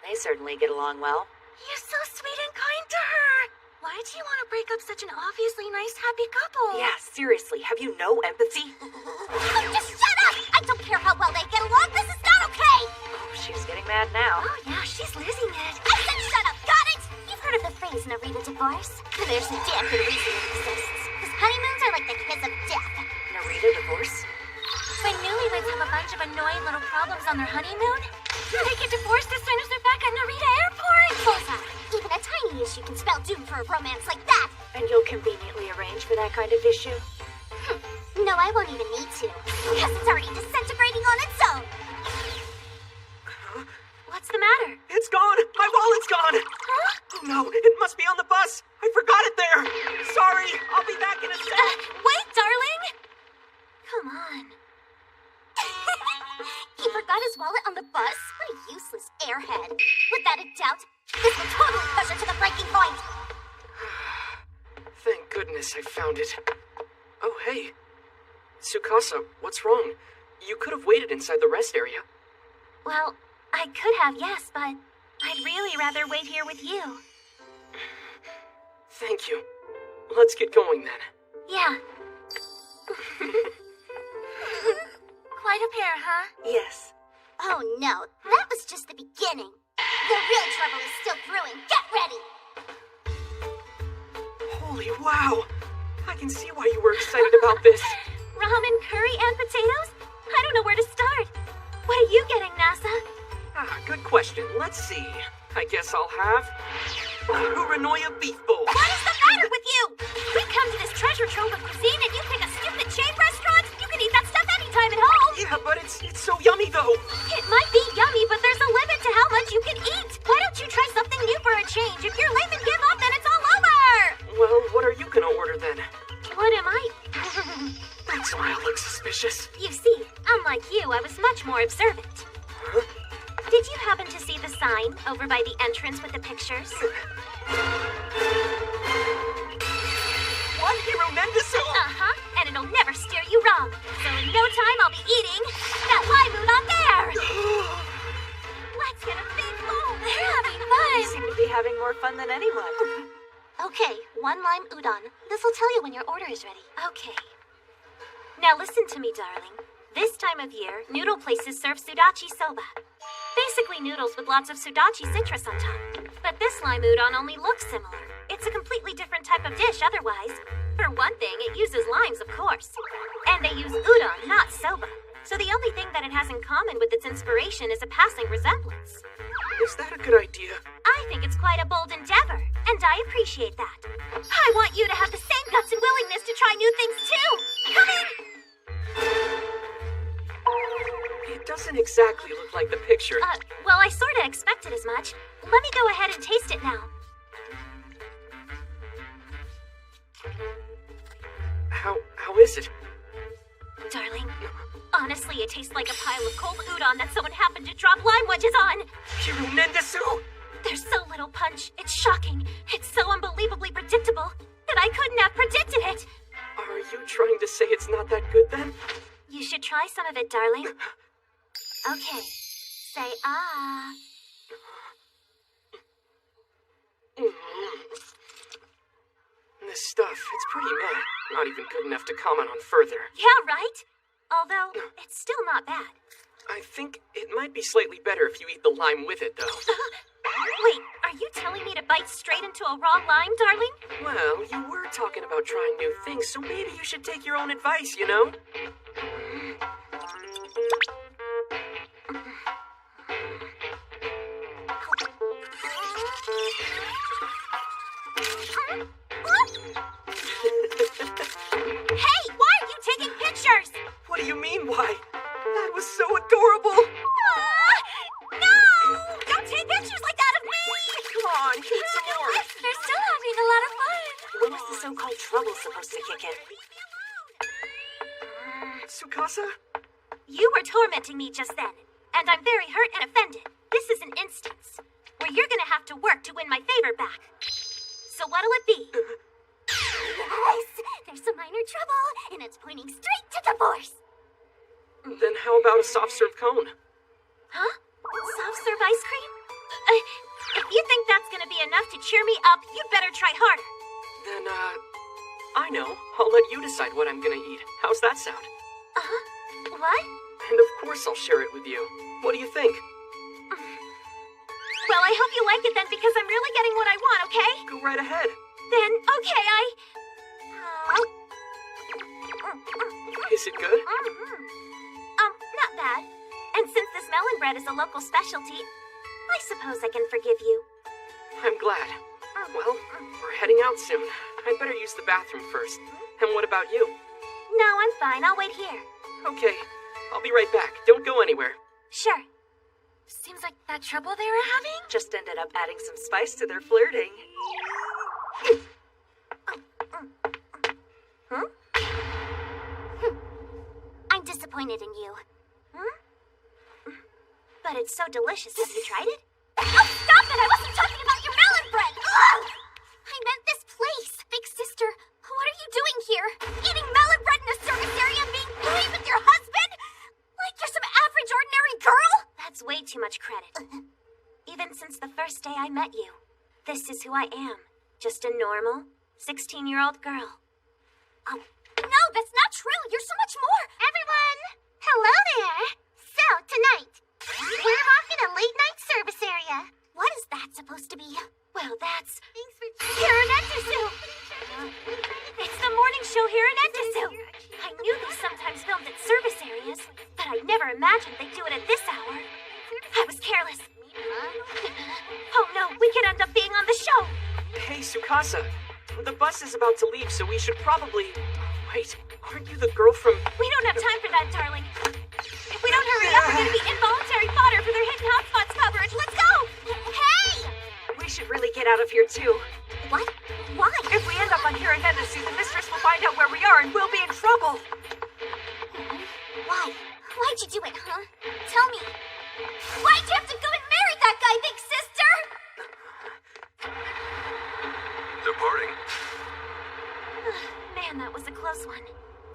They certainly get along well. You're so sweet and kind to her. Why do you want to break up such an obviously nice, happy couple? Yeah, seriously, have you no empathy? Oh, just shut up! I don't care how well they get along. This is not okay! Oh, she's getting mad now. Oh, yeah, she's losing it. I said shut up, got it? You've heard of the phrase Narita divorce? There's a damn good reason it exists. Because honeymoons are like the kiss of death. Narita divorce? When newlyweds have a bunch of annoying little problems on their honeymoon, they get divorced as soon as they're back at Narita Airport. Bullseye. Even a tiny issue can spell doom for a romance like that. And you'll conveniently arrange for that kind of issue? No, I won't even need to. Because it's already disintegrating on its own. What's the matter? It's gone! My wallet's gone! Huh? Oh no, it must be on the bus! I forgot it there! Sorry, I'll be back in a sec! Wait, darling! Come on. He forgot his wallet on the bus? What a useless airhead. Without a doubt, this will totally push her to the breaking point. Thank goodness I found it. Oh, hey. Tsukasa, what's wrong? You could have waited inside the rest area. Well, I could have, yes, but I'd really rather wait here with you. Thank you. Let's get going then. Yeah. Quite a pair, huh? Yes. Oh no, that was just the beginning. The real trouble is still brewing. Get ready! Holy wow! I can see why you were excited about this. Ramen, curry, and potatoes? I don't know where to start. What are you getting, NASA? Good question. Let's see. I guess I'll have Uranoya beef bowl. What is the matter with you? We come to this treasure trove of cuisine and you pick a stupid chain restaurant? You can eat that stuff anytime at home. Yeah, but it's so yummy though. It might be yummy, but there's a limit to how much you can eat. Why don't you try something new for a change? If you're lame and give up, then it's all over. Well, what are you gonna order then? What am I? That smile looks suspicious. You see, unlike you, I was much more observant. Huh? Did you happen to see the sign over by the entrance with the pictures? One Hero Mendesu! Uh-huh, and it'll never steer you wrong. So in no time, I'll be eating that lime udon there! Let's get a big bowl! They're having fun! You seem to be having more fun than anyone. Okay, 1 lime udon. This will tell you when your order is ready. Okay. Now listen to me, darling. This time of year, noodle places serve sudachi soba. Basically noodles with lots of sudachi citrus on top. But this lime udon only looks similar. It's a completely different type of dish otherwise. For one thing, it uses limes, of course. And they use udon, not soba. So the only thing that it has in common with its inspiration is a passing resemblance. Is that a good idea? I think it's quite a bold endeavor, and I appreciate that. I want you to have the same guts and willingness to try new things too! Come in! It doesn't exactly look like the picture. Well, I sorta expected as much. Let me go ahead and taste it now. How is it? Darling, honestly, it tastes like a pile of cold udon that someone happened to drop lime wedges on. Hiro Nendesu! There's so little punch. It's shocking. It's so unbelievably predictable that I couldn't have predicted it. Are you trying to say it's not that good then? You should try some of it, darling. Okay. Say ah. This stuff, it's pretty meh. Not even good enough to comment on further. Yeah, right? Although, it's still not bad. I think it might be slightly better if you eat the lime with it, though. Wait, are you telling me to bite straight into a raw lime, darling? Well, you were talking about trying new things, so maybe you should take your own advice, you know? Hey, why are you taking pictures? What do you mean, why? That was so adorable! No! Don't take pictures like that of me! Come on, eat some more! They're still having a lot of fun. When was the so-called trouble supposed to kick in? Tsukasa? You were tormenting me just then, and I'm very hurt and offended. This is an instance where you're gonna have to work to win my favor back. So what'll it be? Yes! There's some minor trouble, and it's pointing straight to divorce. Then how about a soft serve cone? Huh? Soft serve ice cream? If you think that's gonna be enough to cheer me up, you'd better try harder. Then, I know. I'll let you decide what I'm gonna eat. How's that sound? What? And of course I'll share it with you. What do you think? Well, I hope you like it then, because I'm really getting what I want, okay? Go right ahead. Then, okay, Is it good? Not bad. And since this melon bread is a local specialty, I suppose I can forgive you. I'm glad. Well, we're heading out soon. I'd better use the bathroom first. And what about you? No, I'm fine. I'll wait here. Okay, I'll be right back. Don't go anywhere. Sure. Seems like that trouble they were having just ended up adding some spice to their flirting. I'm disappointed in you. But it's so delicious. Have you tried it? Oh, stop it! I wasn't talking about your melon bread! Ugh! I meant this place. Big sister, what are you doing here? Eating melon bread in a service area and being bullied with your husband? Like you're some average ordinary girl? That's way too much credit. Even since the first day I met you, this is who I am. Just a normal, 16-year-old girl. Oh, no, that's not true. You're so much more. Everyone, hello there. So, tonight, we're off in a late-night service area. What is that supposed to be? Well, that's... Hiranetsu! It's the morning show here in Endesu. I knew they sometimes filmed at service areas, but I never imagined they'd do it at this hour. I was careless. Oh no, we could end up being on the show. Hey, Tsukasa. The bus is about to leave, so we should probably... Wait, aren't you the girl from... We don't have time for that, darling. If we don't hurry up, we're gonna be involuntary fodder for their hidden hotspots coverage. Let's go! Hey! We should really get out of here too. What? Why? If we end up on Hiranetsu, the mistress will find out where we are and we'll be in trouble. Why? Why'd you do it, huh? Tell me. Why'd you have to go and marry that guy, big sister? Departing. Man, that was a close one.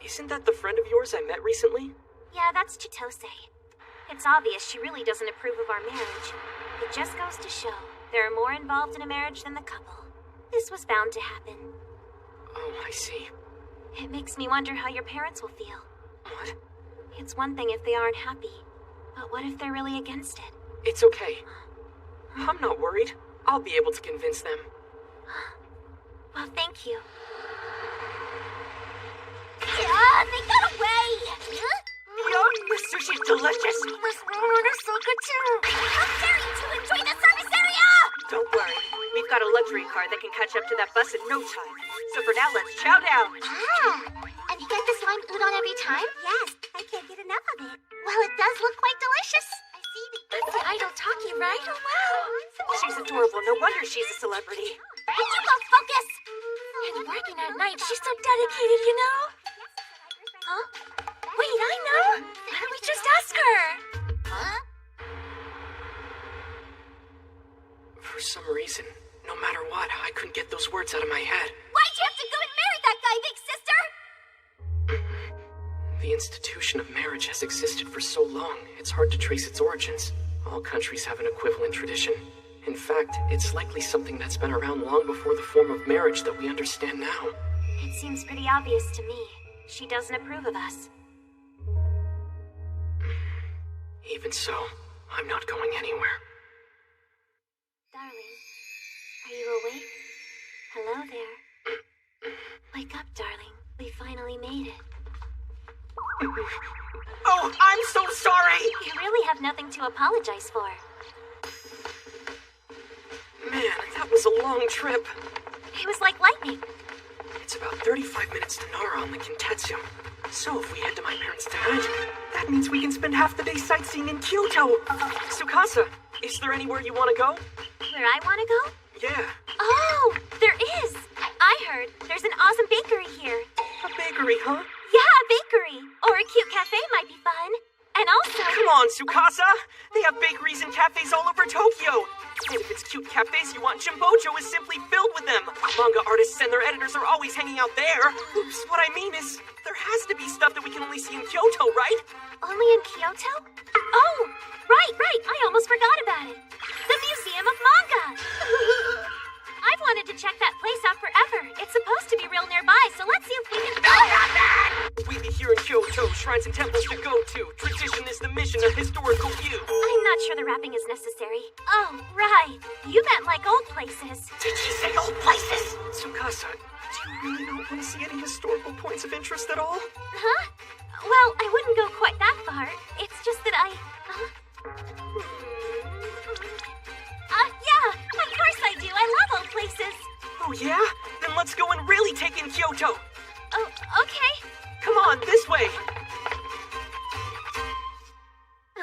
Isn't that the friend of yours I met recently? Yeah, that's Chitose. It's obvious she really doesn't approve of our marriage. It just goes to show there are more involved in a marriage than the couple. This was bound to happen. Oh, I see. It makes me wonder how your parents will feel. What? It's one thing if they aren't happy, but what if they're really against it? It's okay. I'm not worried. I'll be able to convince them. Well, thank you. Yeah, they got away! Huh? Yum, this sushi's delicious. This ramen is so good too! How dare you two enjoy the service area! Don't worry, we've got a luxury car that can catch up to that bus in no time. So for now, let's chow down. Ah! And you get this lime udon every time? Yes, I can't get enough of it. Well, it does look quite delicious. I see the... That's the idol Taki, right? Oh, wow. She's adorable. No wonder she's a celebrity. Would you go focus? And working at night, she's so dedicated, you know? Huh? Wait, I know. Why don't we just ask her? Huh? For some reason, no matter what, I couldn't get those words out of my head. Why'd you have to go and marry that guy, big sister? The institution of marriage has existed for so long, it's hard to trace its origins. All countries have an equivalent tradition. In fact, it's likely something that's been around long before the form of marriage that we understand now. It seems pretty obvious to me. She doesn't approve of us. Even so, I'm not going anywhere. Darling, are you awake? Hello there. Wake up, darling. We finally made it. Oh, I'm so sorry! You really have nothing to apologize for. Man, that was a long trip. It was like lightning. It's about 35 minutes to Nara on the Kintetsu. So if we head to my parents tonight, that means we can spend half the day sightseeing in Kyoto. Tsukasa, is there anywhere you want to go? Where I want to go? Yeah, Oh, there is. I heard there's an awesome bakery here. a bakery, huh? Yeah, a bakery. Or a cute cafe might be fun. And also... Come on, Tsukasa! They have bakeries and cafes all over Tokyo! And if it's cute cafes you want, Jimbojo is simply filled with them! Manga artists and their editors are always hanging out there! Oops, what I mean is, there has to be stuff that we can only see in Kyoto, right? Only in Kyoto? Oh, right. I almost forgot about it. The Museum of Manga! I've wanted to check that place out forever. It's supposed to be real nearby, so let's see if we can... We be here in Kyoto, shrines and temples to go to. Tradition is the mission, a historical view. I'm not sure the wrapping is necessary. Oh, right. You meant like old places. Did she say old places? Tsukasa, do you really not want to see any historical points of interest at all? Huh? Well, I wouldn't go quite that far. It's just that I... yeah, of course I do. I love old places. Oh yeah? Then let's go and really take in Kyoto. Oh, okay. Come on, this way.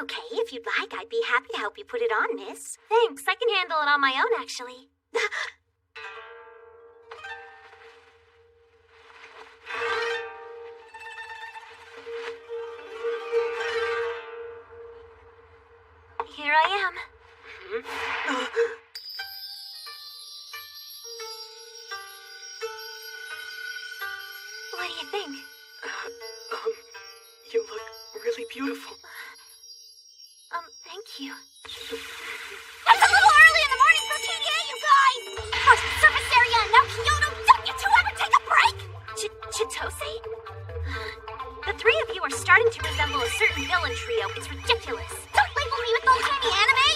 Okay, if you'd like, I'd be happy to help you put it on, miss. Thanks, I can handle it on my own, actually. Here I am. What do you think? You look really beautiful. Thank you. It's a little early in the morning for PDA, you guys! First surface area and now Kyoto. Don't you two ever take a break? Chitose? The three of you are starting to resemble a certain villain trio. It's ridiculous. Don't label me with old timey anime!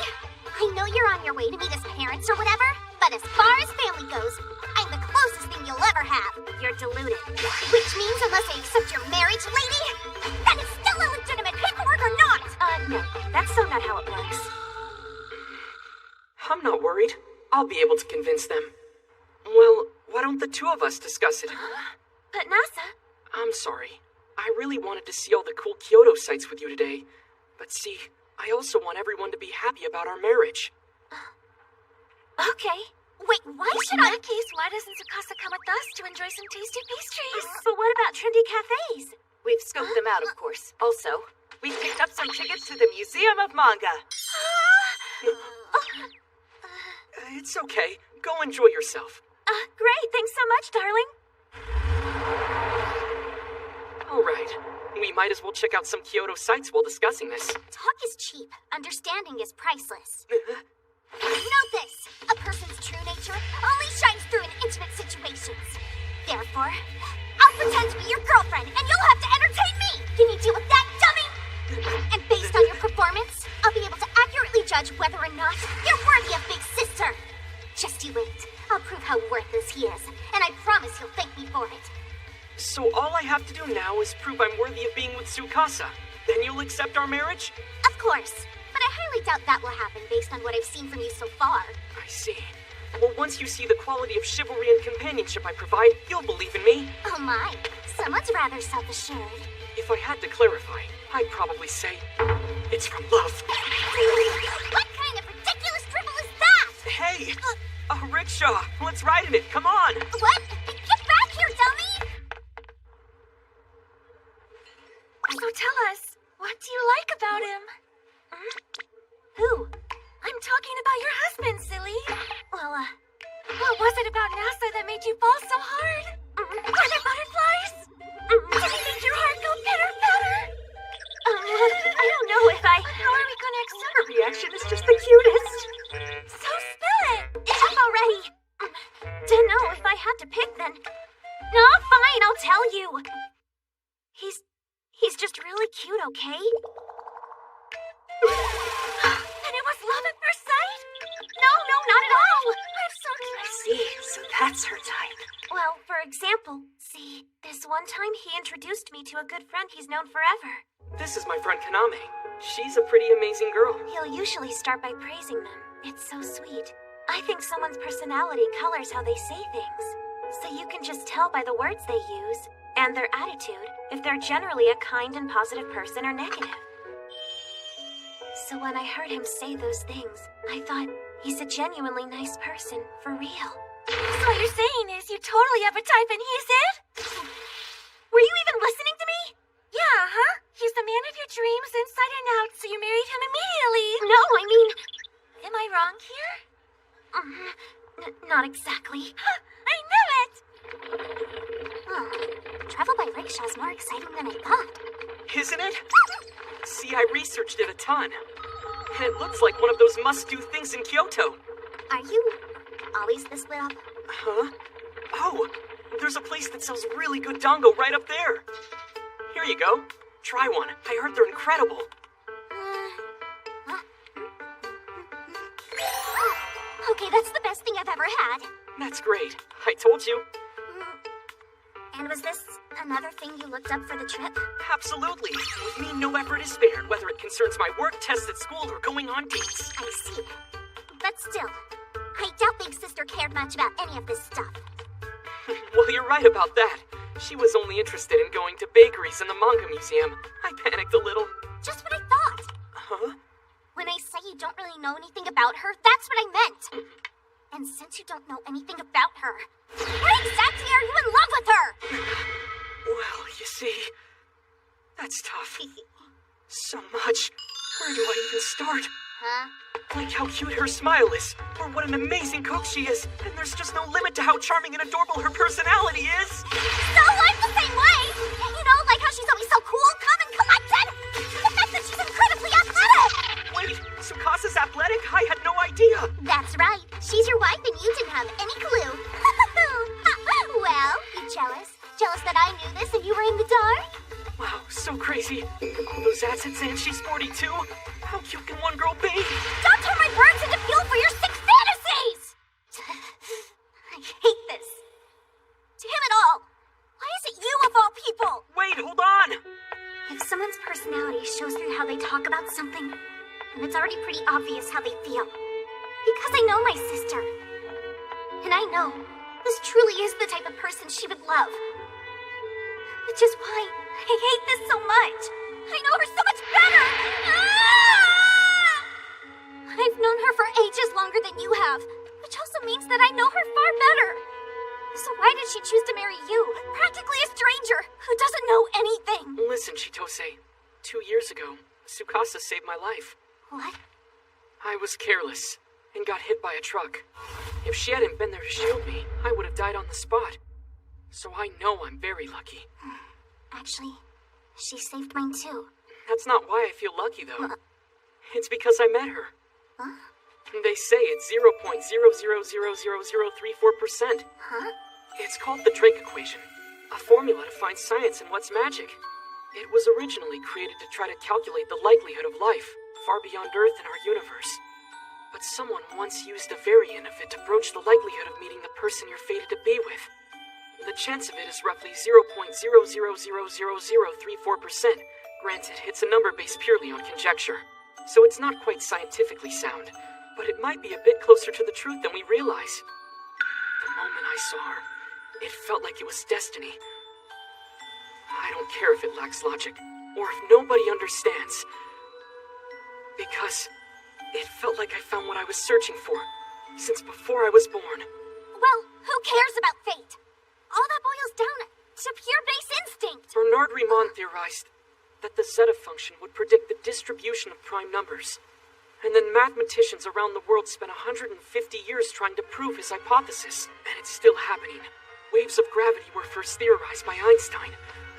I know you're on your way to meet his parents or whatever, but as far as family goes, I'm the closest thing you'll ever have. You're deluded. Which means unless I accept your marriage, lady, that is still illegitimate paperwork or not! No, that's so not how it works. I'm not worried. I'll be able to convince them. Well, why don't the two of us discuss it? But Nasa... I'm sorry. I really wanted to see all the cool Kyoto sights with you today. But see, I also want everyone to be happy about our marriage. Okay. Wait, why should In I? that case, why doesn't Tsukasa come with us to enjoy some tasty pastries? But what about trendy cafes? We've scoped them out, of course. Also, we picked up some tickets to the Museum of Manga. It's okay. Go enjoy yourself. Great. Thanks so much, darling. All right. We might as well check out some Kyoto sights while discussing this. Talk is cheap. Understanding is priceless. Note this. A person's true nature only shines through in intimate situations. Therefore, I'll pretend to be your girlfriend and you'll have to entertain me. Can you deal with that, dummy? And based on your performance, I'll be able to accurately judge whether or not you're worthy of Big Sister. Just you wait. I'll prove how worthless he is, and I promise you'll thank me for it. So all I have to do now is prove I'm worthy of being with Tsukasa. Then you'll accept our marriage? Of course, but I highly doubt that will happen based on what I've seen from you so far. I see. Well, once you see the quality of chivalry and companionship I provide, you'll believe in me. Oh my, someone's rather self-assured. If I had to clarify, I'd probably say it's from love. What kind of ridiculous dribble is that? Hey, a rickshaw. Let's ride in it. Come on. What? Get back here, dummy! So tell us, what do you like about him? Who? I'm talking about your husband, silly. Well, what was it about NASA that made you fall so hard? Were there butterflies? Did he make your heart go pitter-patter? I don't know if I... How are we gonna accept Her reaction is just the cutest. So spill it! Enough already! Don't know if I had to pick then. No, fine, I'll tell you. He's just really cute, okay? And it was love at first sight? No, not at all. I'm so curious. I see, so that's her type. Well, for example, see, this one time he introduced me to a good friend he's known forever. This is my friend Kaname. She's a pretty amazing girl. He'll usually start by praising them. It's so sweet. I think someone's personality colors how they say things. So you can just tell by the words they use and their attitude if they're generally a kind and positive person or negative. So when I heard him say those things, I thought he's a genuinely nice person, for real. So what you're saying is you totally have a type and he's it? Were you even listening to me? Yeah, huh? He's the man of your dreams inside and out, so you married him immediately. No, I mean... Am I wrong here? Not exactly. I knew it! Travel by rickshaw is more exciting than I thought. Isn't it? See, I researched it a ton. And it looks like one of those must-do things in Kyoto. Are you always this lit up? Huh? Oh, there's a place that sells really good dango right up there. Here you go. Try one. I heard they're incredible. Okay, that's the best thing I've ever had. That's great. I told you. And was this another thing you looked up for the trip? Absolutely. With me, no effort is spared, whether it concerns my work, tests at school, or going on dates. I see. But still, I doubt Big Sister cared much about any of this stuff. Well, you're right about that. She was only interested in going to bakeries and the manga museum. I panicked a little. Just what I thought. Huh? When I say you don't really know anything about her, that's what I meant. And since you don't know anything about her, why exactly are you in love with her? Well, you see, that's tough. So much. Where do I even start? Huh? Like how cute her smile is, or what an amazing cook she is, and there's just no limit to how charming and adorable her personality is. So I'm the same way! You know, like how she's always so cool, calm, and collected? The fact that she's incredibly athletic! Wait, Tsukasa's athletic? I had no idea. That's right. She's your wife and you didn't have any clue. Well, you jealous? Jealous that I knew this and you were in the dark? Wow, so crazy. All those acids and she's 42. How cute can one girl be? Don't turn my words into fuel for your sick fantasies! I hate this. Damn it all! Why is it you of all people? Wait, hold on! If someone's personality shows through how they talk about something, then it's already pretty obvious how they feel. Because I know my sister. And I know this truly is the type of person she would love. Which is why I hate this so much. I know her so much better! I've known her for ages longer than you have, which also means that I know her far better. So why did she choose to marry you, practically a stranger who doesn't know anything? Listen, Chitose. 2 years ago, Tsukasa saved my life. What? I was careless and got hit by a truck. If she hadn't been there to shield me, I would have died on the spot. So I know I'm very lucky. Actually, she saved mine too. That's not why I feel lucky, though. It's because I met her. Huh? They say it's 0.0000034%. Huh? It's called the Drake equation, a formula to find science and what's magic. It was originally created to try to calculate the likelihood of life far beyond Earth and our universe. But someone once used a variant of it to broach the likelihood of meeting the person you're fated to be with. The chance of it is roughly 0.0000034%. Granted, it's a number based purely on conjecture, so it's not quite scientifically sound, but it might be a bit closer to the truth than we realize. The moment I saw her, it felt like it was destiny. I don't care if it lacks logic. or if nobody understands. Because it felt like I found what I was searching for since before I was born. Well, who cares about fate? All that boils down to pure base instinct. Bernard Riemann theorized that the zeta function would predict the distribution of prime numbers. And then mathematicians around the world spent 150 years trying to prove his hypothesis. And it's still happening. Waves of gravity were first theorized by Einstein,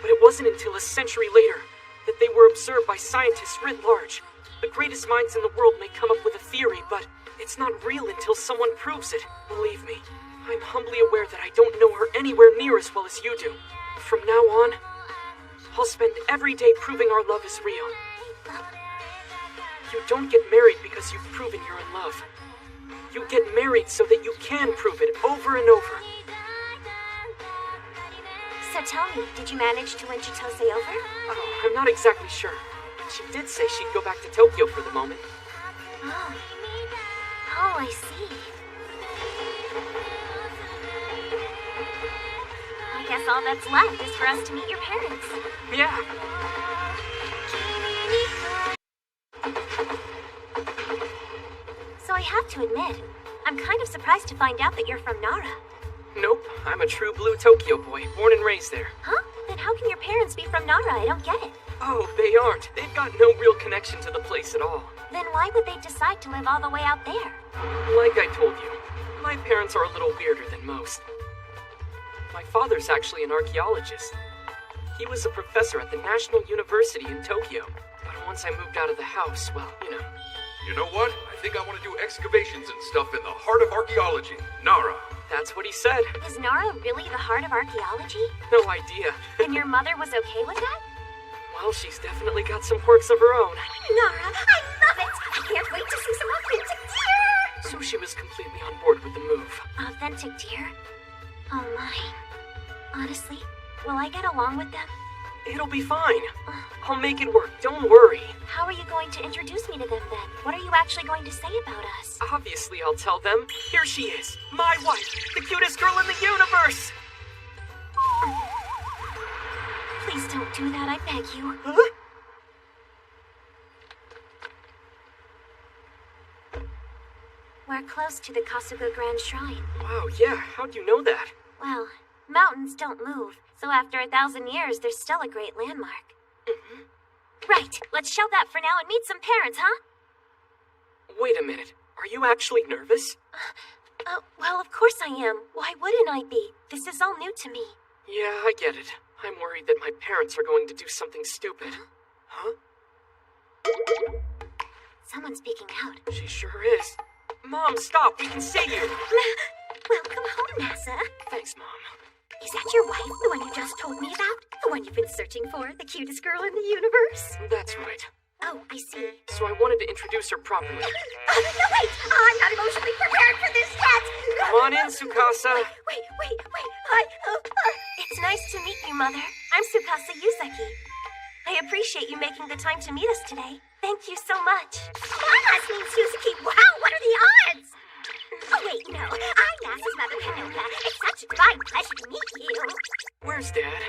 but it wasn't until a century later that they were observed by scientists writ large. The greatest minds in the world may come up with a theory, but it's not real until someone proves it. Believe me, I'm humbly aware that I don't know her anywhere near as well as you do. From now on, I'll spend every day proving our love is real. You don't get married because you've proven you're in love. You get married so that you can prove it over and over. So tell me, did you manage to win Chitose over? Oh, I'm not exactly sure. She did say she'd go back to Tokyo for the moment. Oh. Oh, I see. I guess all that's left is for us to meet your parents. Yeah. So I have to admit, I'm kind of surprised to find out that you're from Nara. Nope, I'm a true blue Tokyo boy, born and raised there. Huh? Then how can your parents be from Nara? I don't get it. Oh, they aren't. They've got no real connection to the place at all. Then why would they decide to live all the way out there? Like I told you, my parents are a little weirder than most. My father's actually an archaeologist. He was a professor at the National University in Tokyo. But once I moved out of the house, well, you know. You know what? I think I want to do excavations and stuff in the heart of archaeology, Nara. That's what he said. Is Nara really the heart of archaeology? No idea. And your mother was okay with that? Well, she's definitely got some quirks of her own. Nara, I love it! I can't wait to see some authentic deer! So she was completely on board with the move. Authentic deer? Oh my. Honestly, will I get along with them? It'll be fine. I'll make it work, don't worry. How are you going to introduce me to them then? What are you actually going to say about us? Obviously, I'll tell them. Here she is, my wife, the cutest girl in the universe! Please don't do that, I beg you. Huh? We're close to the Kasuga Grand Shrine. Wow, yeah, how'd you know that? Well, mountains don't move, so after 1,000 years, there's still a great landmark. Right, let's shelve that for now and meet some parents, huh? Wait a minute, are you actually nervous? Well, of course I am. Why wouldn't I be? This is all new to me. Yeah, I get it. I'm worried that my parents are going to do something stupid. Huh? Someone's speaking out. She sure is. Mom, stop, we can see you! Welcome home, Nasa. Thanks, Mom. Is that your wife, the one you just told me about? The one you've been searching for? The cutest girl in the universe? That's right. Oh, I see. So I wanted to introduce her properly. No, wait! I'm not emotionally prepared for this yet! Come on in, Tsukasa. Wait. It's nice to meet you, Mother. I'm Tsukasa Yuzaki. I appreciate you making the time to meet us today. Thank you so much. My last name's Suzuki. Wow, what are the odds? Oh, wait, no. I'm Nasa's mother, Kanoka. It's such a divine pleasure to meet you. Where's Dad?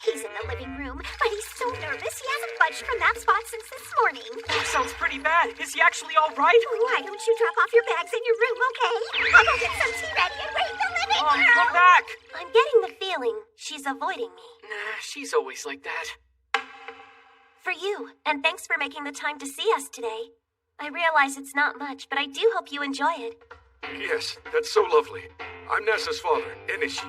He's in the living room, but he's so nervous he hasn't budged from that spot since this morning. That sounds pretty bad. Is he actually all right? Why don't you drop off your bags in your room, okay? I'll go get some tea ready and wait in the living Mom, room. come back! I'm getting the feeling she's avoiding me. Nah, she's always like that. For you, and thanks for making the time to see us today. I realize it's not much, but I do hope you enjoy it. Yes, that's so lovely. I'm Nasa's father, Enishi.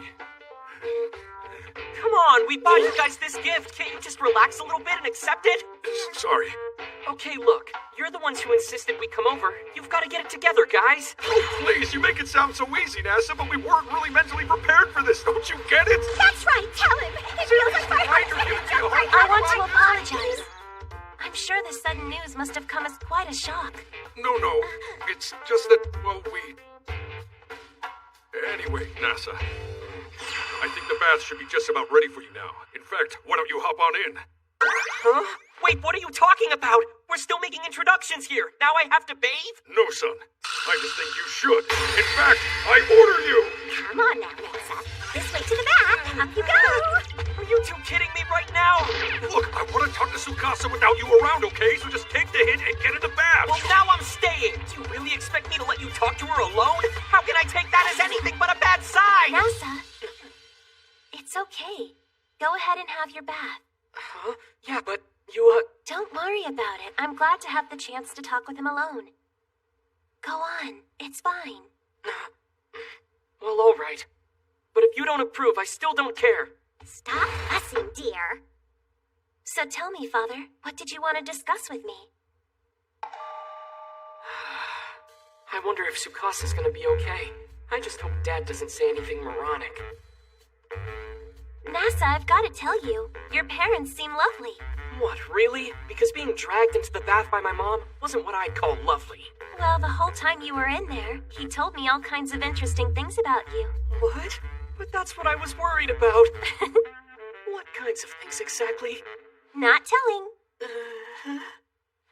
Come on, we bought you guys this gift. Can't you just relax a little bit and accept it? Sorry. Okay, look, you're the ones who insisted we come over. You've got to get it together, guys. Oh, please, you make it sound so easy, Nasa, but we weren't really mentally prepared for this. Don't you get it? That's right, tell him. It feels like my heart's going to jump right I out want of to my apologize. I'm sure this sudden news must have come as quite a shock. No. It's just that, well, we... Anyway, Nasa. I think the bath should be just about ready for you now. In fact, why don't you hop on in? Huh? Wait, what are you talking about? We're still making introductions here. Now I have to bathe? No, son. I just think you should. In fact, I order you! Come on now, Nasa. This way to the bath. Up you go. you two kidding me right now? Look, I want to talk to Tsukasa without you around, okay? So just take the hint and get in the bath. Well, now I'm staying. Do you really expect me to let you talk to her alone? How can I take that as anything but a bad sign? Nasa, it's okay. Go ahead and have your bath. Huh? Yeah, but you, Don't worry about it. I'm glad to have the chance to talk with him alone. Go on. It's fine. Well, all right. But if you don't approve, I still don't care. Stop fussing, dear. So tell me, Father, what did you want to discuss with me? I wonder if Tsukasa's gonna be okay. I just hope Dad doesn't say anything moronic. Nasa, I've got to tell you, your parents seem lovely. What, really? Because being dragged into the bath by my mom wasn't what I'd call lovely. Well, the whole time you were in there, he told me all kinds of interesting things about you. What? But that's what I was worried about. What kinds of things exactly? Not telling.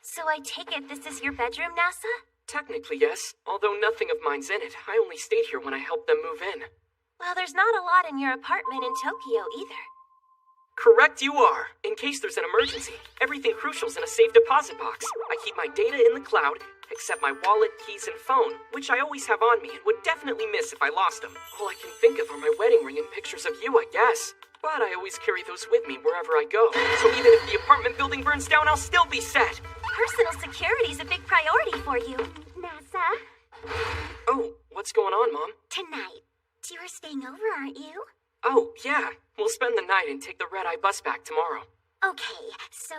So I take it this is your bedroom, Nasa? Technically, yes. Although nothing of mine's in it. I only stayed here when I helped them move in. Well, there's not a lot in your apartment in Tokyo either. Correct you are. In case there's an emergency, everything crucial's in a safe deposit box. I keep my data in the cloud, except my wallet, keys, and phone, which I always have on me and would definitely miss if I lost them. All I can think of are my wedding ring and pictures of you, I guess. But I always carry those with me wherever I go. So even if the apartment building burns down, I'll still be set. Personal security's a big priority for you. Nasa, Oh, what's going on, Mom? tonight, you are staying over, aren't you? Oh, yeah. We'll spend the night and take the red-eye bus back tomorrow. Okay, so,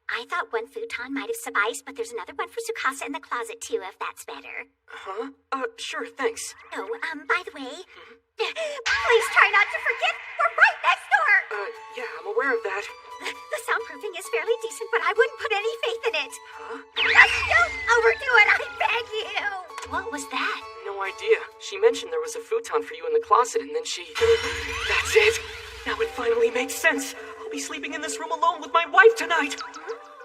I thought one futon might have sufficed, but there's another one for Tsukasa in the closet, too, if that's better. Huh? Sure, thanks. Oh, by the way, please try not to forget, we're right next door! Yeah, I'm aware of that. The soundproofing is fairly decent, but I wouldn't put any faith in it. Huh? Just don't overdo it, I beg you! What was that? No idea. She mentioned there was a futon for you in the closet, and then she... That's it! Now it finally makes sense. I'll be sleeping in this room alone with my wife tonight.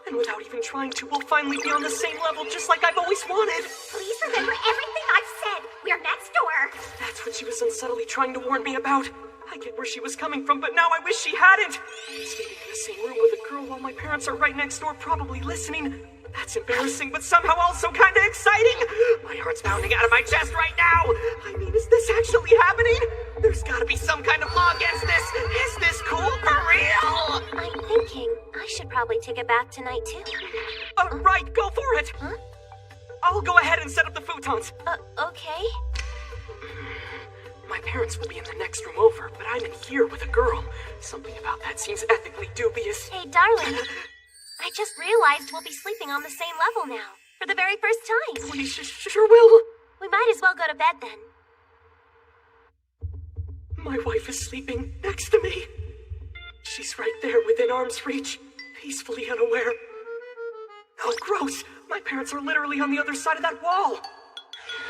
And without even trying to, we'll finally be on the same level, just like I've always wanted. Please remember everything I've said. We're next door. That's what she was unsubtly trying to warn me about. I get where she was coming from, but now I wish she hadn't. Sleeping in the same room with a girl while my parents are right next door, probably listening. That's embarrassing, but somehow also kind of exciting. My heart's pounding out of my chest right now. I mean, is this actually happening? There's gotta be some kind of law against this. Is this cool for real? I'm thinking I should probably take a bath tonight, too. Right, go for it. Huh? I'll go ahead and set up the futons. Okay. My parents will be in the next room over, but I'm in here with a girl. Something about that seems ethically dubious. Hey, darling. I just realized we'll be sleeping on the same level now. For the very first time. We sure will. We might as well go to bed then. My wife is sleeping next to me. She's right there within arm's reach, peacefully unaware. Oh, gross! My parents are literally on the other side of that wall.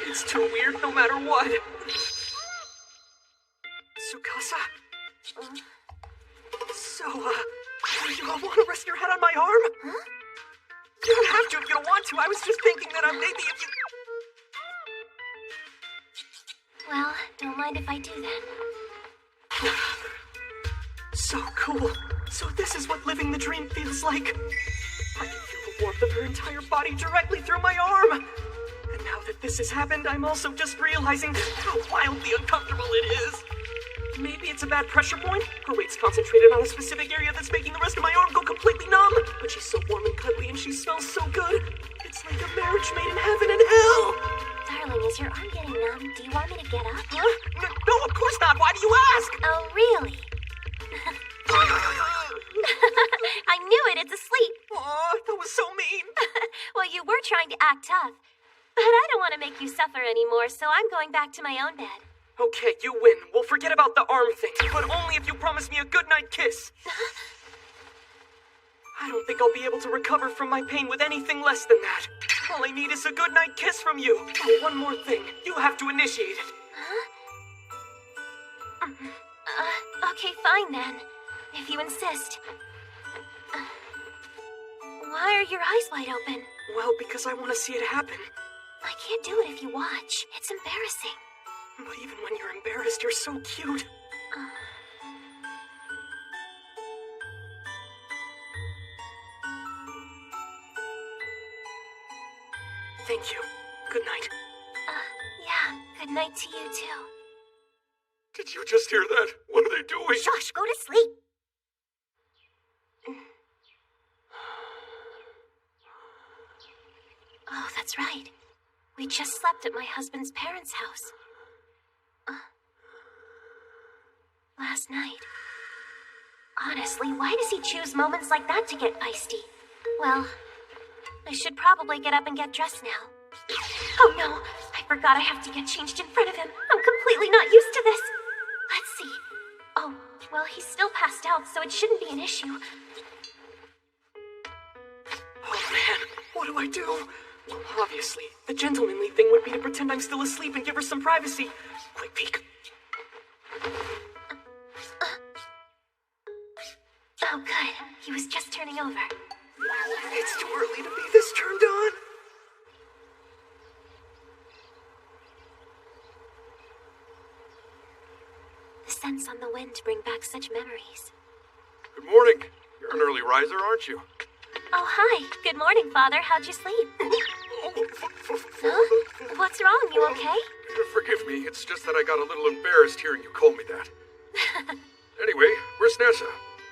It's too weird no matter what. Tsukasa? So, do you all want to rest your head on my arm? Huh? You don't have to if you don't want to. I was just thinking that maybe if you... Well, don't mind if I do then. So cool. So this is what living the dream feels like. I can feel the warmth of her entire body directly through my arm. And now that this has happened, I'm also just realizing how wildly uncomfortable it is. Maybe it's a bad pressure point. Her weight's concentrated on a specific area that's making the rest of my arm go completely numb. But she's so warm and cuddly and she smells so good. It's like a marriage made in heaven and hell. Darling, is your arm getting numb? Do you want me to get up? Huh? No, of course not. Why do you ask? Oh, really? I knew it. It's asleep. Aw, that was so mean. Well, you were trying to act tough. But I don't want to make you suffer anymore, so I'm going back to my own bed. Okay, you win. We'll forget about the arm thing, but only if you promise me a goodnight kiss. I don't think I'll be able to recover from my pain with anything less than that. All I need is a goodnight kiss from you. Oh, one more thing. You have to initiate it. Huh? Okay, fine then. If you insist. Why are your eyes wide open? Well, because I want to see it happen. I can't do it if you watch. It's embarrassing. But even when you're embarrassed, you're so cute. Thank you. Good night. Yeah, good night to you too. Did you just hear that? What are they doing? Shush, go to sleep. Oh, that's right. We just slept at my husband's parents' house. Last night. Honestly, why does he choose moments like that to get feisty? Well, I should probably get up and get dressed now. Oh no, I forgot I have to get changed in front of him. I'm completely not used to this. Let's see. Oh, well, he's still passed out, so it shouldn't be an issue. Oh man, what do I do? Well, obviously, the gentlemanly thing would be to pretend I'm still asleep and give her some privacy. Quick peek. Oh, good. He was just turning over. It's too early to be this turned on. The scents on the wind bring back such memories. Good morning. You're an early riser, aren't you? Oh, hi. Good morning, Father. How'd you sleep? Huh? What's wrong? You okay? Forgive me, it's just that I got a little embarrassed hearing you call me that. Anyway, where's Nessa?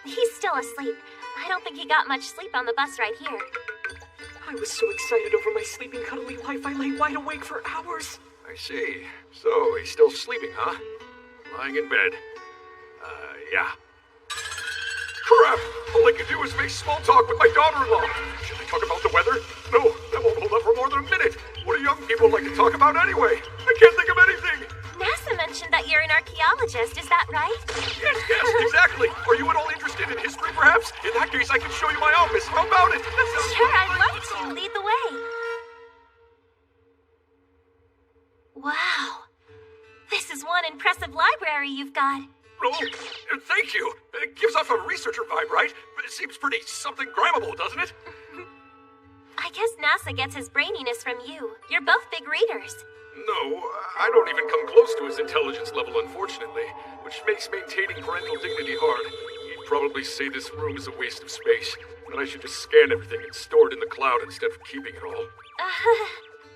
He's still asleep. I don't think he got much sleep on the bus right here. I was so excited over my sleeping cuddly life, I lay wide awake for hours. I see. So, he's still sleeping, huh? Lying in bed. Yeah. Crap! All I can do is make small talk with my daughter-in-law. Should I talk about the weather? No, that won't hold up for more than a minute. What do young people like to talk about anyway? I can't think of anything. NASA mentioned that you're an archaeologist, is that right? Yes, exactly. Are you at all interested in history, perhaps? In that case, I can show you my office. How about it? Sure, I'd love to. Lead the way. Wow. This is one impressive library you've got. Oh, thank you. It gives off a researcher vibe, right? But it seems pretty something grammable, doesn't it? I guess NASA gets his braininess from you. You're both big readers. No, I don't even come close to his intelligence level, unfortunately, which makes maintaining parental dignity hard. He'd probably say this room is a waste of space, that I should just scan everything and store it in the cloud instead of keeping it all.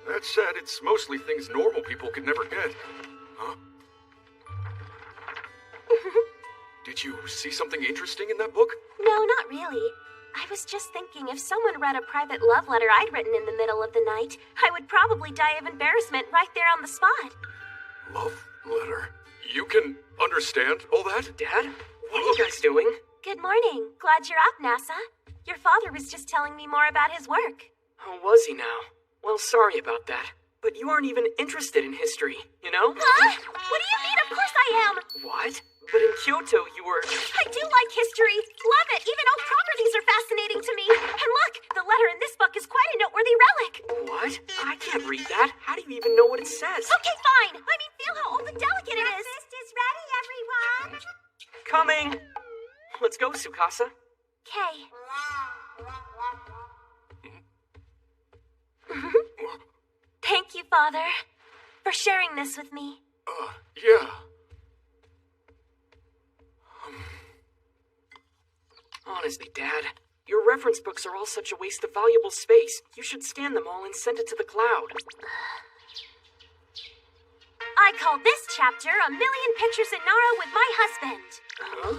That said, it's mostly things normal people could never get. Huh? Did you see something interesting in that book? No, not really. I was just thinking if someone read a private love letter I'd written in the middle of the night, I would probably die of embarrassment right there on the spot. Love letter. You can understand all that? Dad? What are you guys doing? Good morning. Glad you're up, NASA. Your father was just telling me more about his work. Oh, was he now? Well, sorry about that. But you aren't even interested in history, you know? Huh? What do you mean? Of course I am! What? But in Kyoto, you were... I do like history. Love it. Even old properties are fascinating to me. And look, the letter in this book is quite a noteworthy relic. What? I can't read that. How do you even know what it says? Okay, fine. I mean, feel how old and delicate it is. Breakfast is ready, everyone. Coming. Let's go, Tsukasa. Okay. Thank you, Father, for sharing this with me. Yeah. Honestly, Dad, your reference books are all such a waste of valuable space. You should scan them all and send it to the cloud. I call this chapter A Million Pictures in Nara with My Husband. Huh?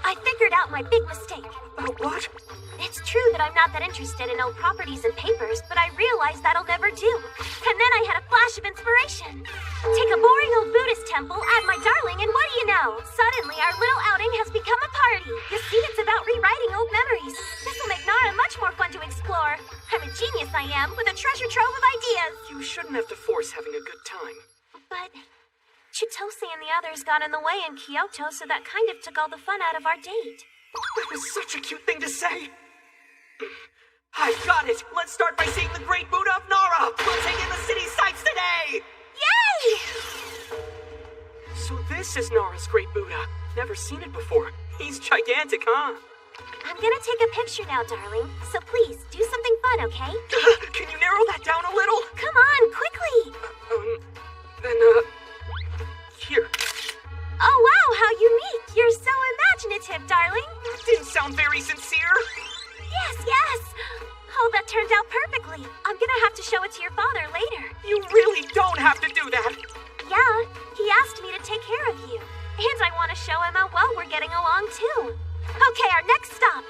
I figured out my big mistake. What? It's true that I'm not that interested in old properties and papers, but I realized that'll never do. And then I had a flash of inspiration. Take a boring old Buddhist temple, add my darling, and what do you know? Suddenly, our little outing has become a party. You see, it's about rewriting old memories. This will make Nara much more fun to explore. I'm a genius, I am, with a treasure trove of ideas. You shouldn't have to force having a good time. But Chitose and the others got in the way in Kyoto, so that kind of took all the fun out of our date. That was such a cute thing to say. I got it! Let's start by seeing the Great Buddha of Nara! We'll take in the city sights today! Yay! So this is Nara's Great Buddha. Never seen it before. He's gigantic, huh? I'm gonna take a picture now, darling. So please, do something fun, okay? Can you narrow that down a little? Come on, quickly! Here. Oh, wow, how unique! You're so imaginative, darling! That didn't sound very sincere. Yes! Oh, that turned out perfectly. I'm gonna gonna have to show it to your father later. You really don't have to do that. Yeah, he asked me to take care of you. And I want to show him how well we're getting along, too. Okay, our next stop.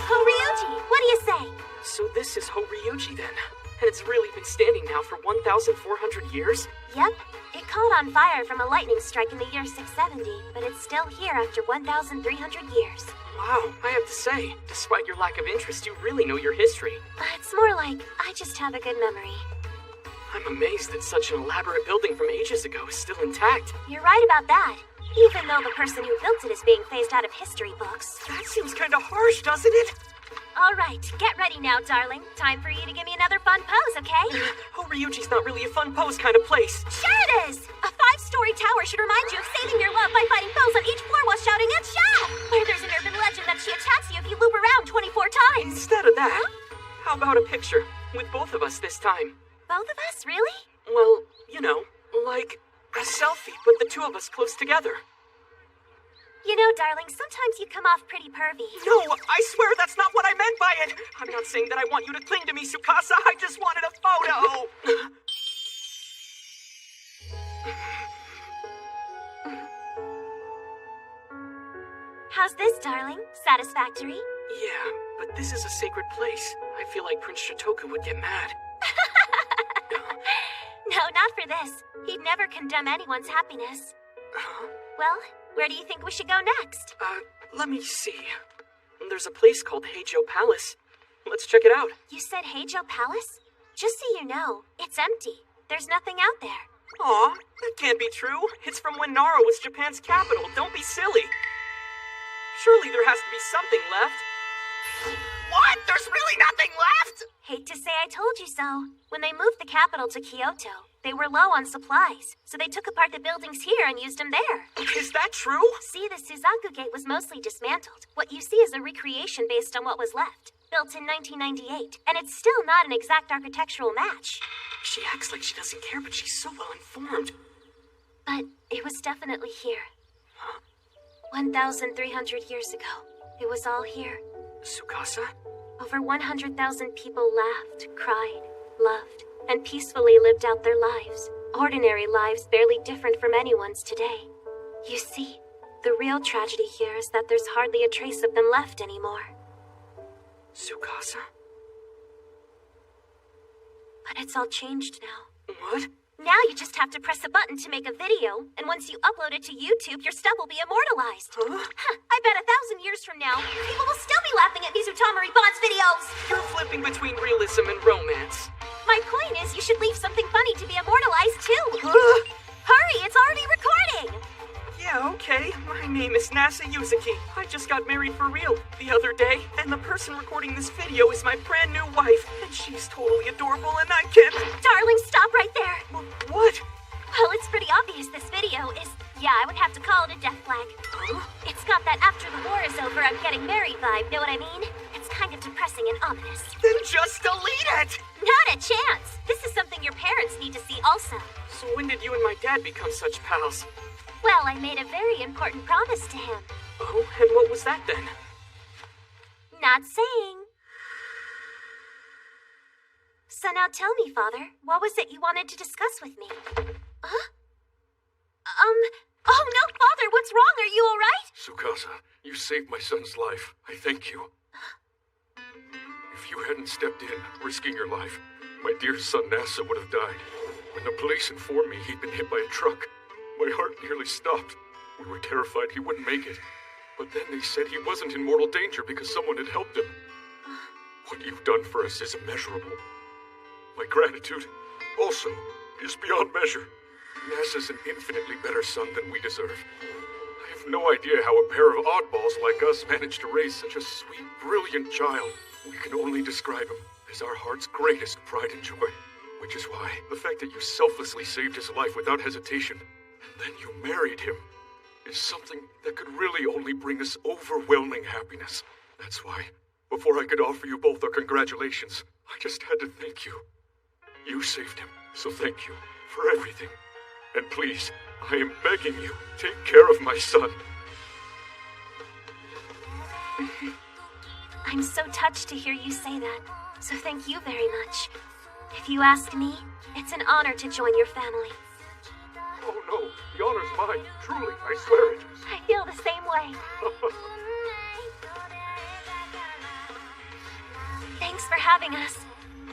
Horyuji, what do you say? So this is Horyuji then. And it's really been standing now for 1,400 years? Yep. It caught on fire from a lightning strike in the year 670, but it's still here after 1,300 years. Wow, I have to say, despite your lack of interest, you really know your history. It's more like I just have a good memory. I'm amazed that such an elaborate building from ages ago is still intact. You're right about that. Even though the person who built it is being phased out of history books. That seems kinda harsh, doesn't it? All right, get ready now, darling. Time for you to give me another fun pose, okay? Ryuji's not really a fun pose kind of place. Sure it is! A 5-story tower should remind you of saving your love by fighting foes on each floor while shouting at Shad! Where there's an urban legend that she attacks you if you loop around 24 times! Instead of that, how about a picture with both of us this time? Both of us, really? Well, you know, like a selfie, but the two of us close together. You know, darling, sometimes you come off pretty pervy. No, I swear that's not what I meant by it. I'm not saying that I want you to cling to me, Tsukasa. I just wanted a photo. How's this, darling? Satisfactory? Yeah, but this is a sacred place. I feel like Prince Shotoku would get mad. No, not for this. He'd never condemn anyone's happiness. Huh? Well, where do you think we should go next? Let me see. There's a place called Heijo Palace. Let's check it out. You said Heijo Palace? Just so you know, it's empty. There's nothing out there. Aw, that can't be true. It's from when Nara was Japan's capital. Don't be silly. Surely there has to be something left. What? There's really nothing left? Hate to say I told you so. When they moved the capital to Kyoto, they were low on supplies, so they took apart the buildings here and used them there. Is that true? See, the Suzaku Gate was mostly dismantled. What you see is a recreation based on what was left. Built in 1998, and it's still not an exact architectural match. She acts like she doesn't care, but she's so well informed. But it was definitely here. 1,300 years ago. It was all here. Tsukasa? Over 100,000 people laughed, cried, loved, and peacefully lived out their lives. Ordinary lives barely different from anyone's today. You see, the real tragedy here is that there's hardly a trace of them left anymore. Tsukasa? But it's all changed now. What? Now you just have to press a button to make a video, and once you upload it to YouTube, your stuff will be immortalized. Huh? I bet 1,000 years from now, people will still be laughing at Mizutamori Bond's videos! You're flipping between realism and romance. My point is, you should leave something funny to be immortalized, too! Huh? Hurry, it's already recording! Yeah, okay. My name is Nasa Yuzuki. I just got married for real the other day, and the person recording this video is my brand new wife, and she's totally adorable, and I can't... Darling, stop right there! What? Well, it's pretty obvious this video is... Yeah, I would have to call it a death flag. Huh? It's got that after the war is over, I'm getting married vibe, know what I mean? It's kind of depressing and ominous. Then just delete it! Not a chance! This is something your parents need to see also. So when did you and my dad become such pals? Well, I made a very important promise to him. Oh, and what was that then? Not saying. So now tell me, Father, what was it you wanted to discuss with me? Huh? Oh no, Father, what's wrong? Are you all right? Tsukasa, you saved my son's life. I thank you. If you hadn't stepped in, risking your life, my dear son Nasa would have died. When the police informed me he'd been hit by a truck, my heart nearly stopped. We were terrified he wouldn't make it. But then they said he wasn't in mortal danger because someone had helped him. What you've done for us is immeasurable. My gratitude, also, is beyond measure. Nasa's an infinitely better son than we deserve. I have no idea how a pair of oddballs like us managed to raise such a sweet, brilliant child. We can only describe him as our heart's greatest pride and joy. Which is why the fact that you selflessly saved his life without hesitation, and then you married him, is something that could really only bring us overwhelming happiness. That's why, before I could offer you both our congratulations, I just had to thank you. You saved him, so thank you for everything. And please, I am begging you, take care of my son. I'm so touched to hear you say that, so thank you very much. If you ask me, it's an honor to join your family. Oh no, the honor's mine. Truly, I swear it. I feel the same way. Thanks for having us.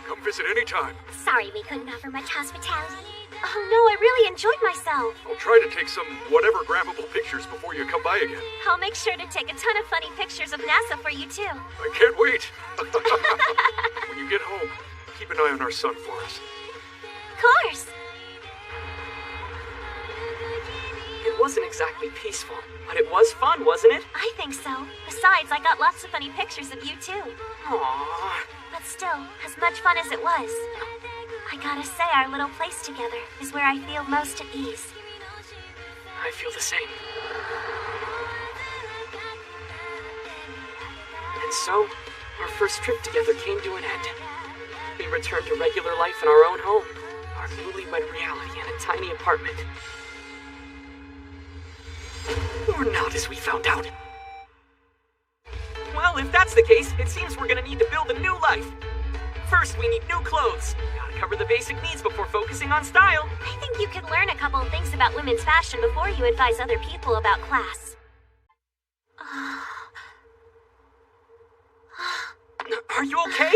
Come visit anytime. Sorry we couldn't offer much hospitality. Oh no, I really enjoyed myself. I'll try to take some whatever grabbable pictures before you come by again. I'll make sure to take a ton of funny pictures of NASA for you too. I can't wait. When you get home, keep an eye on our son for us. Of course. It wasn't exactly peaceful, but it was fun, wasn't it? I think so. Besides, I got lots of funny pictures of you too. Aww. But still, as much fun as it was, I gotta say our little place together is where I feel most at ease. I feel the same. And so, our first trip together came to an end. We returned to regular life in our own home, our newlywed reality in a tiny apartment. Or not, as we found out. Well, if that's the case, it seems we're gonna need to build a new life. First, we need new clothes. Gotta cover the basic needs before focusing on style. I think you could learn a couple of things about women's fashion before you advise other people about class. Are you okay?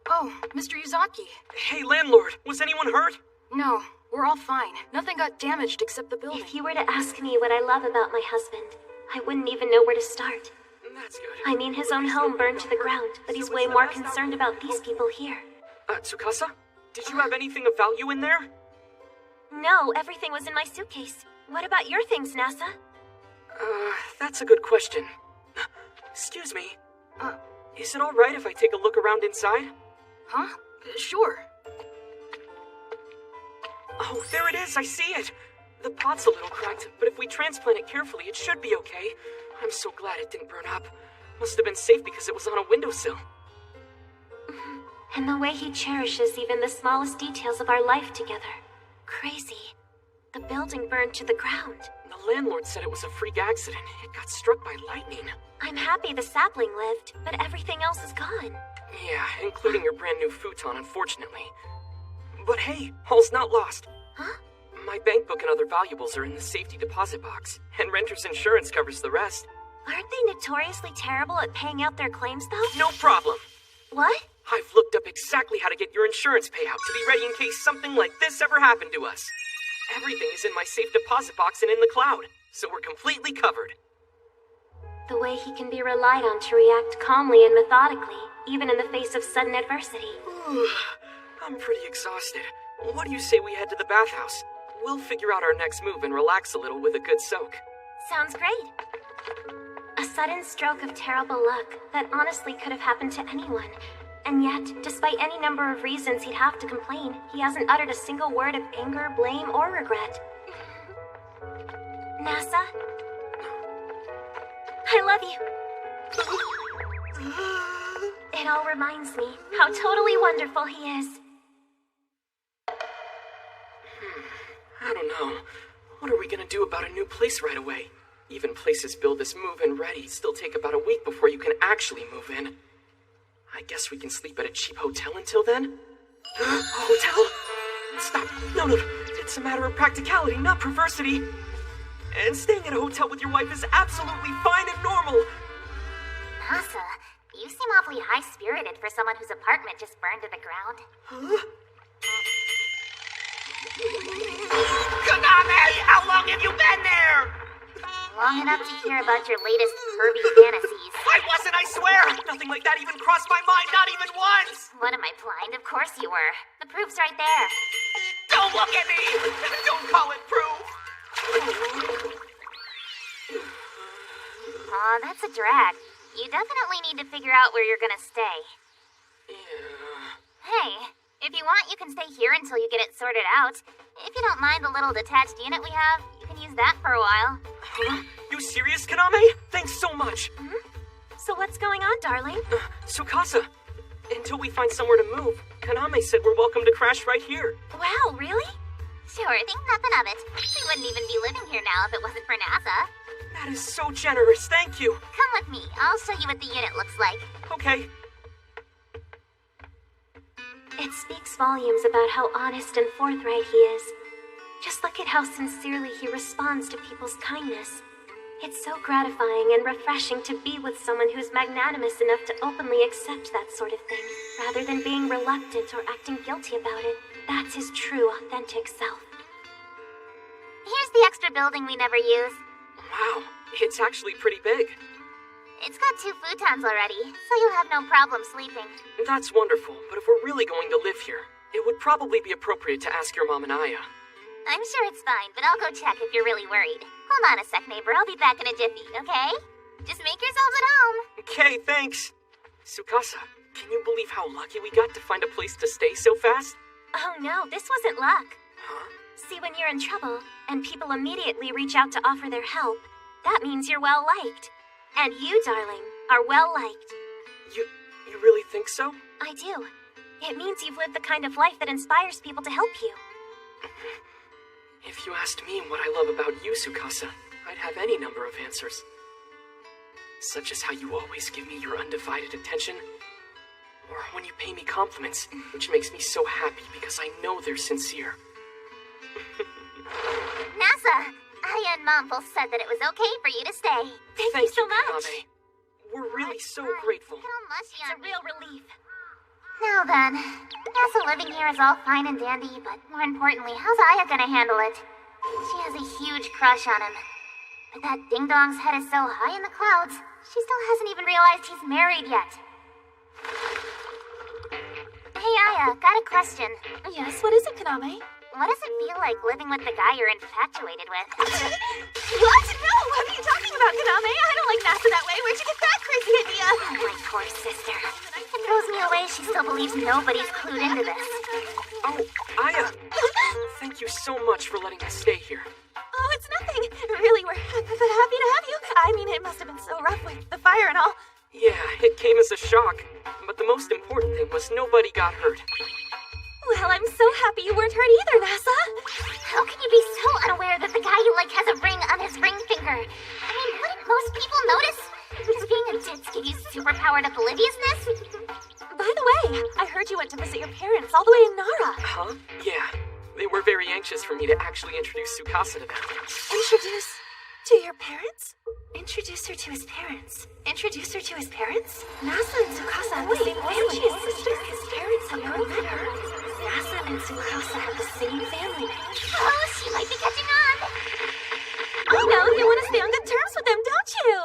Oh, Mr. Yuzaki. Hey, landlord, was anyone hurt? No, we're all fine. Nothing got damaged except the building. If you were to ask me what I love about my husband, I wouldn't even know where to start. That's good. I mean, his own home burned to the ground, but he's way more concerned about these people here. Tsukasa? Did you have anything of value in there? No, everything was in my suitcase. What about your things, NASA? That's a good question. Excuse me. Is it alright if I take a look around inside? Huh? Sure. Oh, there it is, I see it! The pot's a little cracked, but if we transplant it carefully, it should be okay. I'm so glad it didn't burn up. Must have been safe because it was on a windowsill. And the way he cherishes even the smallest details of our life together. Crazy. The building burned to the ground. The landlord said it was a freak accident. It got struck by lightning. I'm happy the sapling lived, but everything else is gone. Yeah, including your brand new futon, unfortunately. But hey, all's not lost. Huh? My bank book and other valuables are in the safety deposit box, and renter's insurance covers the rest. Aren't they notoriously terrible at paying out their claims, though? No problem. What? I've looked up exactly how to get your insurance payout to be ready in case something like this ever happened to us. Everything is in my safe deposit box and in the cloud, so we're completely covered. The way he can be relied on to react calmly and methodically, even in the face of sudden adversity. I'm pretty exhausted. What do you say we head to the bathhouse? We'll figure out our next move and relax a little with a good soak. Sounds great. A sudden stroke of terrible luck that honestly could have happened to anyone. And yet, despite any number of reasons he'd have to complain, he hasn't uttered a single word of anger, blame, or regret. NASA? I love you. It all reminds me how totally wonderful he is. I don't know. What are we gonna do about a new place right away? Even places build this move-in ready still take about a week before you can actually move in. I guess we can sleep at a cheap hotel until then? Hotel? Stop. No. It's a matter of practicality, not perversity. And staying at a hotel with your wife is absolutely fine and normal. Nasa, you seem awfully high-spirited for someone whose apartment just burned to the ground. Huh? Kaname! How long have you been there? Long enough to hear about your latest pervy fantasies. I wasn't, I swear! Nothing like that even crossed my mind, not even once! What, am I blind? Of course you were. The proof's right there. Don't look at me! Don't call it proof! Aw, that's a drag. You definitely need to figure out where you're gonna stay. Yeah. Hey, if you want, you can stay here until you get it sorted out. If you don't mind the little detached unit we have, you can use that for a while. Huh? You serious, Kaname? Thanks so much. So what's going on, darling? Tsukasa, until we find somewhere to move, Kaname said we're welcome to crash right here. Wow, really? Sure, think nothing of it. We wouldn't even be living here now if it wasn't for NASA. That is so generous, thank you. Come with me. I'll show you what the unit looks like. Okay. It speaks volumes about how honest and forthright he is. Just look at how sincerely he responds to people's kindness. It's so gratifying and refreshing to be with someone who's magnanimous enough to openly accept that sort of thing, rather than being reluctant or acting guilty about it. That's his true, authentic self. Here's the extra building we never use. Wow, it's actually pretty big. It's got 2 futons already, so you'll have no problem sleeping. That's wonderful, but if we're really going to live here, it would probably be appropriate to ask your mom and Aya. I'm sure it's fine, but I'll go check if you're really worried. Hold on a sec, neighbor. I'll be back in a jiffy, okay? Just make yourselves at home. Okay, thanks. Tsukasa, can you believe how lucky we got to find a place to stay so fast? Oh no, this wasn't luck. Huh? See, when you're in trouble, and people immediately reach out to offer their help, that means you're well-liked. And you, darling, are well-liked. You really think so? I do. It means you've lived the kind of life that inspires people to help you. If you asked me what I love about you, Tsukasa, I'd have any number of answers. Such as how you always give me your undivided attention, or when you pay me compliments, which makes me so happy because I know they're sincere. NASA, Aya and Mom both said that it was okay for you to stay. Thank you so much. Kaname. We're really so grateful. Look how mushy It's a on me. real relief. Now then, NASA living here is all fine and dandy, but more importantly, how's Aya gonna handle it? She has a huge crush on him. But that ding-dong's head is so high in the clouds, she still hasn't even realized he's married yet. Hey Aya, got a question. Yes, what is it, Kaname? What does it feel like living with the guy you're infatuated with? What? No, what are you talking about, Kaname? I don't like NASA that way. Where'd you get that crazy idea? Oh, my poor sister. It throws me away she still believes nobody's clued into this. Oh, Aya! Thank you so much for letting us stay here. Oh, it's nothing. Really, we're happy to have you. I mean, it must have been so rough with the fire and all. Yeah, it came as a shock, but the most important thing was nobody got hurt. Well, I'm so happy you weren't hurt either, NASA. How can you be so unaware that the guy you like has a ring on his ring finger? I mean, wouldn't most people notice? Does being a ditz give you superpowered obliviousness? By the way, I heard you went to visit your parents all the way in Nara. Huh? Yeah. They were very anxious for me to actually introduce Tsukasa to them. Introduce to your parents? Introduce her to his parents. Introduce her to his parents? NASA and Tsukasa have the same family. She is sister. His parents have never met her. NASA and Tsukasa have the same family. Oh, she might be catching on. I know, you want to stay on good terms with them, don't you?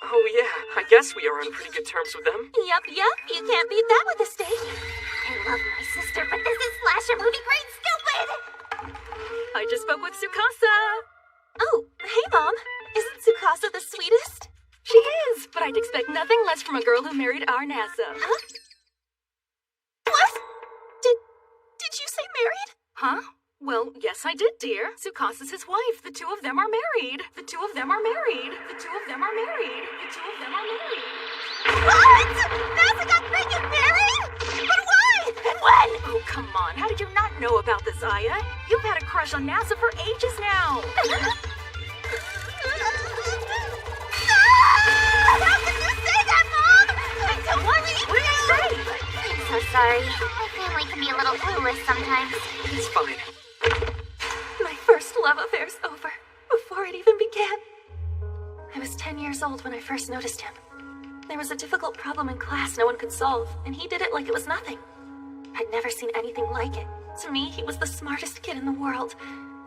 Oh yeah, I guess we are on pretty good terms with them. Yup, you can't beat that with a steak. I love my sister, but this is slasher movie grade stupid. I just spoke with Tsukasa. Oh, hey, Mom. Isn't Tsukasa the sweetest? She is, but I'd expect nothing less from a girl who married our NASA. Huh? What? Did you say married? Huh? Well, yes, I did, dear. Tsukasa's his wife. The two of them are married. The two of them are married. The two of them are married. The two of them are married. What? NASA got freaking married? But why? And when? Oh, come on. How did you not know about this, Aya? You've had a crush on NASA for ages now. How can you say that, Mom? Don't worry. What did you say? I'm so sorry. My family can be a little clueless sometimes. It's fine. My first love affair's over, before it even began. I was 10 years old when I first noticed him. There was a difficult problem in class no one could solve, and he did it like it was nothing. I'd never seen anything like it. To me, he was the smartest kid in the world.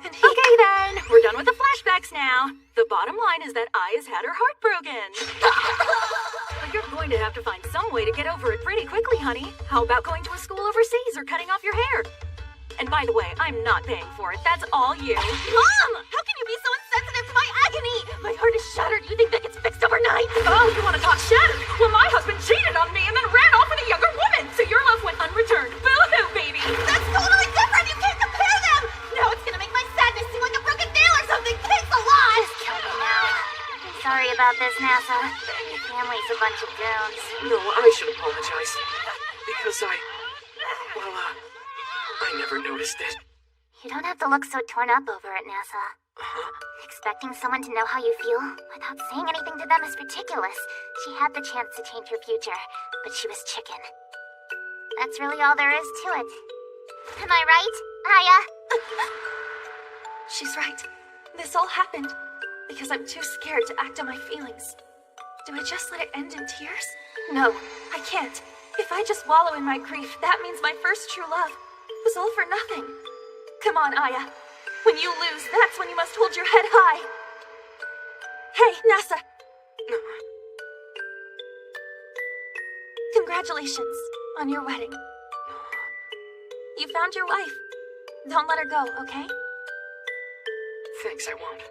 And he... Okay, then. We're done with the flashbacks now. The bottom line is that Aya's had her heart broken. But you're going to have to find some way to get over it pretty quickly, honey. How about going to a school overseas or cutting off your hair? And by the way, I'm not paying for it. That's all you. Mom! How can you be so insensitive to my agony? My heart is shattered. You think that gets fixed overnight? Oh, you want to talk shattered? Well, my husband cheated on me and then ran off with a younger woman, so your love went unreturned. Boo-hoo, baby! That's totally different! You can't compare them! Now it's gonna make my sadness seem like a broken nail or something! Thanks a lot! Just kill me now. I'm sorry about this, NASA. Your family's a bunch of goons. No, I should apologize. Because I never noticed it. You don't have to look so torn up over it, NASA. Expecting someone to know how you feel without saying anything to them is ridiculous. She had the chance to change your future, but she was chicken. That's really all there is to it. Am I right, Aya? She's right. This all happened because I'm too scared to act on my feelings. Do I just let it end in tears? No, I can't. If I just wallow in my grief, that means my first true love was all for nothing. Come on, Aya. When you lose, that's when you must hold your head high. Hey, Nasa. Congratulations on your wedding. You found your wife. Don't let her go, okay? Thanks, I won't.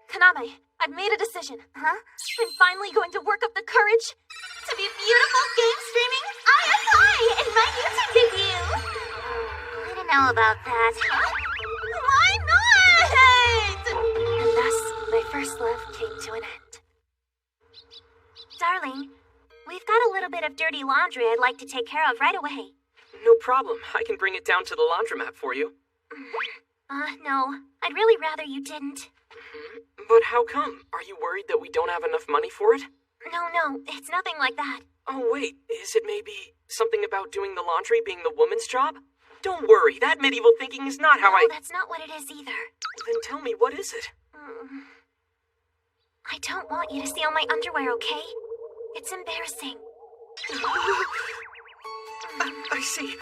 Kaname, I've made a decision. Huh? I'm finally going to work up the courage To be beautiful game streaming Aya Kai in my YouTube debut! I don't know about that. Huh? Why not? and thus my first love came to an end. Darling, we've got a little bit of dirty laundry I'd like to take care of right away. No problem. I can bring it down to the laundromat for you. No. I'd really rather you didn't. But how come? Are you worried that we don't have enough money for it? No, it's nothing like that. Oh, wait. Is it maybe something about doing the laundry being the woman's job? Don't worry. That medieval thinking is not how No, that's not what it is either. Then tell me, what is it? I don't want you to steal my underwear, okay? It's embarrassing. I see.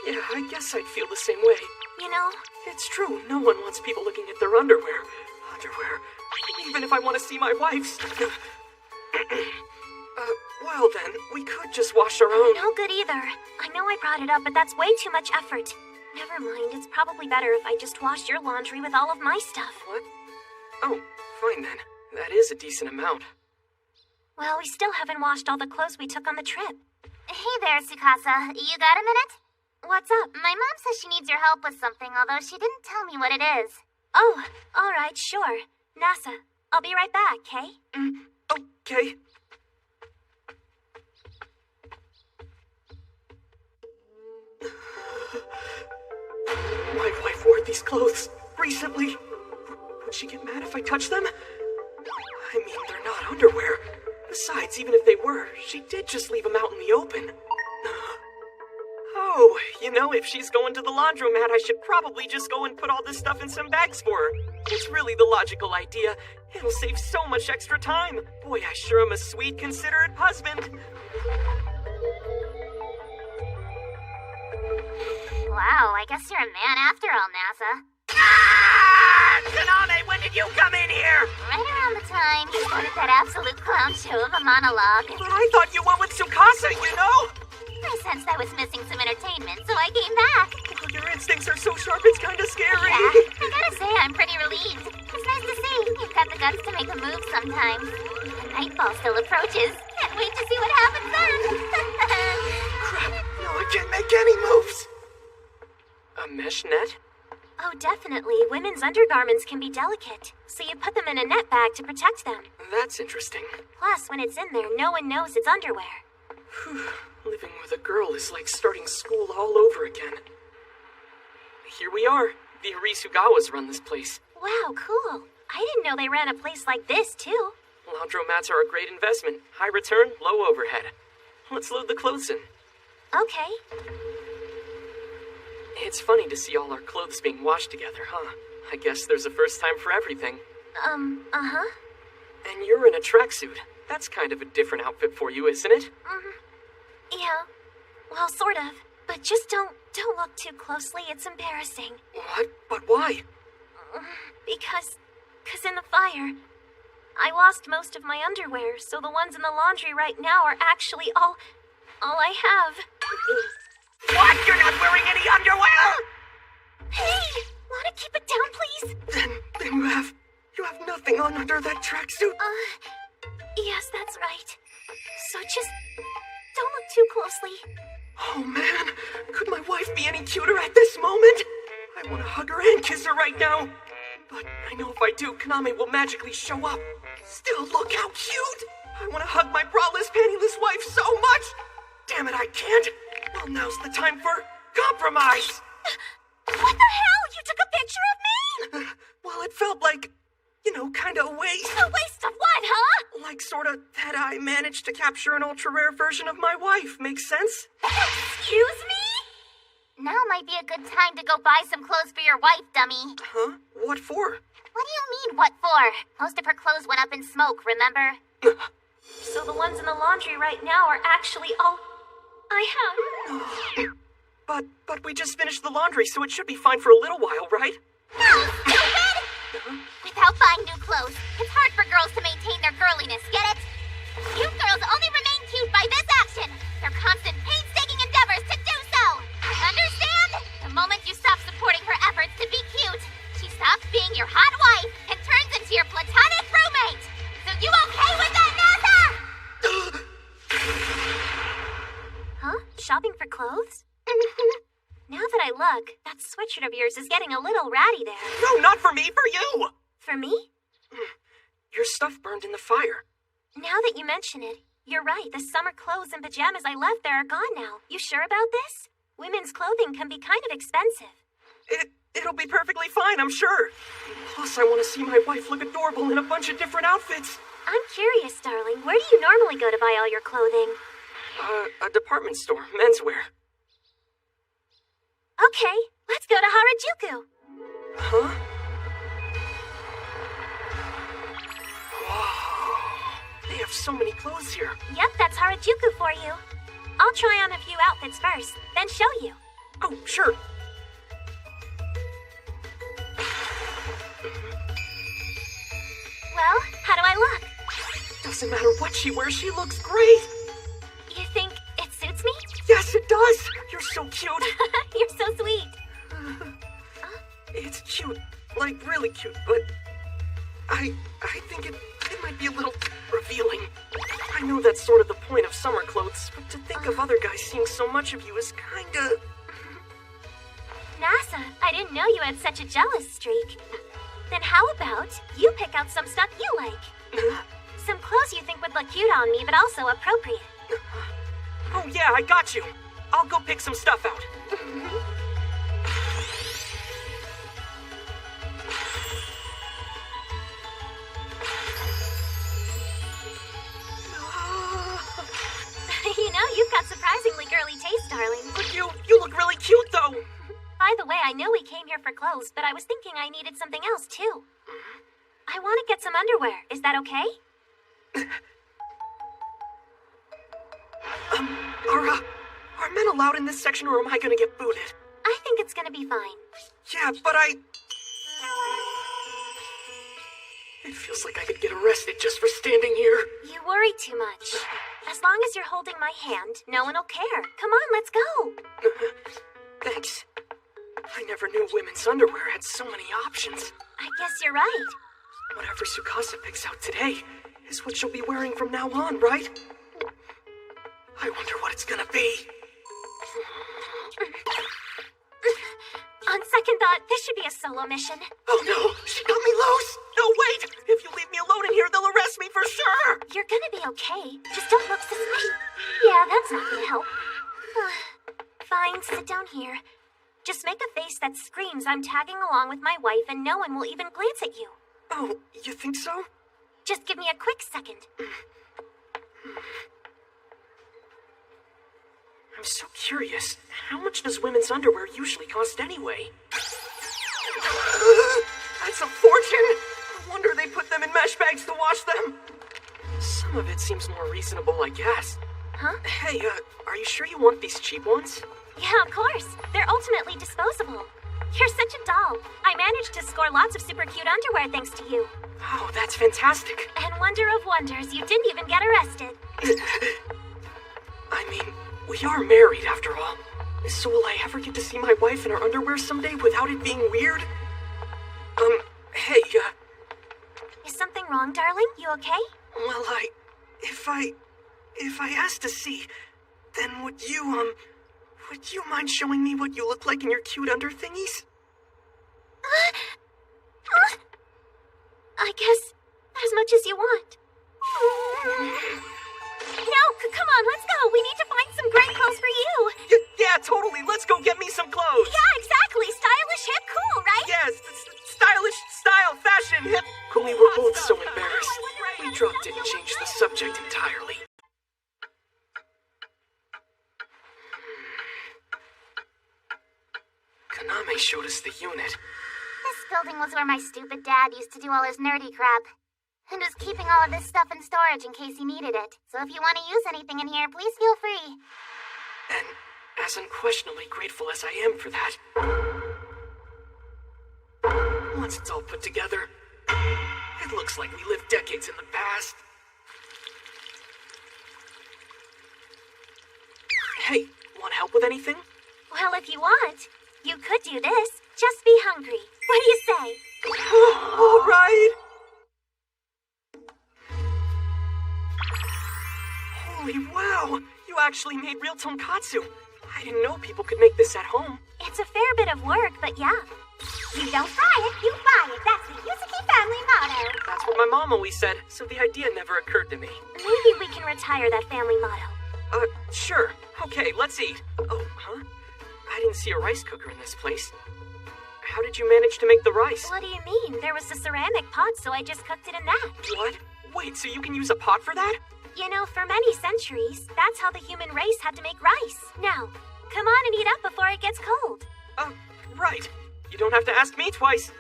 Yeah, I guess I'd feel the same way. You know? It's true. No one wants people looking at their underwear. Even if I want to see my wife's. Well then, we could just wash our own. No good either. I know I brought it up, but that's way too much effort. Never mind, it's probably better if I just washed your laundry with all of my stuff. What? Oh, fine then. That is a decent amount. Well, we still haven't washed all the clothes we took on the trip. Hey there, Tsukasa. You got a minute? What's up? My mom says she needs your help with something, although she didn't tell me what it is. Oh, alright, sure. NASA, I'll be right back, okay? Okay. My wife wore these clothes recently. Would she get mad if I touch them? I mean, they're not underwear. Besides, even if they were, she did just leave them out in the open. Oh, you know, if she's going to the laundromat, I should probably just go and put all this stuff in some bags for her. It's really the logical idea. It'll save so much extra time. Boy, I sure am a sweet, considerate husband. Wow, I guess you're a man after all, NASA. Kaname, when did you come in here? Right around the time you started that absolute clown show of a monologue. But I thought you went with Tsukasa, you know? I sensed I was missing some entertainment, so I came back. Your instincts are so sharp, it's kind of scary. Yeah, I gotta say, I'm pretty relieved. It's nice to see you've got the guts to make a move sometimes. The nightfall still approaches. Can't wait to see what happens then. Crap, no, I can't make any moves. A mesh net? Oh, definitely. Women's undergarments can be delicate, so you put them in a net bag to protect them. That's interesting. Plus, when it's in there, no one knows it's underwear. Living with a girl is like starting school all over again. Here we are. The Arisugawas run this place. Wow, cool. I didn't know they ran a place like this, too. Laundromats are a great investment. High return, low overhead. Let's load the clothes in. Okay. It's funny to see all our clothes being washed together, huh? I guess there's a first time for everything. Uh-huh. And you're in a tracksuit. That's kind of a different outfit for you, isn't it? Yeah. Well, sort of. But just don't look too closely. It's embarrassing. What? But why? Because in the fire, I lost most of my underwear, so the ones in the laundry right now are actually all I have. What? You're not wearing any underwear? Hey! Wanna keep it down, please? Then you have nothing on under that tracksuit? Yes, that's right. So just don't look too closely. Oh man, could my wife be any cuter at this moment? I want to hug her and kiss her right now. But I know if I do, Kaname will magically show up. Still, look how cute! I want to hug my braless, pantyless wife so much! Damn it, I can't! Well, now's the time for compromise! What the hell? You took a picture of me? Well, it felt like, kinda a waste. A waste of what, huh? Like, sorta, that I managed to capture an ultra-rare version of my wife. Makes sense? Excuse me? Now might be a good time to go buy some clothes for your wife, dummy. Huh? What for? What do you mean, what for? Most of her clothes went up in smoke, remember? So the ones in the laundry right now are actually all I have. But we just finished the laundry, so it should be fine for a little while, right? No, stupid! Without buying new clothes, it's hard for girls to maintain their girliness, get it? You girls only remain cute by this action. Their constant painstaking endeavors to do so. Understand? The moment you stop supporting her efforts to be cute, she stops being your hot wife and turns into your platonic roommate. So you okay with that, NASA? Huh? Shopping for clothes? Now that I look, that sweatshirt of yours is getting a little ratty there. No, not for me, for you! For me? Your stuff burned in the fire. Now that you mention it, you're right. The summer clothes and pajamas I left there are gone now. You sure about this? Women's clothing can be kind of expensive. It'll be perfectly fine, I'm sure. Plus, I want to see my wife look adorable in a bunch of different outfits. I'm curious, darling. Where do you normally go to buy all your clothing? A department store, menswear. Okay, let's go to Harajuku. Huh? Whoa. They have so many clothes here. Yep, that's Harajuku for you. I'll try on a few outfits first, then show you. Oh, sure. Well, how do I look? Doesn't matter what she wears, she looks great. You think it suits me? Yes, it does. You're so cute. You're so sweet. It's cute, like really cute, but I think it might be a little revealing. I know that's sort of the point of summer clothes, but to think of other guys seeing so much of you is kinda... NASA, I didn't know you had such a jealous streak. Then how about you pick out some stuff you like? Some clothes you think would look cute on me, but also appropriate. Oh yeah, I got you. I'll go pick some stuff out. You know, you've got surprisingly girly taste, darling. But you look really cute, though. By the way, I know we came here for clothes, but I was thinking I needed something else, too. I want to get some underwear. Is that okay? Are men allowed in this section, or am I gonna get booted? I think it's gonna be fine. Yeah, but It feels like I could get arrested just for standing here. You worry too much. As long as you're holding my hand, no one will care. Come on, let's go. Thanks. I never knew women's underwear had so many options. I guess you're right. Whatever Tsukasa picks out today is what she'll be wearing from now on, right? I wonder what it's gonna be. On second thought, this should be a solo mission. Oh no, she got me loose! No, wait! If you leave me alone in here, they'll arrest me for sure! You're gonna be okay. Just don't look suspicious. Yeah, that's not gonna help. Fine, sit down here. Just make a face that screams I'm tagging along with my wife and no one will even glance at you. Oh, you think so? Just give me a quick second. I'm so curious. How much does women's underwear usually cost anyway? That's a fortune! No wonder they put them in mesh bags to wash them. Some of it seems more reasonable, I guess. Huh? Hey, are you sure you want these cheap ones? Yeah, of course. They're ultimately disposable. You're such a doll. I managed to score lots of super cute underwear thanks to you. Oh, that's fantastic. And wonder of wonders, you didn't even get arrested. I mean, we are married after all. So will I ever get to see my wife in her underwear someday without it being weird? Hey, Is something wrong, darling? You okay? well, if I asked to see, then would you mind showing me what you look like in your cute under thingies? I guess as much as you want. No, come on, let's go. We need to find some great clothes for you. Yeah, totally. Let's go get me some clothes. Yeah, exactly. Stylish, hip, cool, right? Yes, stylish, style, fashion, hip. Coolly, we're Kaname showed us the unit. This building was where my stupid dad used to do all his nerdy crap. And was keeping all of this stuff in storage in case he needed it. So if you want to use anything in here, please feel free. And as unquestionably grateful as I am for that, once it's all put together, it looks like we lived decades in the past. Hey, want help with anything? Well, if you want, you could do this. Just be hungry. What do you say? All right. Holy wow! You actually made real tonkatsu. I didn't know people could make this at home. It's a fair bit of work, but yeah. You don't fry it, you buy it. That's the Yuzuki family motto. That's what my mom always said, so the idea never occurred to me. Maybe we can retire that family motto. Sure. Okay, let's eat. Oh, huh? I didn't see a rice cooker in this place. How did you manage to make the rice? What do you mean? There was a ceramic pot, so I just cooked it in that. What? Wait, so you can use a pot for that? You know, for many centuries, that's how the human race had to make rice. Now, come on and eat up before it gets cold. Right. You don't have to ask me twice.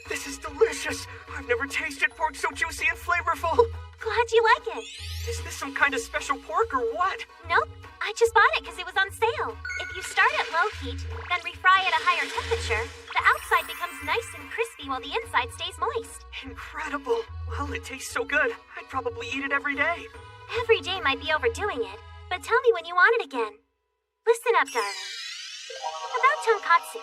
This is delicious. I've never tasted pork so juicy and flavorful. Glad you like it. Is this some kind of special pork or what? Nope. I just bought it because it was on sale. If you start at low heat, then refry at a higher temperature, the outside becomes nice and crispy while the inside stays moist. Incredible. Well, it tastes so good. I'd probably eat it every day. Every day might be overdoing it, but tell me when you want it again. Listen up, darling. About tonkatsu.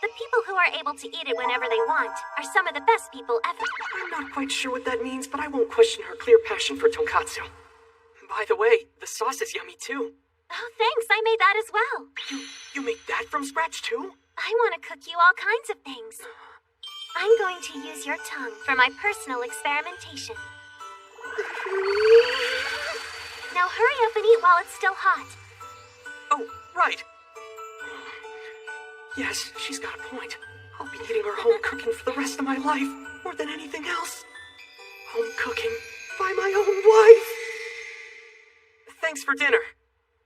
The people who are able to eat it whenever they want are some of the best people ever. I'm not quite sure what that means, but I won't question her clear passion for tonkatsu. By the way, the sauce is yummy too. Oh, thanks. I made that as well. You made that from scratch too? I want to cook you all kinds of things. I'm going to use your tongue for my personal experimentation. Now hurry up and eat while it's still hot. Oh, right. Yes, she's got a point. I'll be eating her home cooking for the rest of my life, more than anything else. Home cooking by my own wife. Thanks for dinner.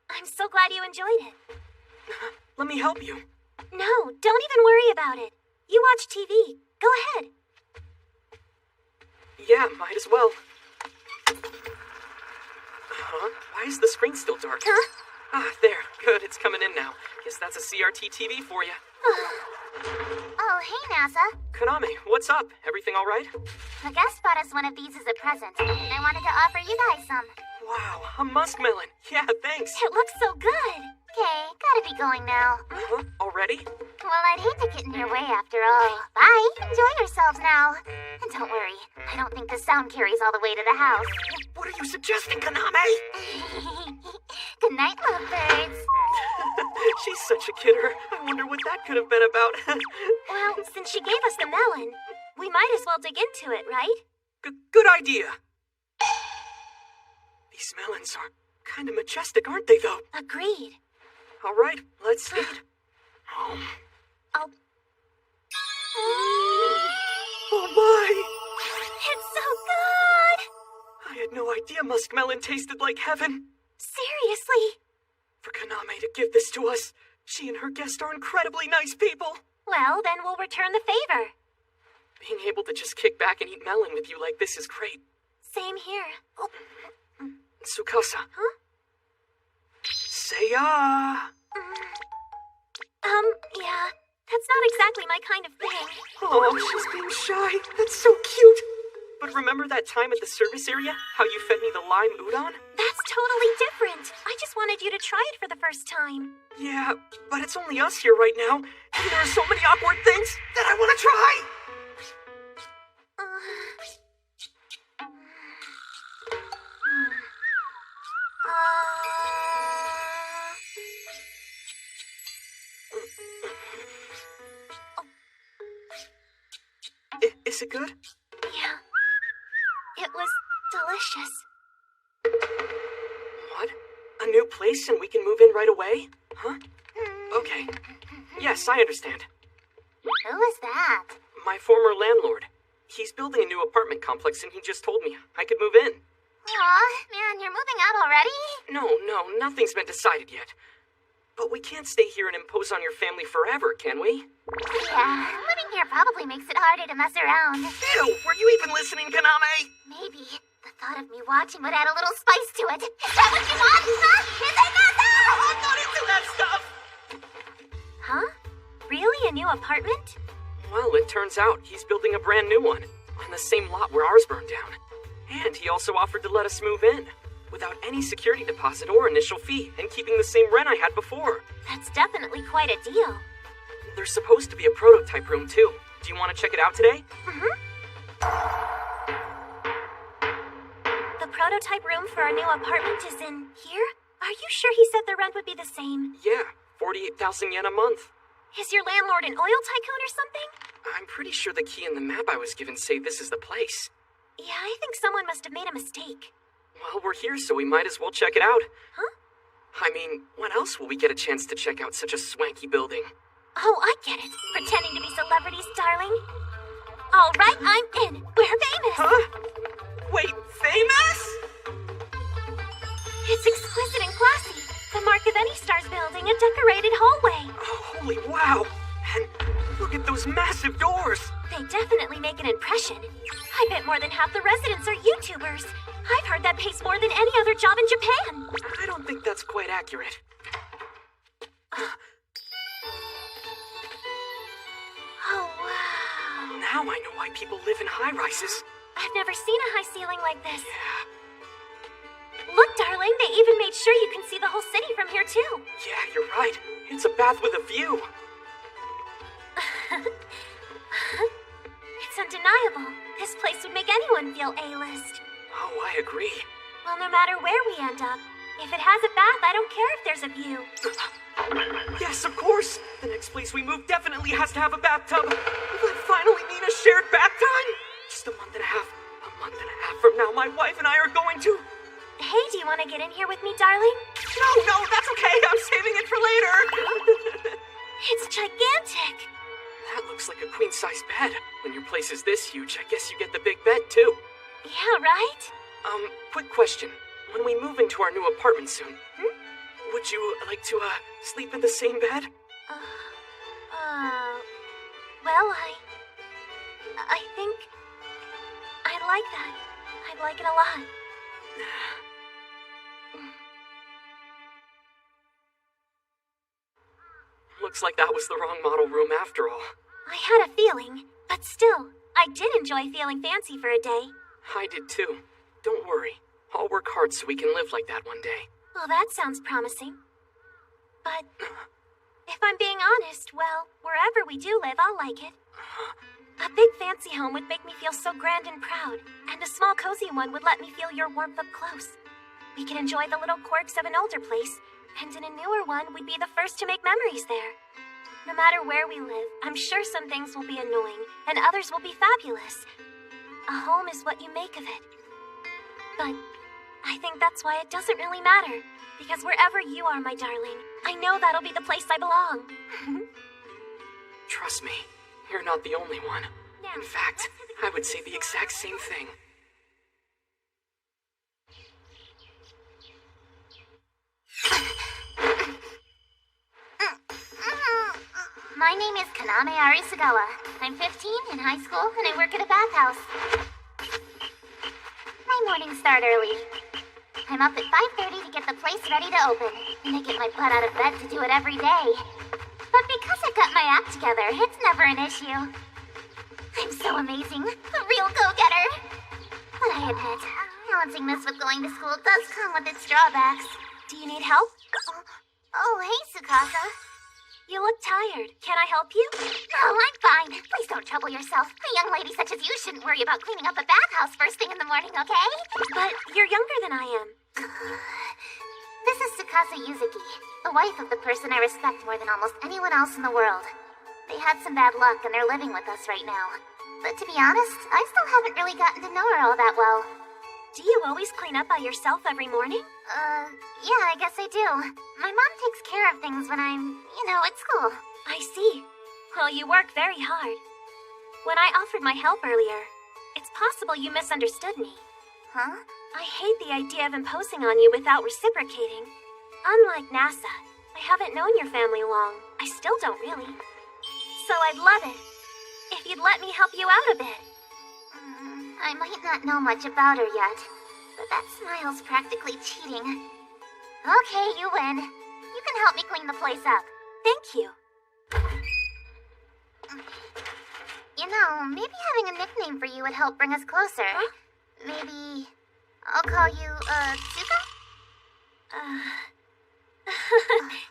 I'm so glad you enjoyed it. Let me help you. No, don't even worry about it. You watch TV. Go ahead. Yeah, might as well. Huh? Why is the screen still dark? Huh? Ah, there. Good, it's coming in now. Guess that's a CRT TV for you. Oh, hey, NASA. Kaname, what's up? Everything all right? The guest brought us one of these as a present, and I wanted to offer you guys some. Wow, a muskmelon. Yeah, thanks. It looks so good. Okay, gotta be going now. Huh? Already? Well, I'd hate to get in your way after all. Bye. Enjoy yourselves now. And don't worry, I don't think the sound carries all the way to the house. What are you suggesting, Kaname? Good night, lovebirds. She's such a kidder. I wonder what that could have been about. Well, since she gave us the melon, we might as well dig into it, right? Good idea. These melons are kind of majestic, aren't they, though? Agreed. All right, let's eat. Oh. Oh, my! It's so good! I had no idea muskmelon tasted like heaven. Seriously? For Kaname to give this to us, she and her guest are incredibly nice people. Well, then we'll return the favor. Being able to just kick back and eat melon with you like this is great. Same here. Oh. Tsukasa. Huh? Say ah. Yeah. That's not exactly my kind of thing. Oh, she's being shy. That's so cute. But remember that time at the service area? How you fed me the lime udon? That's totally different. I just wanted you to try it for the first time. Yeah, but it's only us here right now. And there are so many awkward things that I want to try. Is it good? Yeah. It was delicious. What? A new place and we can move in right away? Huh? Okay. Yes, I understand. Who is that? My former landlord. He's building a new apartment complex and he just told me I could move in. Aw, man, you're moving out already? No, nothing's been decided yet. But we can't stay here and impose on your family forever, can we? Yeah, living here probably makes it harder to mess around. Ew, were you even listening, Kaname? Maybe the thought of me watching would add a little spice to it. Is that what you want? Huh? Is it not? I'm not into that stuff! Huh? Really? A new apartment? Well, it turns out he's building a brand new one on the same lot where ours burned down. And he also offered to let us move in without any security deposit or initial fee and keeping the same rent I had before. That's definitely quite a deal. There's supposed to be a prototype room too. Do you want to check it out today? The prototype room for our new apartment is in here? Are you sure he said the rent would be the same? Yeah, 48,000 yen a month. Is your landlord an oil tycoon or something? I'm pretty sure the key and the map I was given say this is the place. Yeah, I think someone must have made a mistake. Well, we're here, so we might as well check it out. Huh? I mean, when else will we get a chance to check out such a swanky building? Oh, I get it. Pretending to be celebrities, darling. All right, I'm in. We're famous. Huh? Wait, famous? It's exquisite and classy. The mark of any star's building, a decorated hallway. Oh, holy wow! And look at those massive doors! They definitely make an impression. I bet more than half the residents are YouTubers. I've heard that pays more than any other job in Japan. I don't think that's quite accurate. Oh, wow. Now I know why people live in high-rises. I've never seen a high ceiling like this. Yeah, Look, darling, they even made sure you can see the whole city from here, too. you're right. It's a bath with a view. It's undeniable. This place would make anyone feel A-list. Oh, I agree. Well, no matter where we end up, if it has a bath, I don't care if there's a view. Yes, of course. The next place we move definitely has to have a bathtub. Will I finally need a shared bath time? Just a month and a half. A month and a half from now, my wife and I are going to... Hey, do you want to get in here with me, darling? No, that's okay. I'm saving it for later. It's gigantic. That looks like a queen-size bed. When your place is this huge, I guess you get the big bed, too. Yeah, right? Quick question. When we move into our new apartment soon, would you like to, sleep in the same bed? Well, I think I'd like that. I'd like it a lot. Looks like that was the wrong model room after all. I had a feeling, but still, I did enjoy feeling fancy for a day. I did too. Don't worry. I'll work hard so we can live like that one day. Well, that sounds promising. But if I'm being honest, well, wherever we do live, I'll like it. A big fancy home would make me feel so grand and proud, and a small cozy one would let me feel your warmth up close. We could enjoy the little quirks of an older place, and in a newer one, we'd be the first to make memories there. No matter where we live, I'm sure some things will be annoying, and others will be fabulous. A home is what you make of it. But I think that's why it doesn't really matter, because wherever you are, my darling, I know that'll be the place I belong. Trust me, you're not the only one. In fact, I would say the exact same thing. My name is Kaname Arisugawa. I'm 15, in high school, and I work at a bathhouse. My mornings start early. I'm up at 5:30 to get the place ready to open, and I get my butt out of bed to do it every day. But because I've got my act together, it's never an issue. I'm so amazing, a real go-getter. But I admit, balancing this with going to school does come with its drawbacks. Do you need help? Oh, hey, Tsukasa. You look tired. Can I help you? No, I'm fine. Please don't trouble yourself. A young lady such as you shouldn't worry about cleaning up a bathhouse first thing in the morning, okay? But you're younger than I am. This is Tsukasa Yuzuki, the wife of the person I respect more than almost anyone else in the world. They had some bad luck and they're living with us right now. But to be honest, I still haven't really gotten to know her all that well. Do you always clean up by yourself every morning? Yeah, I guess I do. My mom takes care of things when I'm, at school. I see. Well, you work very hard. When I offered my help earlier, it's possible you misunderstood me. Huh? I hate the idea of imposing on you without reciprocating. Unlike NASA, I haven't known your family long. I still don't really. So I'd love it if you'd let me help you out a bit. I might not know much about her yet, but that smile's practically cheating. Okay, you win. You can help me clean the place up. Thank you. You know, maybe having a nickname for you would help bring us closer. Huh? Maybe I'll call you, Tsuka?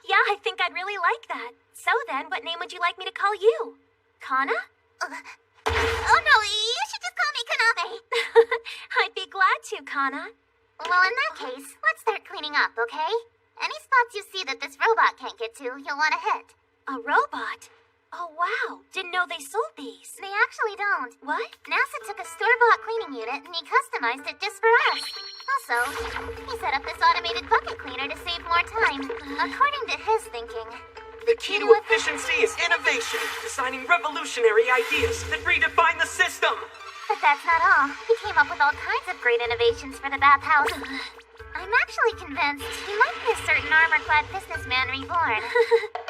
Yeah, I think I'd really like that. So then, what name would you like me to call you? Kana? Oh no, you should just call me Kaname. I'd be glad to, Kana. Well, in that case, let's start cleaning up, okay? Any spots you see that this robot can't get to, you'll want to hit. A robot? Oh, wow. Didn't know they sold these. They actually don't. What? NASA took a store-bought cleaning unit and he customized it just for us. Also, he set up this automated bucket cleaner to save more time, according to his thinking. The key to efficiency is innovation, designing revolutionary ideas that redefine the system. But that's not all. He came up with all kinds of great innovations for the bathhouse. I'm actually convinced he might be a certain armor-clad businessman reborn.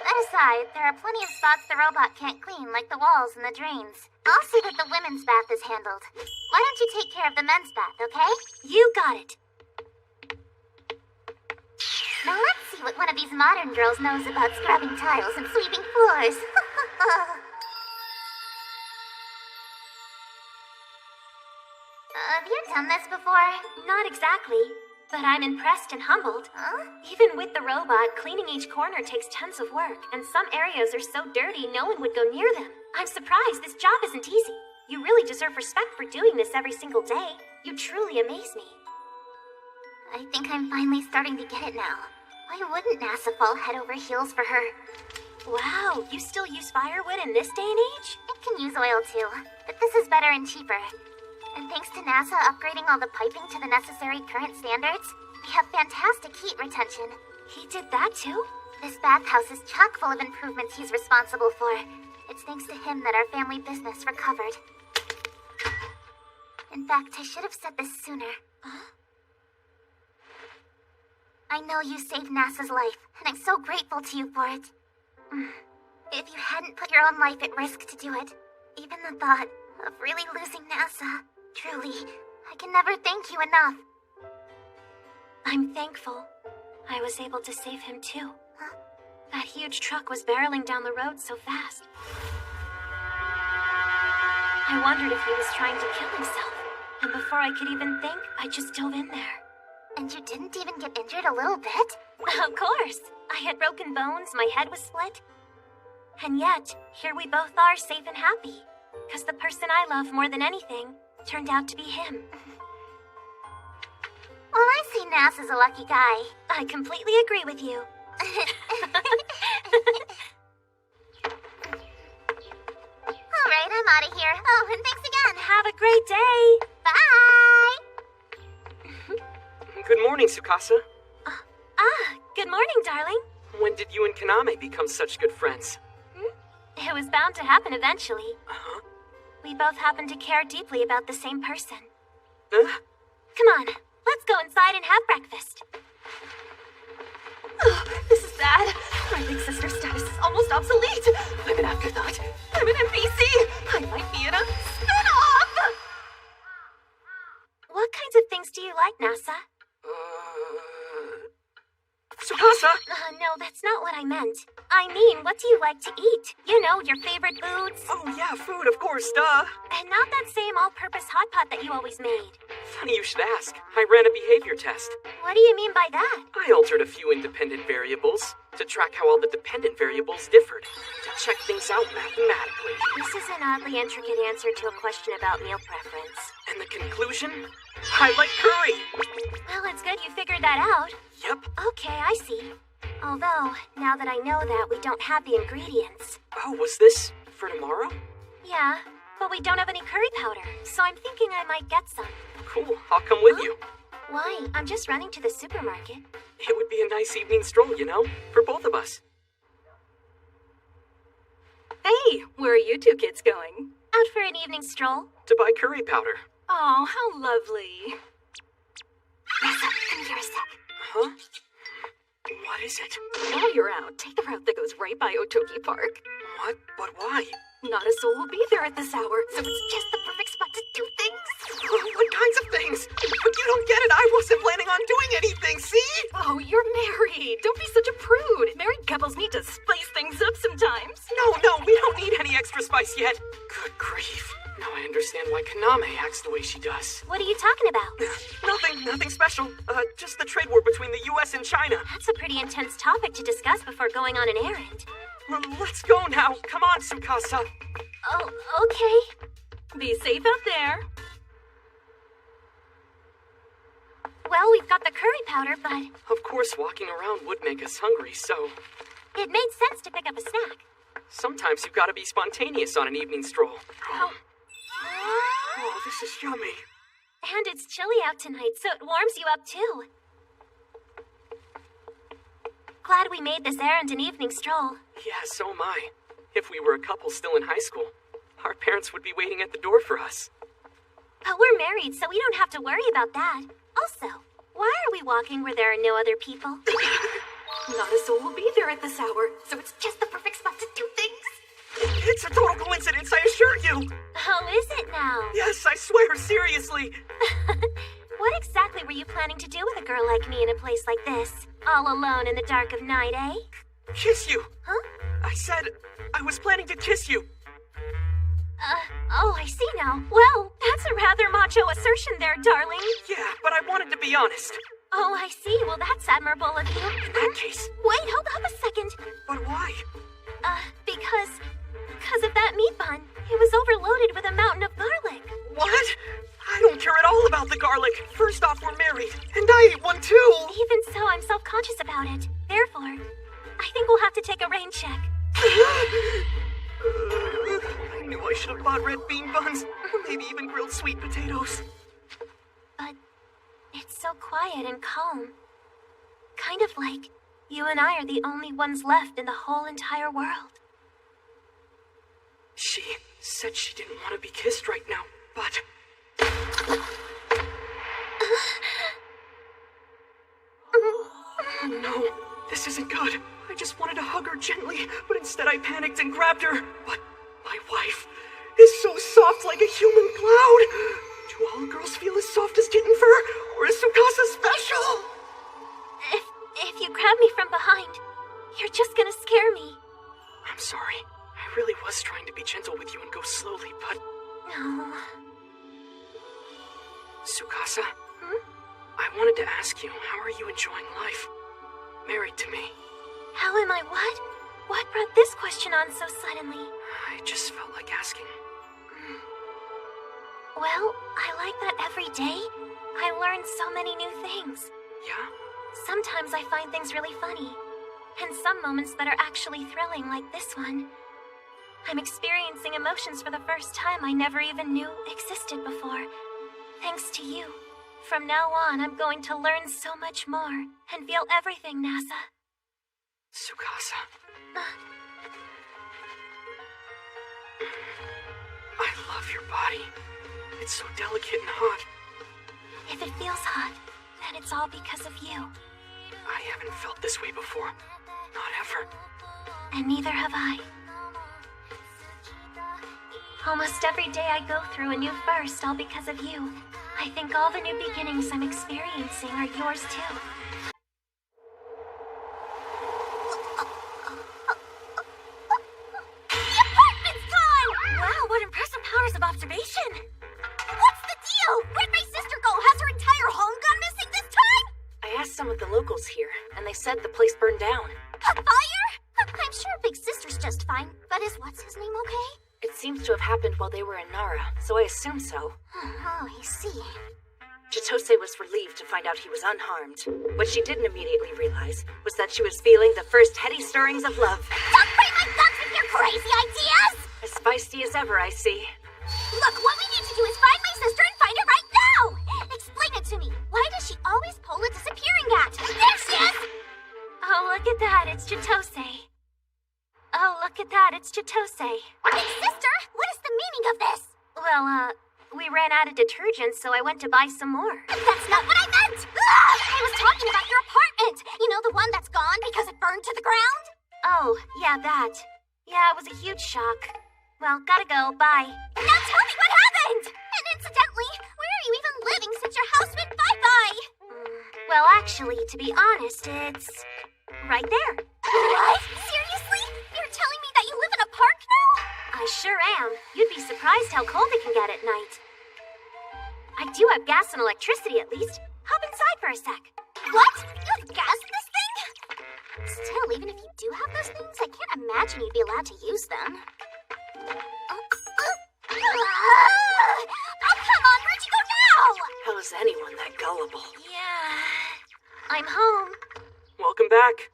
That aside, there are plenty of spots the robot can't clean, like the walls and the drains. I'll see that the women's bath is handled. Why don't you take care of the men's bath, okay? You got it. Now let's see what one of these modern girls knows about scrubbing tiles and sweeping floors. Have you done this before? Not exactly, but I'm impressed and humbled. Huh? Even with the robot, cleaning each corner takes tons of work, and some areas are so dirty no one would go near them. I'm surprised this job isn't easy. You really deserve respect for doing this every single day. You truly amaze me. I think I'm finally starting to get it now. Why wouldn't NASA fall head over heels for her? Wow, you still use firewood in this day and age? It can use oil too, but this is better and cheaper. And thanks to NASA upgrading all the piping to the necessary current standards, we have fantastic heat retention. He did that too? This bathhouse is chock full of improvements he's responsible for. It's thanks to him that our family business recovered. In fact, I should have said this sooner. Huh? I know you saved NASA's life, and I'm so grateful to you for it. If you hadn't put your own life at risk to do it, even the thought of really losing NASA, truly, I can never thank you enough. I'm thankful I was able to save him too. Huh? That huge truck was barreling down the road so fast. I wondered if he was trying to kill himself, and before I could even think, I just dove in there. And you didn't even get injured a little bit? Of course. I had broken bones, my head was split. And yet, here we both are, safe and happy. Because the person I love more than anything turned out to be him. Well, I see NASA's a lucky guy. I completely agree with you. Alright, I'm out of here. Oh, and thanks again. Have a great day. Bye! Good morning, Tsukasa. Good morning, darling. When did you and Kaname become such good friends? It was bound to happen eventually. Uh-huh. We both happen to care deeply about the same person. Huh? Come on, let's go inside and have breakfast. Oh, this is bad. My big sister status is almost obsolete. I'm an afterthought. I'm an NPC. I might be in a spin-off. What kinds of things do you like, NASA? Tsukasa! No, that's not what I meant. I mean, what do you like to eat? You know, your favorite foods. Oh yeah, food, of course, duh. And not that same all-purpose hot pot that you always made. Funny you should ask. I ran a behavior test. What do you mean by that? I altered a few independent variables to track how all the dependent variables differed, to check things out mathematically. This is an oddly intricate answer to a question about meal preference. And the conclusion? I like curry! Well, it's good you figured that out. Yep. Okay, I see. Although, now that I know that, we don't have the ingredients. Oh, was this for tomorrow? Yeah, but we don't have any curry powder, so I'm thinking I might get some. Cool, I'll come with you. Why? I'm just running to the supermarket. It would be a nice evening stroll, you know, for both of us. Hey, where are you two kids going? Out for an evening stroll? To buy curry powder. Oh, how lovely. Nessa, come here a sec. Huh? What is it? While you're out, take the route that goes right by Otoki Park. What? But why? Not a soul will be there at this hour, so it's just the perfect spot to do things. What kinds of things? But you don't get it. I wasn't planning on doing anything, see? Oh, you're married. Don't be such a prude. Married couples need to spice things up sometimes. No, we don't need any extra spice yet. Good grief. Now I understand why Kaname acts the way she does. What are you talking about? Nothing special. Just the trade war between the US and China. That's a pretty intense topic to discuss before going on an errand. Let's go now. Come on, Tsukasa. Oh, okay. Be safe out there. Well, we've got the curry powder, but Of course, walking around would make us hungry, so it made sense to pick up a snack. sometimes you've got to be spontaneous on an evening stroll. Oh. Oh, this is yummy. And it's chilly out tonight, so it warms you up too. Glad we made this errand an evening stroll. Yeah, so am I. If we were a couple still in high school, our parents would be waiting at the door for us. But we're married, so we don't have to worry about that. Also, why are we walking where there are no other people? Not a soul will be there at this hour, so it's just the perfect spot to do things. It's a total coincidence, I assure you. How is it now? Yes, I swear, seriously. What exactly were you planning to do with a girl like me in a place like this? All alone in the dark of night, eh? Kiss you. Huh? I said I was planning to kiss you. Oh, I see now. Well, that's a rather macho assertion there, darling. Yeah, but I wanted to be honest. Oh, I see. Well, that's admirable of you. In that case. Wait, hold up a second. But why? Because of that meat bun. It was overloaded with a mountain of garlic. What? I don't care at all about the garlic. First off, we're married, and I ate one too. Even so, I'm self-conscious about it. Therefore, I think we'll have to take a rain check. I knew I should have bought red bean buns, or maybe even grilled sweet potatoes. But it's so quiet and calm. Kind of like you and I are the only ones left in the whole entire world. She said she didn't want to be kissed right now, but... Oh no, this isn't good. I just wanted to hug her gently, but instead I panicked and grabbed her. But my wife is so soft like a human cloud. Do all girls feel as soft as kitten fur, or is Tsukasa special? If you grab me from behind, you're just gonna scare me. I'm sorry. I really was trying to be gentle with you and go slowly, but... No. Tsukasa? I wanted to ask you, how are you enjoying life? Married to me. How am I what? What brought this question on so suddenly? I just felt like asking. Well, I like that every day. I learn so many new things. Yeah? Sometimes I find things really funny. And some moments that are actually thrilling, like this one. I'm experiencing emotions for the first time I never even knew existed before. Thanks to you. From now on, I'm going to learn so much more and feel everything, Nasa. Tsukasa. I love your body. It's so delicate and hot. If it feels hot, then it's all because of you. I haven't felt this way before. Not ever. And neither have I. Almost every day I go through a new first, all because of you. I think all the new beginnings I'm experiencing are yours too. The apartment's gone! Wow, what impressive powers of observation! What's the deal? Where'd my sister go? Has her entire home gone missing this time? I asked some of the locals here, and they said the place burned down. A fire? I'm sure Big Sister's just fine, but is what's-his-name okay? It seems to have happened while they were in Nara, so I assume so. Oh, I see. Chitose was relieved to find out he was unharmed. What she didn't immediately realize was that she was feeling the first heady stirrings of love. Don't bring my thumbs with your crazy ideas! As feisty as ever, I see. Look, what we need to do is find my sister and find her right now! Explain it to me. Why does she always pull a disappearing act? There she is! Oh, look at that, it's Chitose. Oh, look at that, it's Chitose. Big Sister, what is the meaning of this? Well, we ran out of detergent, so I went to buy some more. That's not what I meant! I was talking about your apartment! You know, the one that's gone because it burned to the ground? Oh, yeah, that. Yeah, it was a huge shock. Well, gotta go. Bye. Now tell me what happened! And incidentally, where are you even living since your house went bye-bye? Well, actually, to be honest, it's right there. What? Seriously? You're telling me that you live in a park now? I sure am. You'd be surprised how cold it can get at night. I do have gas and electricity, at least. Hop inside for a sec. What? You have gas in this thing? Still, even if you do have those things, I can't imagine you'd be allowed to use them. Oh, come on, where'd you go now? How is anyone that gullible? Yeah. I'm home. Welcome back.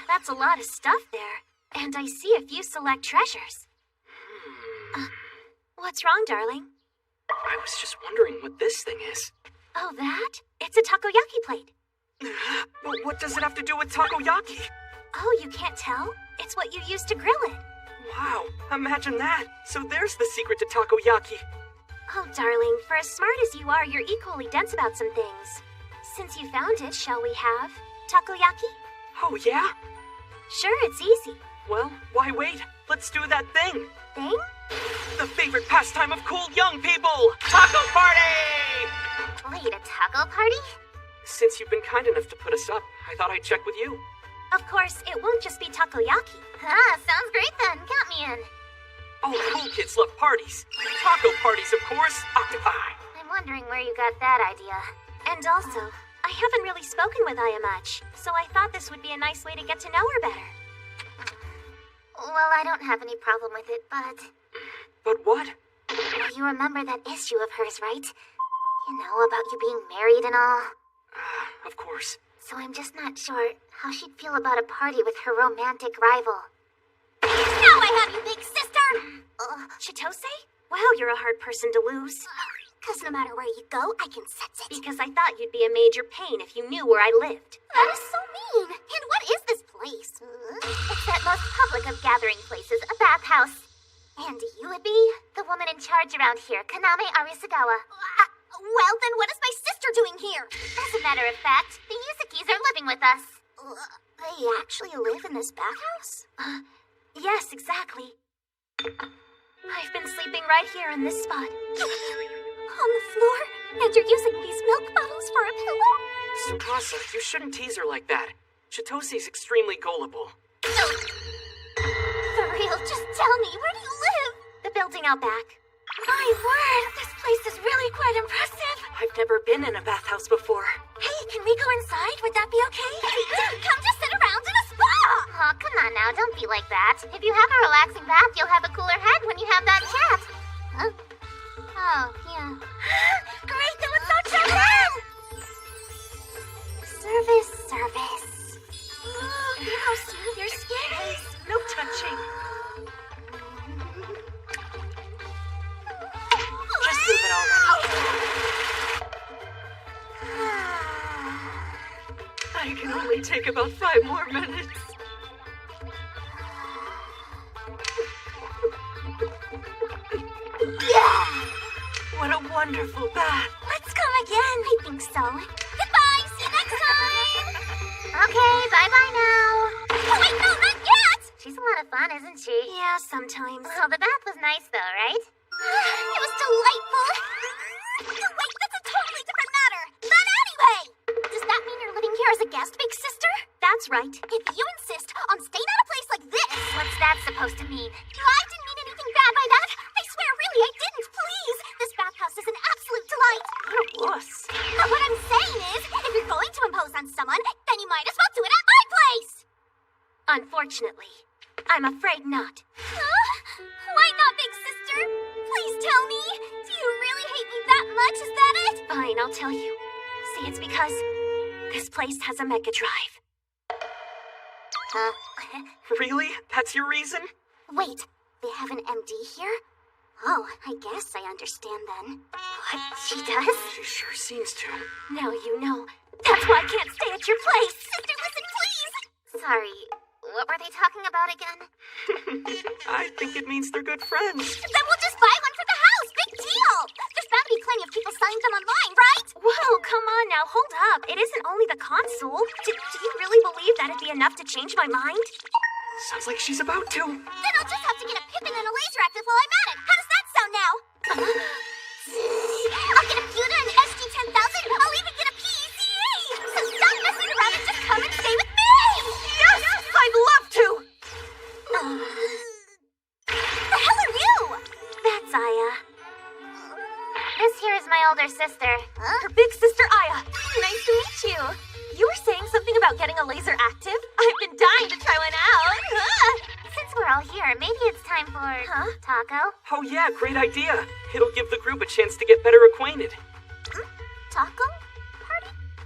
That's a lot of stuff there. And I see a few select treasures. What's wrong, darling? I was just wondering what this thing is. Oh, that? It's a takoyaki plate. But what does it have to do with takoyaki? Oh, you can't tell? It's what you use to grill it. Wow, imagine that. So there's the secret to takoyaki. Oh, darling, for as smart as you are, you're equally dense about some things. Since you found it, shall we have takoyaki? Oh, yeah? Sure, it's easy. Well, why wait? Let's do that thing. Thing? The favorite pastime of cool young people! Taco party! Wait, a taco party? Since you've been kind enough to put us up, I thought I'd check with you. Of course, it won't just be takoyaki. Ah, sounds great then. Count me in. All cool kids love parties. Taco parties, of course. Octopi. I'm wondering where you got that idea. And also, I haven't really spoken with Aya much, so I thought this would be a nice way to get to know her better. Well, I don't have any problem with it, but... But what? You remember that issue of hers, right? You know, about you being married and all. Of course. So I'm just not sure how she'd feel about a party with her romantic rival. Now I have you, big sister! Chitose? Well, you're a hard person to lose. Because no matter where you go, I can sense it. Because I thought you'd be a major pain if you knew where I lived. That is so mean. And what is this place? It's that most public of gathering places, a bathhouse. And you would be the woman in charge around here, Kaname Arisugawa. Well, then what is my sister doing here? As a matter of fact, the Yuzukis are living with us. They actually live in this bathhouse? Yes, exactly. I've been sleeping right here in this spot. On the floor? And you're using these milk bottles for a pillow? Tsukasa, you shouldn't tease her like that. Chitose's extremely gullible. For real, just tell me, where do you live? The building out back. My word, this place is really quite impressive. I've never been in a bathhouse before. Hey, can we go inside? Would that be okay? Come just sit around in a spa! Oh, come on now, don't be like that. If you have a relaxing bath, you'll have a cooler head when you have that chat. Huh? Oh, yeah. Great, then let's go check it out! Service. Look how smooth your skin is. No touching. Just move it already. I can only take about 5 more minutes. What a wonderful bath. Let's come again. I think so. Goodbye. See you next time. Okay, bye-bye now. Oh, wait, no, not yet. She's a lot of fun, isn't she? Yeah, sometimes. Well, the bath was nice, though, right? It was delightful. Wait, that's a totally different matter. But anyway, does that mean you're living here as a guest, big sister? That's right. If you insist on staying at a place like this... What's that supposed to mean? I didn't mean anything bad by that. I swear, really, I didn't. Please. This bathhouse is an absolute delight. What a wuss. But what I'm saying is, if you're going to impose on someone, then you might as well do it at my place. Unfortunately, I'm afraid not. Huh? Why not, big sister? Please tell me. Do you really hate me that much? Is that it? Fine, I'll tell you. See, it's because this place has a Mega Drive. Really? That's your reason? Wait, they have an MD here? Oh, I guess I understand then. What? She does? She sure seems to. Now you know. That's why I can't stay at your place. Sister, listen, please! Sorry, what were they talking about again? I think it means they're good friends. Then we'll just buy one for the house! Big deal! be plenty of people selling them online, right? Whoa, come on now, hold up. It isn't only the console. Do you really believe that'd be enough to change my mind? Sounds like she's about to. Then I'll just have to get a Pippin and a laser active while I'm at it. How does that sound now? I'll get a Buda and SG-10,000. I'll even get a PECA. So stop messing around and just come and stay with me. Yes! I'd love to! The hell are you? That's Aya. This here is my older sister. Huh? Her big sister Aya. Nice to meet you. You were saying something about getting a laser active? I've been dying to try one out. Since we're all here, maybe it's time for... Taco? Oh yeah, great idea. It'll give the group a chance to get better acquainted. Taco?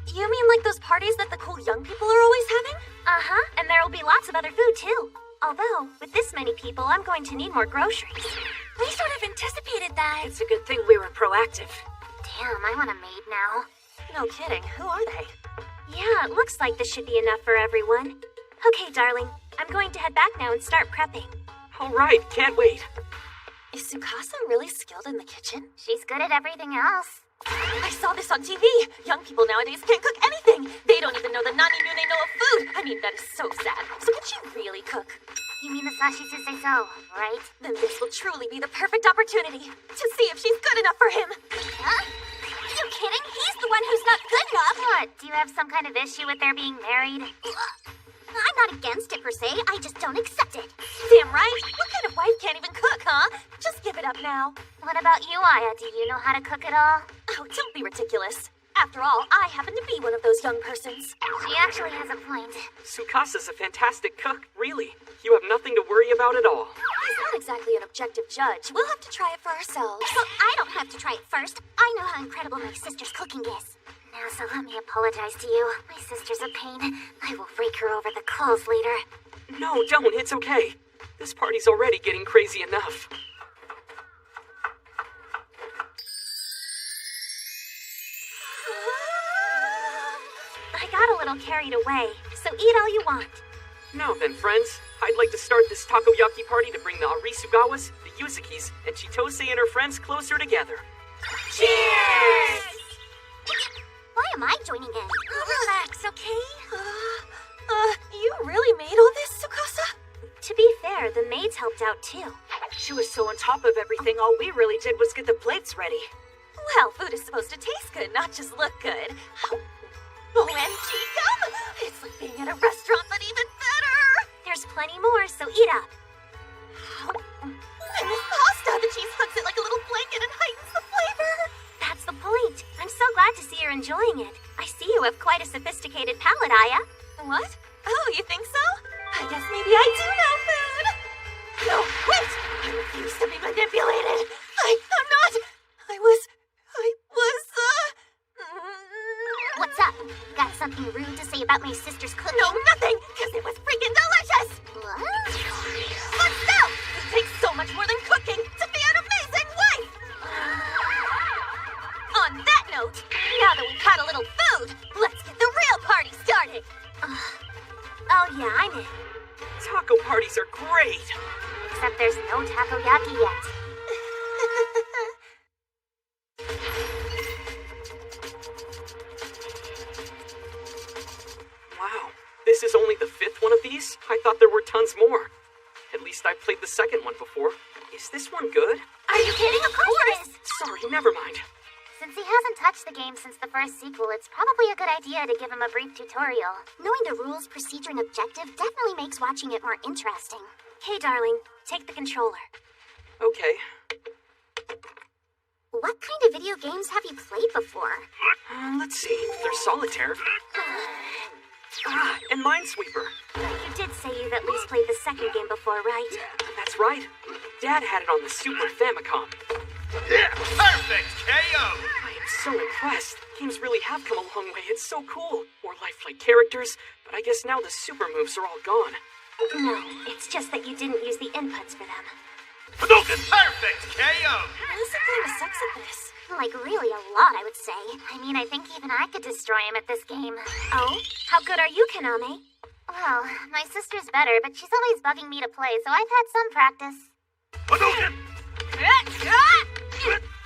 You mean like those parties that the cool young people are always having? Uh-huh, and there'll be lots of other food too. Although, with this many people, I'm going to need more groceries. We sort of anticipated that. It's a good thing we were proactive. Damn, I want a maid now. No kidding. Who are they? Yeah, it looks like this should be enough for everyone. Okay, darling, I'm going to head back now and start prepping. All right, can't wait. Is Tsukasa really skilled in the kitchen? She's good at everything else. I saw this on TV. Young people nowadays can't cook anything. They don't even know the nani nune no of food. I mean, that is so sad. So can she really cook? You mean the Sashi Susei So, right? Then this will truly be the perfect opportunity to see if she's good enough for him. Huh? Are you kidding? He's the one who's not good enough. What, do you have some kind of issue with their being married? I'm not against it per se, I just don't accept it. Damn right. What kind of wife can't even cook, huh? Just give it up now. What about you, Aya? Do you know how to cook at all? Oh, don't be ridiculous. After all, I happen to be one of those young persons. She actually has a point. Tsukasa's a fantastic cook, really. You have nothing to worry about at all. He's not exactly an objective judge. We'll have to try it for ourselves. Well, I don't have to try it first. I know how incredible my sister's cooking is. Now, so let me apologize to you. My sister's a pain. I will rake her over the coals later. No, don't. It's okay. This party's already getting crazy enough. I got a little carried away, so eat all you want. Now then, friends, I'd like to start this takoyaki party to bring the Arisugawas, the Yuzukis, and Chitose and her friends closer together. Cheers! Why am I joining in? Relax, okay? You really made all this, Tsukasa? To be fair, the maids helped out too. She was so on top of everything, all we really did was get the plates ready. Well, food is supposed to taste good, not just look good. OMG, yum! It's like being at a restaurant, but even better! There's plenty more, so eat up. And this pasta, the cheese hugs it like a little blanket and heightens the flavor. That's the point. I'm so glad to see you're enjoying it. I see you have quite a sophisticated palate, Aya. What? Oh, you think so? I guess maybe I do know food. No, wait! I refuse to be manipulated. I'm not. I was. What's up? Got something rude to say about my sister's cooking? No, nothing, because it was freaking delicious! What? But still, it takes so much more than cooking to be an amazing wife! On that note, now that we've had a little food, let's get the real party started! Oh yeah, I'm in. Taco parties are great! Except there's no takoyaki yet. Wow, this is only the 5th one of these? I thought there were tons more. At least I've played the second one before. Is this one good? Are you kidding? Of course! Sorry, never mind. Since he hasn't touched the game since the first sequel, it's probably a good idea to give him a brief tutorial. Knowing the rules, procedure, and objective definitely makes watching it more interesting. Hey, darling, take the controller. Okay. What kind of video games have you played before? Let's see. There's Solitaire. And Minesweeper. You did say you've at least played the second game before, right? That's right. Dad had it on the Super Famicom. Yeah, perfect KO! I am so impressed. Games really have come a long way. It's so cool. More lifelike characters, but I guess now the super moves are all gone. No, it's just that you didn't use the inputs for them. Hadouken! Perfect KO! Who's kind of sucks at this? Like, really a lot, I would say. I mean, I think even I could destroy him at this game. Oh? How good are you, Kaname? Well, my sister's better, but she's always bugging me to play, so I've had some practice. Hadouken!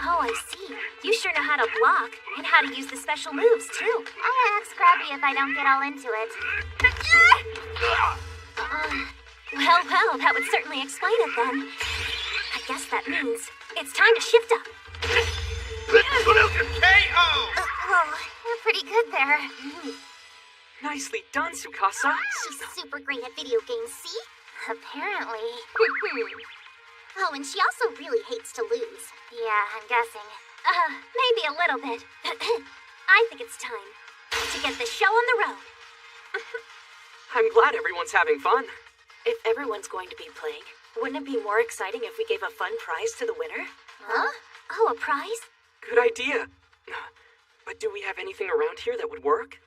Oh, I see. You sure know how to block and how to use the special moves, too. I'll ask Scrappy if I don't get all into it. Well, that would certainly explain it then. I guess that means it's time to shift up. KO! Oh, you're pretty good there. Nicely done, Tsukasa. She's super great at video games, see? Apparently. Oh, and she also really hates to lose. Yeah, I'm guessing. Maybe a little bit. I think it's time to get the show on the road. I'm glad everyone's having fun. If everyone's going to be playing, wouldn't it be more exciting if we gave a fun prize to the winner? Huh? Oh, a prize? Good idea. But do we have anything around here that would work?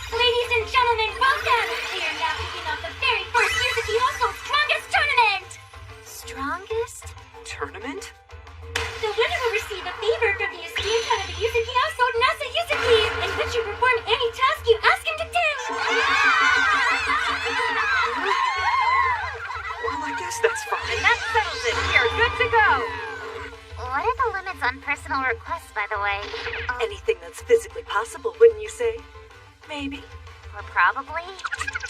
Ladies and gentlemen, welcome! We are now kicking off the very first Yuzuki Household Strongest Tournament! Strongest? Tournament? The winner will receive a favor from the esteemed head of the Yuzuki Household, Nasa Yuzuki, in which you perform any task you ask him to do! Well, I guess that's fine. And that settles it. You're good to go. What are the limits on personal requests, by the way? Anything that's physically possible, wouldn't you say? Maybe. Or probably?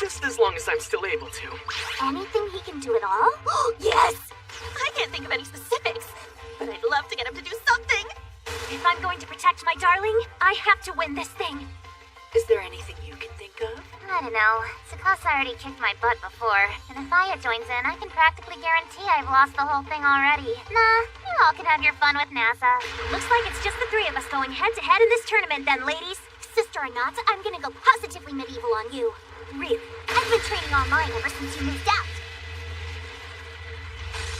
Just as long as I'm still able to. Anything he can do at all? Yes! I can't think of any specifics, but I'd love to get him to do something. If I'm going to protect my darling, I have to win this thing. Is there anything you can think of? I don't know. Tsukasa already kicked my butt before, and if Aya joins in, I can practically guarantee I've lost the whole thing already. Nah, you all can have your fun with NASA. Looks like it's just the three of us going head-to-head in this tournament then, ladies. Sister or not, I'm gonna go positively medieval on you. Really? I've been training online ever since you moved out.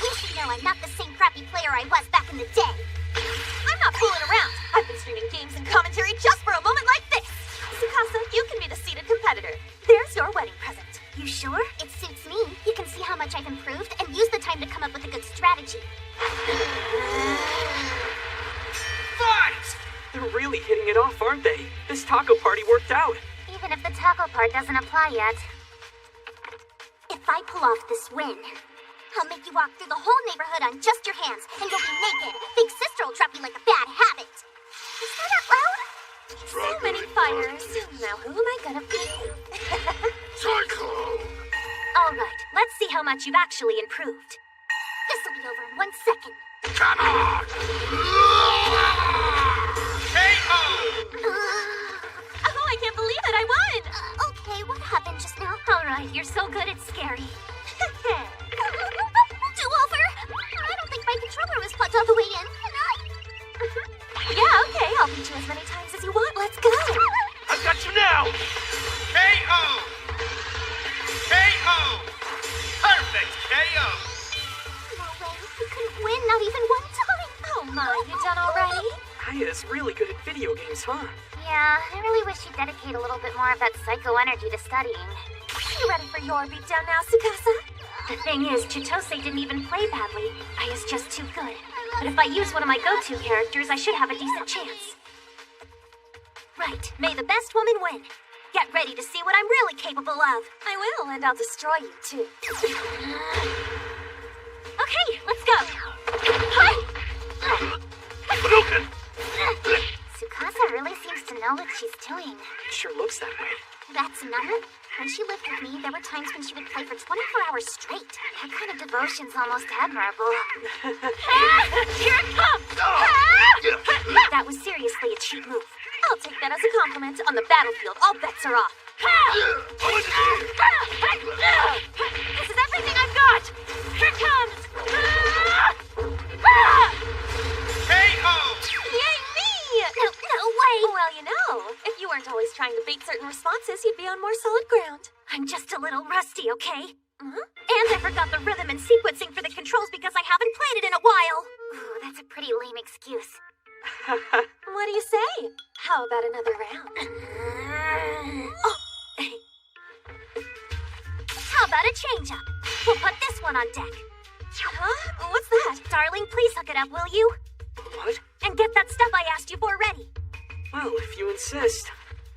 You should know I'm not the same crappy player I was back in the day. I'm not fooling around. I've been streaming games and commentary just for a moment like this. Tsukasa, you can be the seated competitor. There's your wedding present. You sure? It suits me. You can see how much I've improved and use the time to come up with a good strategy. Fight! They're really hitting it off, aren't they? This taco party worked out. Even if the taco part doesn't apply yet. If I pull off this win, I'll make you walk through the whole neighborhood on just your hands, and you'll be naked. Big sister will drop you like a bad habit. Is that out loud? So many fighters. Now who am I gonna be? All right, let's see how much you've actually improved. This'll be over in 1 second. Come on! KO! Oh, I can't believe it. I won. Okay, what happened just now? All right, you're so good it's scary. Do-over? I don't think my controller was plugged all the way in. Can I? Yeah, okay. I'll beat you as many times as you want. Let's go. I've got you now! KO! KO! Perfect KO! No way. You couldn't win, not even one time. Oh my, you done already? Aya's really good at video games, huh? Yeah, I really wish you'd dedicate a little bit more of that psycho energy to studying. You ready for your beatdown now, Tsukasa? The thing is, Chitose didn't even play badly. Aya's just too good. But if I use one of my go-to characters, I should have a decent chance. Right, may the best woman win. Get ready to see what I'm really capable of. I will, and I'll destroy you too. Okay, let's go. Hadouken! Tsukasa really seems to know what she's doing. It sure looks that way. That's none. When she lived with me, there were times when she would play for 24 hours straight. That kind of devotion's almost admirable. Here it comes! That was seriously a cheap move. I'll take that as a compliment. On the battlefield, all bets are off. This is everything I've got! Here it comes! KO! Yay me! No way! Well, you know, if you weren't always trying to bait certain responses, you'd be on more solid ground. I'm just a little rusty, okay? And I forgot the rhythm and sequencing for the controls because I haven't played it in a while. Ooh, that's a pretty lame excuse. What do you say? How about another round? How about a change-up? We'll put this one on deck. Huh? What's that? Darling, please hook it up, will you? What? And get that stuff I asked you for ready. Well, if you insist.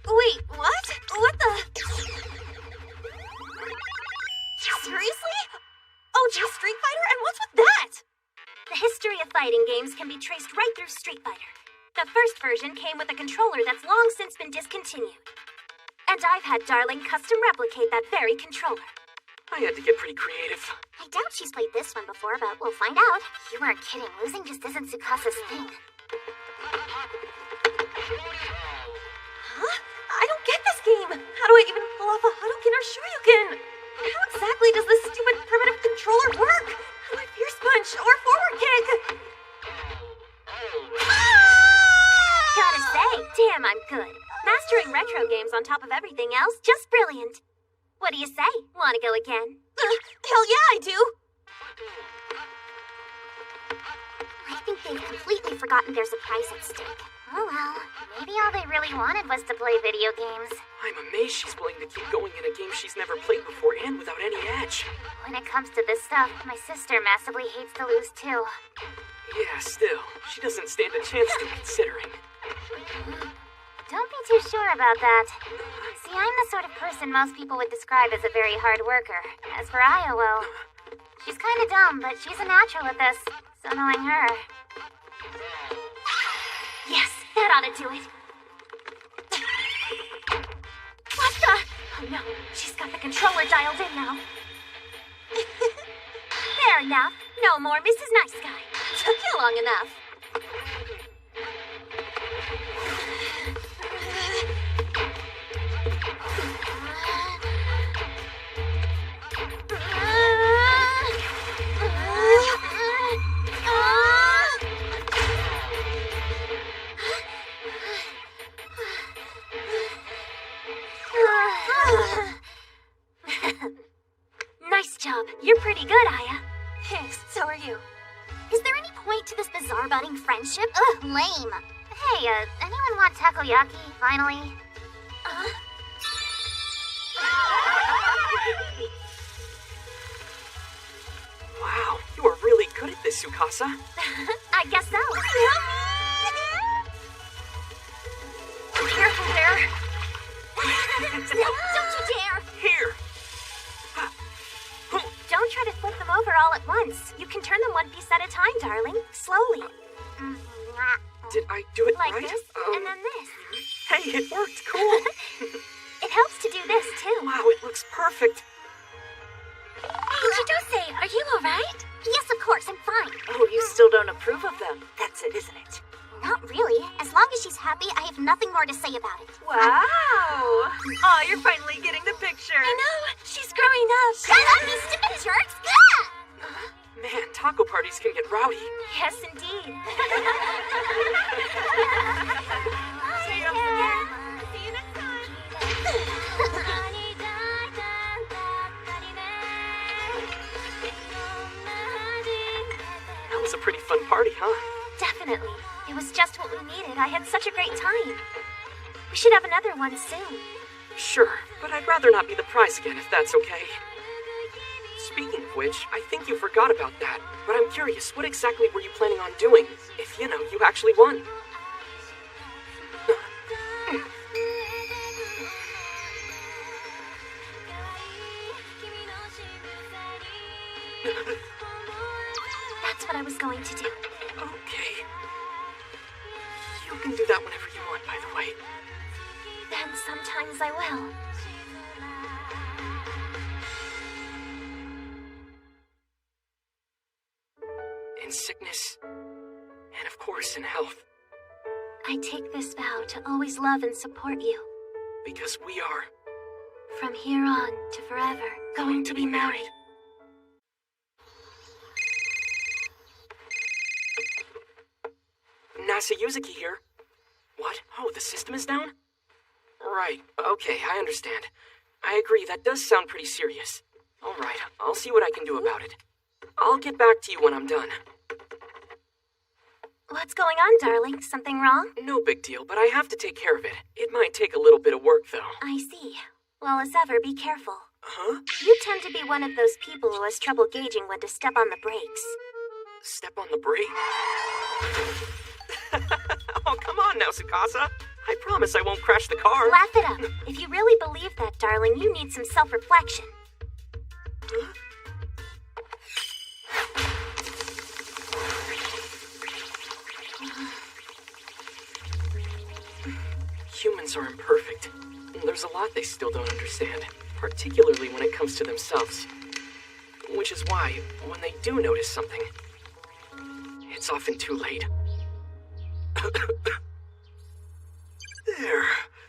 Wait, what? What the? Seriously? OG Street Fighter? And what's with that? The history of fighting games can be traced right through Street Fighter. The first version came with a controller that's long since been discontinued. And I've had Darling custom replicate that very controller. I had to get pretty creative. I doubt she's played this one before, but we'll find out. You weren't kidding. Losing just isn't Tsukasa's thing. Huh? I don't get this game. How do I even pull off a Hadouken or Shoryuken? How exactly does this stupid primitive controller work? How do I fierce punch or forward kick? Gotta say, damn, I'm good. Mastering retro games on top of everything else, just brilliant. What do you say? Want to go again? Hell yeah, I do. I think they've completely forgotten there's a prize at stake. Oh well, maybe all they really wanted was to play video games. I'm amazed she's willing to keep going in a game she's never played before and without any edge. When it comes to this stuff, my sister massively hates to lose too. Yeah, still, she doesn't stand a chance to considering. Don't be too sure about that. See, I'm the sort of person most people would describe as a very hard worker. As for Aya, well, she's kind of dumb, but she's a natural at this. So knowing her... Yes, that ought to do it. What the? Oh no, she's got the controller dialed in now. Fair enough. No more Mrs. Nice Guy. Took you long enough. Nice job. You're pretty good, Aya. Thanks, so are you. Is there any point to this bizarre budding friendship? Ugh, lame. Hey, anyone want takoyaki, finally? Wow, you are really good at this, Tsukasa. I guess so. Careful there. Don't you dare! Here! Don't try to flip them over all at once. You can turn them one piece at a time, darling. Slowly. Did I do it Like right? this, and then this. Hey, it worked. Cool. It helps to do this, too. Wow, it looks perfect. Chidose, are you alright? Yes, of course, I'm fine. Oh, you still don't approve of them. That's it, isn't it? Not really. As long as she's happy, I have nothing more to say about it. Wow. Oh, you're finally getting the picture. I know. She's growing up. Shut up, you stupid jerks! Gah! Man, taco parties can get rowdy. Yes, indeed. See you next time. That was a pretty fun party, huh? Definitely. It was just what we needed. I had such a great time. We should have another one soon. Sure, but I'd rather not be the prize again if that's okay. Speaking of which, I think you forgot about that, but I'm curious, what exactly were you planning on doing if, you actually won? That's what I was going to do. Okay. You can do that whenever you want, by the way. Then sometimes I will. In sickness, and of course in health, I take this vow to always love and support you. because we are From here on to forever, going to be married. Nasa Yuzuki here. What? Oh, the system is down? Right, okay, I understand. I agree, that does sound pretty serious. Alright, I'll see what I can do about it. I'll get back to you when I'm done. What's going on, darling? Something wrong? No big deal, but I have to take care of it. It might take a little bit of work, though. I see. Well, as ever, be careful. Huh? You tend to be one of those people who has trouble gauging when to step on the brakes. Step on the brake? Oh, come on now, Tsukasa. I promise I won't crash the car. Laugh it up. If you really believe that, darling, you need some self-reflection. Huh? humans are imperfect. And there's a lot they still don't understand, particularly when it comes to themselves. Which is why, when they do notice something, it's often too late. There.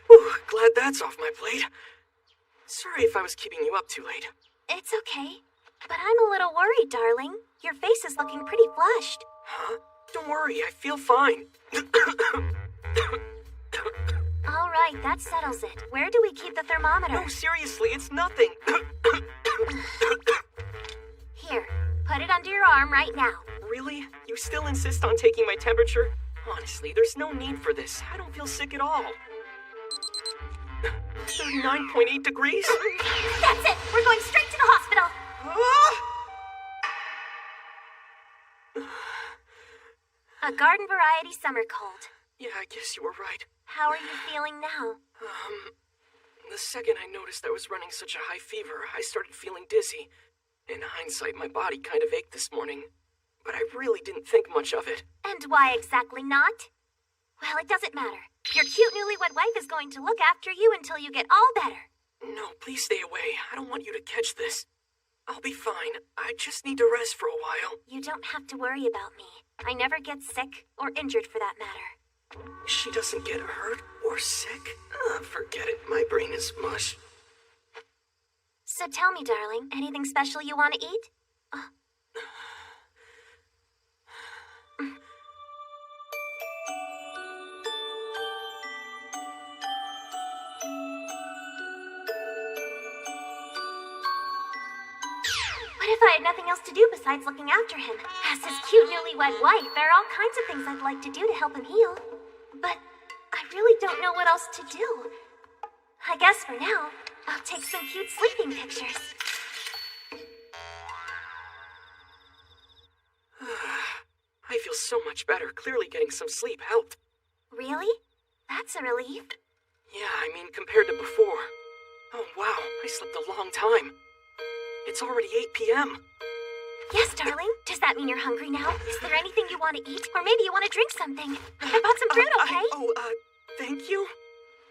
Whew, glad that's off my plate. Sorry if I was keeping you up too late. It's okay. But I'm a little worried, darling. Your face is looking pretty flushed. Huh? Don't worry, I feel fine. All right, that settles it. Where do we keep the thermometer? No, seriously, it's nothing. Here, put it under your arm right now. Really? You still insist on taking my temperature? Honestly, there's no need for this. I don't feel sick at all. 39.8 degrees? That's it! We're going straight to the hospital! A garden variety summer cold. Yeah, I guess you were right. How are you feeling now? The second I noticed I was running such a high fever, I started feeling dizzy. In hindsight, my body kind of ached this morning. But I really didn't think much of it. And why exactly not? Well, it doesn't matter. Your cute newlywed wife is going to look after you until you get all better. No, please stay away. I don't want you to catch this. I'll be fine. I just need to rest for a while. You don't have to worry about me. I never get sick or injured for that matter. She doesn't get hurt or sick? Forget it. My brain is mush. So tell me, darling, anything special you want to eat? What if I had nothing else to do besides looking after him? As his cute newlywed wife, there are all kinds of things I'd like to do to help him heal. But I really don't know what else to do. I guess for now, I'll take some cute sleeping pictures. I feel so much better. Clearly getting some sleep helped. Really? That's a relief. Yeah, I mean, compared to before. Oh, wow. I slept a long time. It's already 8 p.m. Yes, darling. Does that mean you're hungry now? Is there anything you want to eat? Or maybe you want to drink something? I bought some fruit, okay? Thank you.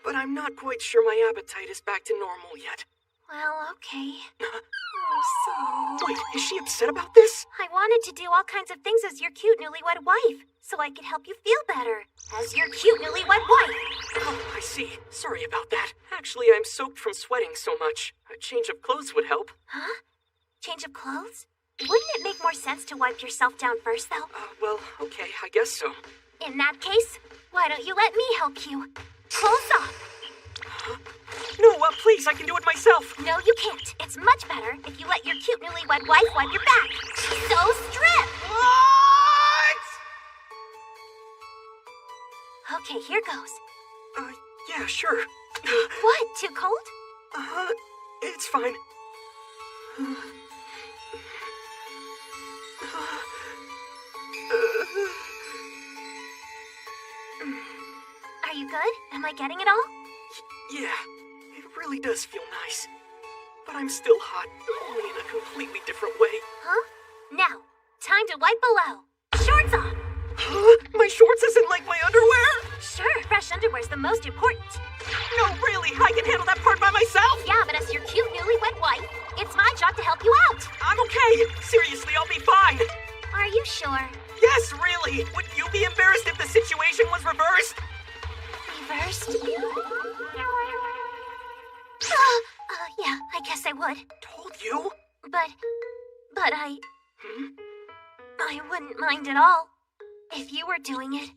But I'm not quite sure my appetite is back to normal yet. Well, okay. Oh, so... Wait, is she upset about this? I wanted to do all kinds of things as your cute newlywed wife, so I could help you feel better. As your cute newlywed wife. Oh, I see. Sorry about that. Actually, I'm soaked from sweating so much. A change of clothes would help. Huh? Change of clothes? Wouldn't it make more sense to wipe yourself down first, though? Well, okay, I guess so. In that case, why don't you let me help you? Clothes off. Huh? No, please, I can do it myself. No, you can't. It's much better if you let your cute newlywed wife wipe your back. So strip! What? Okay, here goes. Yeah, sure. What? Too cold? It's fine. Are you good? Am I getting it all? Yeah, it really does feel nice. But I'm still hot, only in a completely different way. Huh? Now, time to wipe below. Shorts off! Huh? My shorts isn't like my underwear? Sure, fresh underwear's the most important. No, really, I can handle that part by myself. Yeah, but as your cute newlywed wife, it's my job to help you out. I'm okay. Seriously, I'll be fine. Are you sure? Yes, really. Would you be embarrassed if the situation was reversed? Reversed? Yeah, I guess I would. Told you? But I wouldn't mind at all if you were doing it.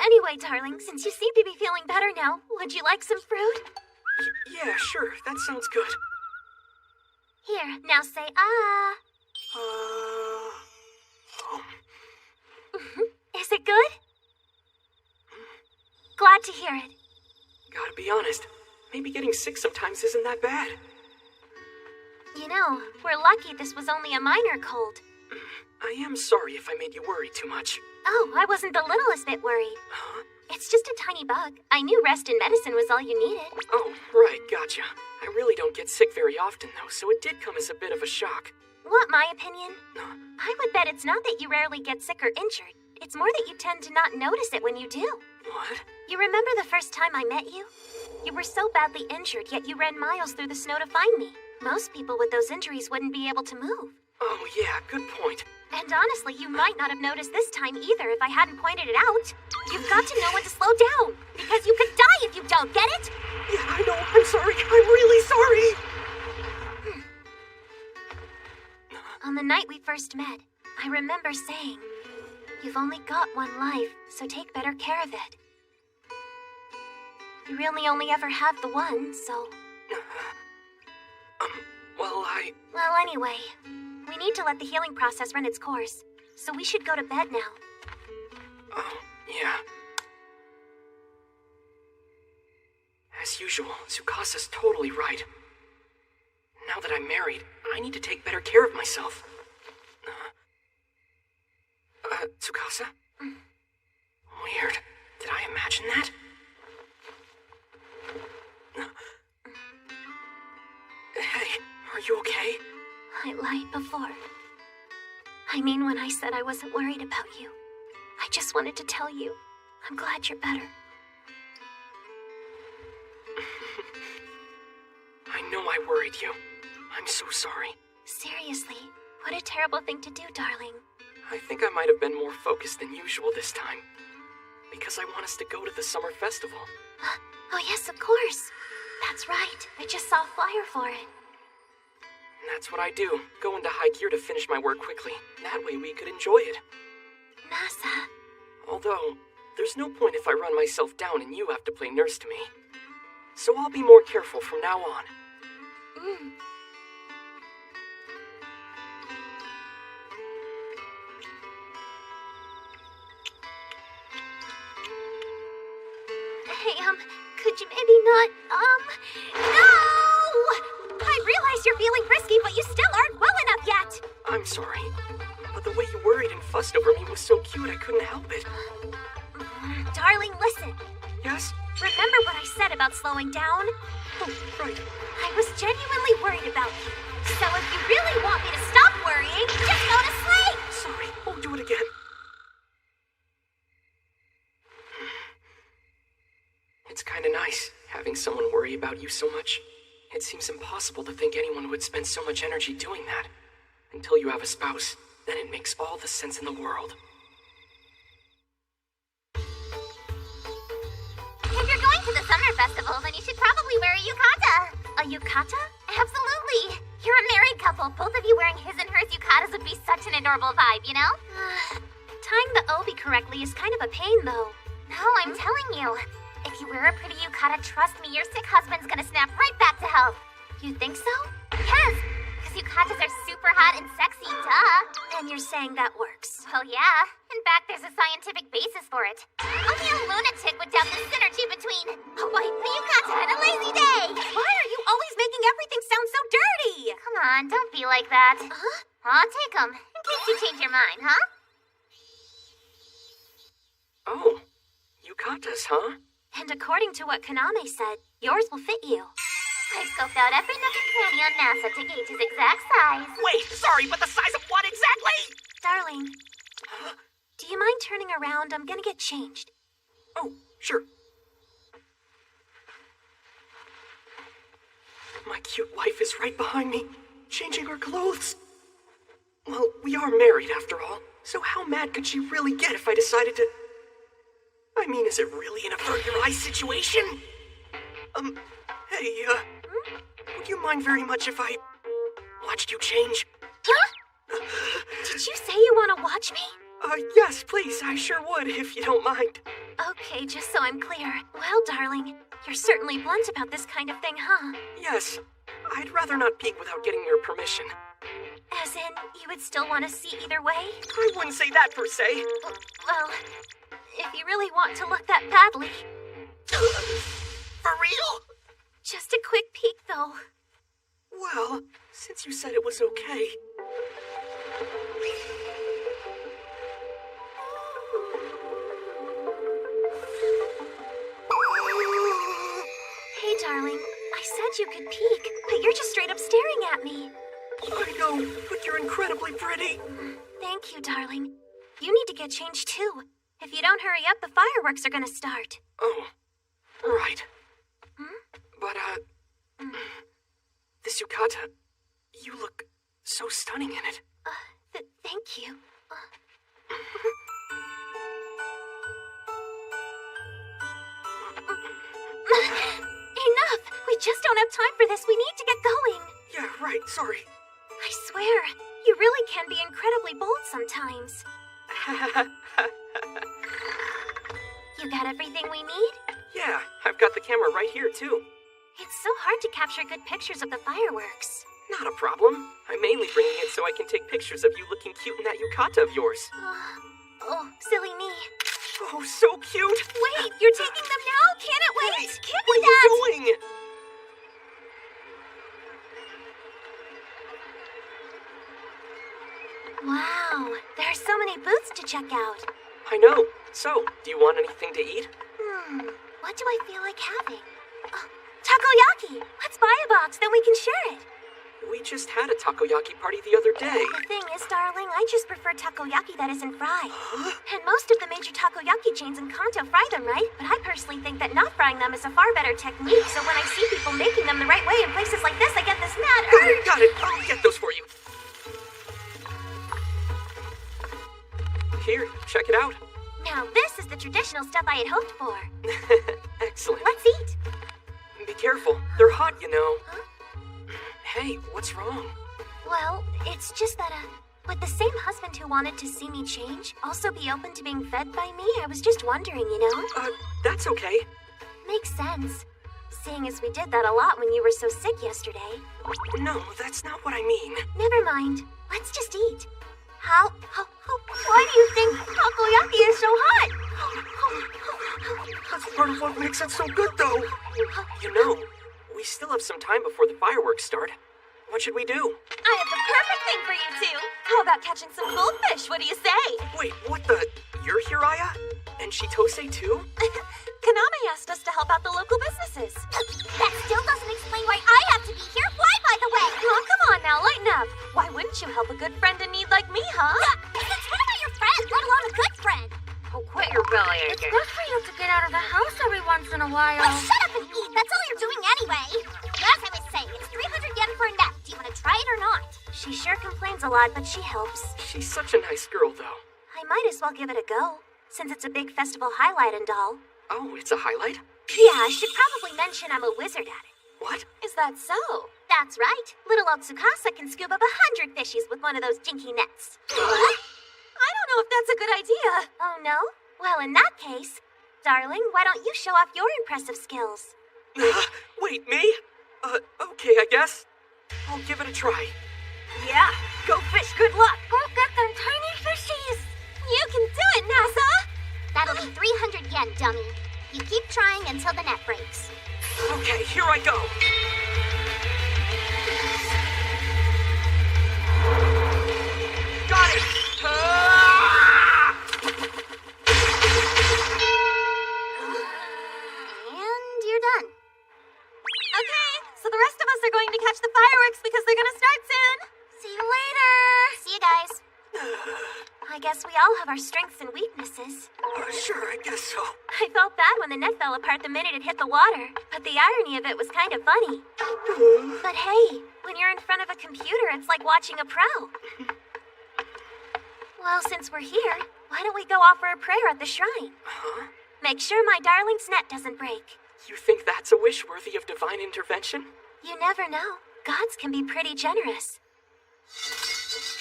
Anyway, darling, since you seem to be feeling better now, would you like some fruit? Yeah, sure. That sounds good. Here, now say ah. Is it good? Glad to hear it. Gotta be honest, maybe getting sick sometimes isn't that bad. You know, we're lucky this was only a minor cold. I am sorry if I made you worry too much. Oh, I wasn't the littlest bit worried. Huh? It's just a tiny bug. I knew rest and medicine was all you needed. Oh, right, gotcha. I really don't get sick very often, though, so it did come as a bit of a shock. Want my opinion? I would bet it's not that you rarely get sick or injured. It's more that you tend to not notice it when you do. What? You remember the first time I met you? You were so badly injured, yet you ran miles through the snow to find me. Most people with those injuries wouldn't be able to move. Oh, yeah, good point. And honestly, you might not have noticed this time either if I hadn't pointed it out. You've got to know when to slow down, because you could die if you don't, get it? Yeah, I know. I'm sorry. I'm really sorry. On the night we first met, I remember saying, "You've only got one life, so take better care of it." You really only ever have the one, so... Well, anyway, we need to let the healing process run its course, so we should go to bed now. Oh, yeah. As usual, Tsukasa's totally right. Now that I'm married, I need to take better care of myself. Tsukasa? Weird. Did I imagine that? Hey, are you okay? I lied before. I mean, when I said I wasn't worried about you, I just wanted to tell you, I'm glad you're better. I know I worried you. I'm so sorry. Seriously, what a terrible thing to do, darling. I think I might have been more focused than usual this time. Because I want us to go to the summer festival. Oh yes, of course. That's right. I just saw a flyer for it. And that's what I do. Go into high gear to finish my work quickly. That way we could enjoy it. Nasa. Although, there's no point if I run myself down and you have to play nurse to me. So I'll be more careful from now on. Hey, could you maybe not, No! I realize you're feeling frisky, but you still aren't well enough yet. I'm sorry. But the way you worried and fussed over me was so cute I couldn't help it. Darling, listen. Yes? Remember what I said about slowing down? Oh, right. I was genuinely worried about you. So if you really want me to stop worrying, just go to sleep! Sorry, won't do it again. It's kinda nice, having someone worry about you so much. It seems impossible to think anyone would spend so much energy doing that. Until you have a spouse, then it makes all the sense in the world. If you're going to the summer festival, then you should probably wear a yukata. A yukata? Absolutely. You're a married couple. Both of you wearing his and hers yukatas would be such an adorable vibe, you know? Tying the obi correctly is kind of a pain, though. No, I'm telling you. If you wear a pretty yukata, trust me, your sick husband's gonna snap right back to health. You think so? Yes, because yukatas are super hot and sexy, duh. And you're saying that works? Well, yeah. In fact, there's a scientific basis for it. Only a lunatic would doubt the synergy between a white yukata and a lazy day. Why are you always making everything sound so dirty? Come on, don't be like that. I'll take them, in case you change your mind, huh? Oh, yukatas, huh? And according to what Kaname said, yours will fit you. I've scoped out every nook and cranny on NASA to gauge his exact size. Wait, sorry, but the size of what exactly? Darling, do you mind turning around? I'm gonna get changed. Oh, sure. My cute wife is right behind me, changing her clothes. Well, we are married after all, so how mad could she really get if I decided to... I mean, is it really an avert your eyes situation? Hey, would you mind very much if I watched you change? Huh? Did you say you want to watch me? Yes, please, I sure would, if you don't mind. Okay, just so I'm clear. Well, darling, you're certainly blunt about this kind of thing, huh? Yes, I'd rather not peek without getting your permission. As in, you would still want to see either way? I wouldn't say that per se. Well, if you really want to look that badly. For real? Just a quick peek, though. Well, since you said it was okay. Hey, darling. I said you could peek, but you're just straight up staring at me. I know, but you're incredibly pretty. Thank you, darling. You need to get changed too. If you don't hurry up, the fireworks are gonna start. Oh, right. Hmm? But, this yukata, you look so stunning in it. Thank you. Enough! We just don't have time for this. We need to get going. Yeah, right, sorry. I swear, you really can be incredibly bold sometimes. You got everything we need? Yeah, I've got the camera right here, too. It's so hard to capture good pictures of the fireworks. Not a problem. I'm mainly bringing it so I can take pictures of you looking cute in that yukata of yours. Oh, silly me. Oh, so cute! Wait, you're taking them now? Can it wait? Hey, Give what me are that! you doing? Wow, there are so many booths to check out. I know. So, do you want anything to eat? What do I feel like having? Oh, takoyaki! Let's buy a box, then we can share it. We just had a takoyaki party the other day. The thing is, darling, I just prefer takoyaki that isn't fried. And most of the major takoyaki chains in Kanto fry them, right? But I personally think that not frying them is a far better technique, so when I see people making them the right way in places like this, I get this mad urge. Got it. I'll get those for you. Here, check it out. Now this is the traditional stuff I had hoped for. Excellent. Let's eat. Be careful. They're hot, you know. Huh? Hey, what's wrong? Well, it's just that, would the same husband who wanted to see me change also be open to being fed by me? I was just wondering, you know? That's okay. Makes sense. Seeing as we did that a lot when you were so sick yesterday. No, that's not what I mean. Never mind. Let's just eat. Why do you think takoyaki is so hot? That's part of what makes it so good, though. You know, we still have some time before the fireworks start. What should we do? I have the perfect thing for you two. How about catching some goldfish? What do you say? Wait, what the? You're Hiraya? And Chitose, too? Kaname asked us to help out the local businesses. That still doesn't explain why I have to be here. Why, by the way? Oh, come on now, lighten up. Why wouldn't you help a good friend in need like me, huh? Since when am I your friend, let alone a good friend? Oh, quit your belly It's good for you to get out of the house every once in a while. Well, shut up and eat. That's all you're doing anyway. As I was saying, it's 300 yen for a net. Do you want to try it or not? She sure complains a lot, but she helps. She's such a nice girl, though. I might as well give it a go, since it's a big festival highlight and all. Oh, it's a highlight? Yeah, I should probably mention I'm a wizard at it. What? Is that so? That's right. Little old Tsukasa can scoop up 100 fishies with one of those jinky nets. What? I don't know if that's a good idea. Oh, no? Well, in that case, darling, why don't you show off your impressive skills? Wait, me? Okay, I guess. I'll give it a try. Yeah, go fish, good luck. Go get them tiny fishies. You can do it, NASA. That'll be 300 yen, dummy. You keep trying until the net breaks. Okay, here I go. Got it! And you're done. Okay, so the rest of us are going to catch the fireworks because they're gonna start soon. See you later! See you guys. I guess we all have our strengths and weaknesses. Sure, I guess so. I felt bad when the net fell apart the minute it hit the water, but the irony of it was kind of funny. But hey, when you're in front of a computer, it's like watching a pro. Well, since we're here, why don't we go offer a prayer at the shrine? Huh? Make sure my darling's net doesn't break. You think that's a wish worthy of divine intervention? You never know. Gods can be pretty generous.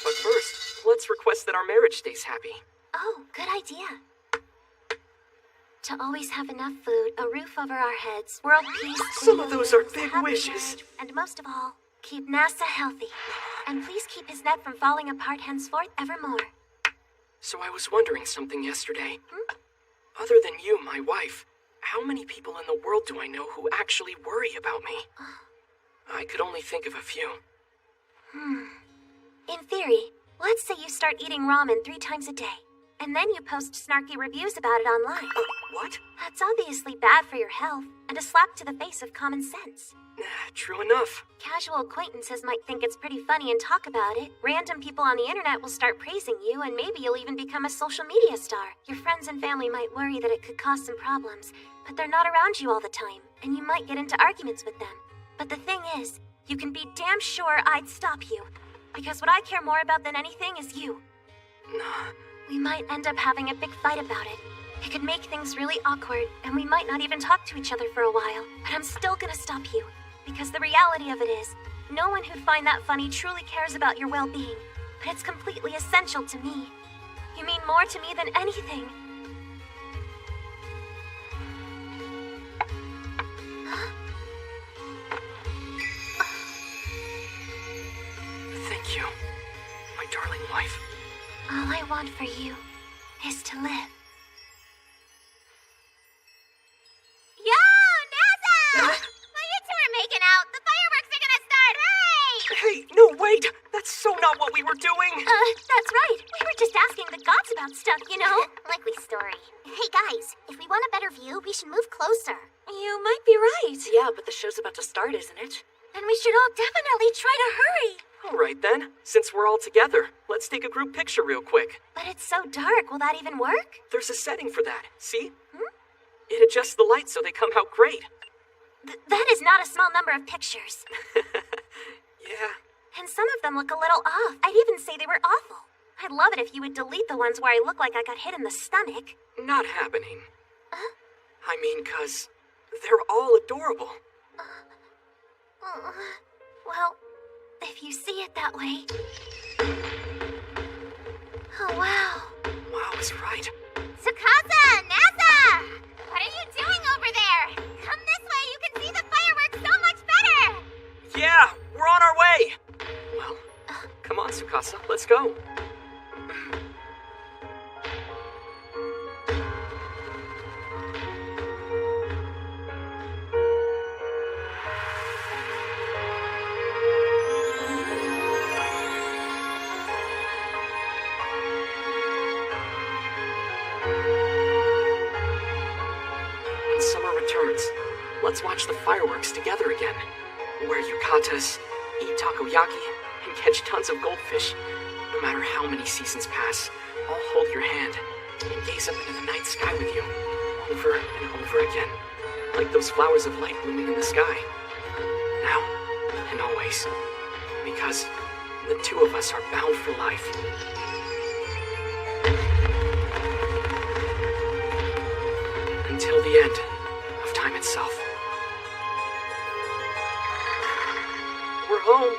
But first, let's request that our marriage stays happy. Oh, good idea. To always have enough food, a roof over our heads, world peace. Some of those are clean big happy wishes. marriage, and most of all, keep NASA healthy. And please keep his net from falling apart henceforth evermore. So I was wondering something yesterday. Other than you, my wife, how many people in the world do I know who actually worry about me? I could only think of a few. In theory, let's say you start eating ramen 3 times a day, and then you post snarky reviews about it online. What? That's obviously bad for your health, and a slap to the face of common sense. True enough. Casual acquaintances might think it's pretty funny and talk about it. Random people on the internet will start praising you, and maybe you'll even become a social media star. Your friends and family might worry that it could cause some problems, but they're not around you all the time, and you might get into arguments with them. But the thing is, you can be damn sure I'd stop you, because what I care more about than anything is you. We might end up having a big fight about it. It could make things really awkward, and we might not even talk to each other for a while, but I'm still gonna stop you. Because the reality of it is, no one who'd find that funny truly cares about your well-being, but it's completely essential to me. You mean more to me than anything. Thank you, my darling wife. All I want for you is to live. Yo, NASA! While you two are making out, the fireworks are gonna start! Hooray! Hey, no, wait! That's so not what we were doing! That's right. We were just asking the gods about stuff, you know? Likely story. Hey guys, if we want a better view, we should move closer. You might be right. Yeah, but the show's about to start, isn't it? Then we should all definitely try to hurry. All right then, since we're all together, let's take a group picture real quick. But it's so dark, will that even work? There's a setting for that, see? It adjusts the lights so they come out great. That is not a small number of pictures. Yeah. And some of them look a little off. I'd even say they were awful. I'd love it if you would delete the ones where I look like I got hit in the stomach. Not happening. I mean, 'cause they're all adorable. Well, if you see it that way. Oh, wow. Wow is right. Tsukasa! NASA! What are you doing over there? Come this way, you can see the fireworks so much better! Yeah, we're on our way! Well, come on, Tsukasa, let's go. When summer returns, let's watch the fireworks together again. Wear yukatas, eat takoyaki, and catch tons of goldfish. No matter how many seasons pass, I'll hold your hand and gaze up into the night sky with you, over and over again, like those flowers of light blooming in the sky. Now and always, because the two of us are bound for life. Until the end of time itself. We're home.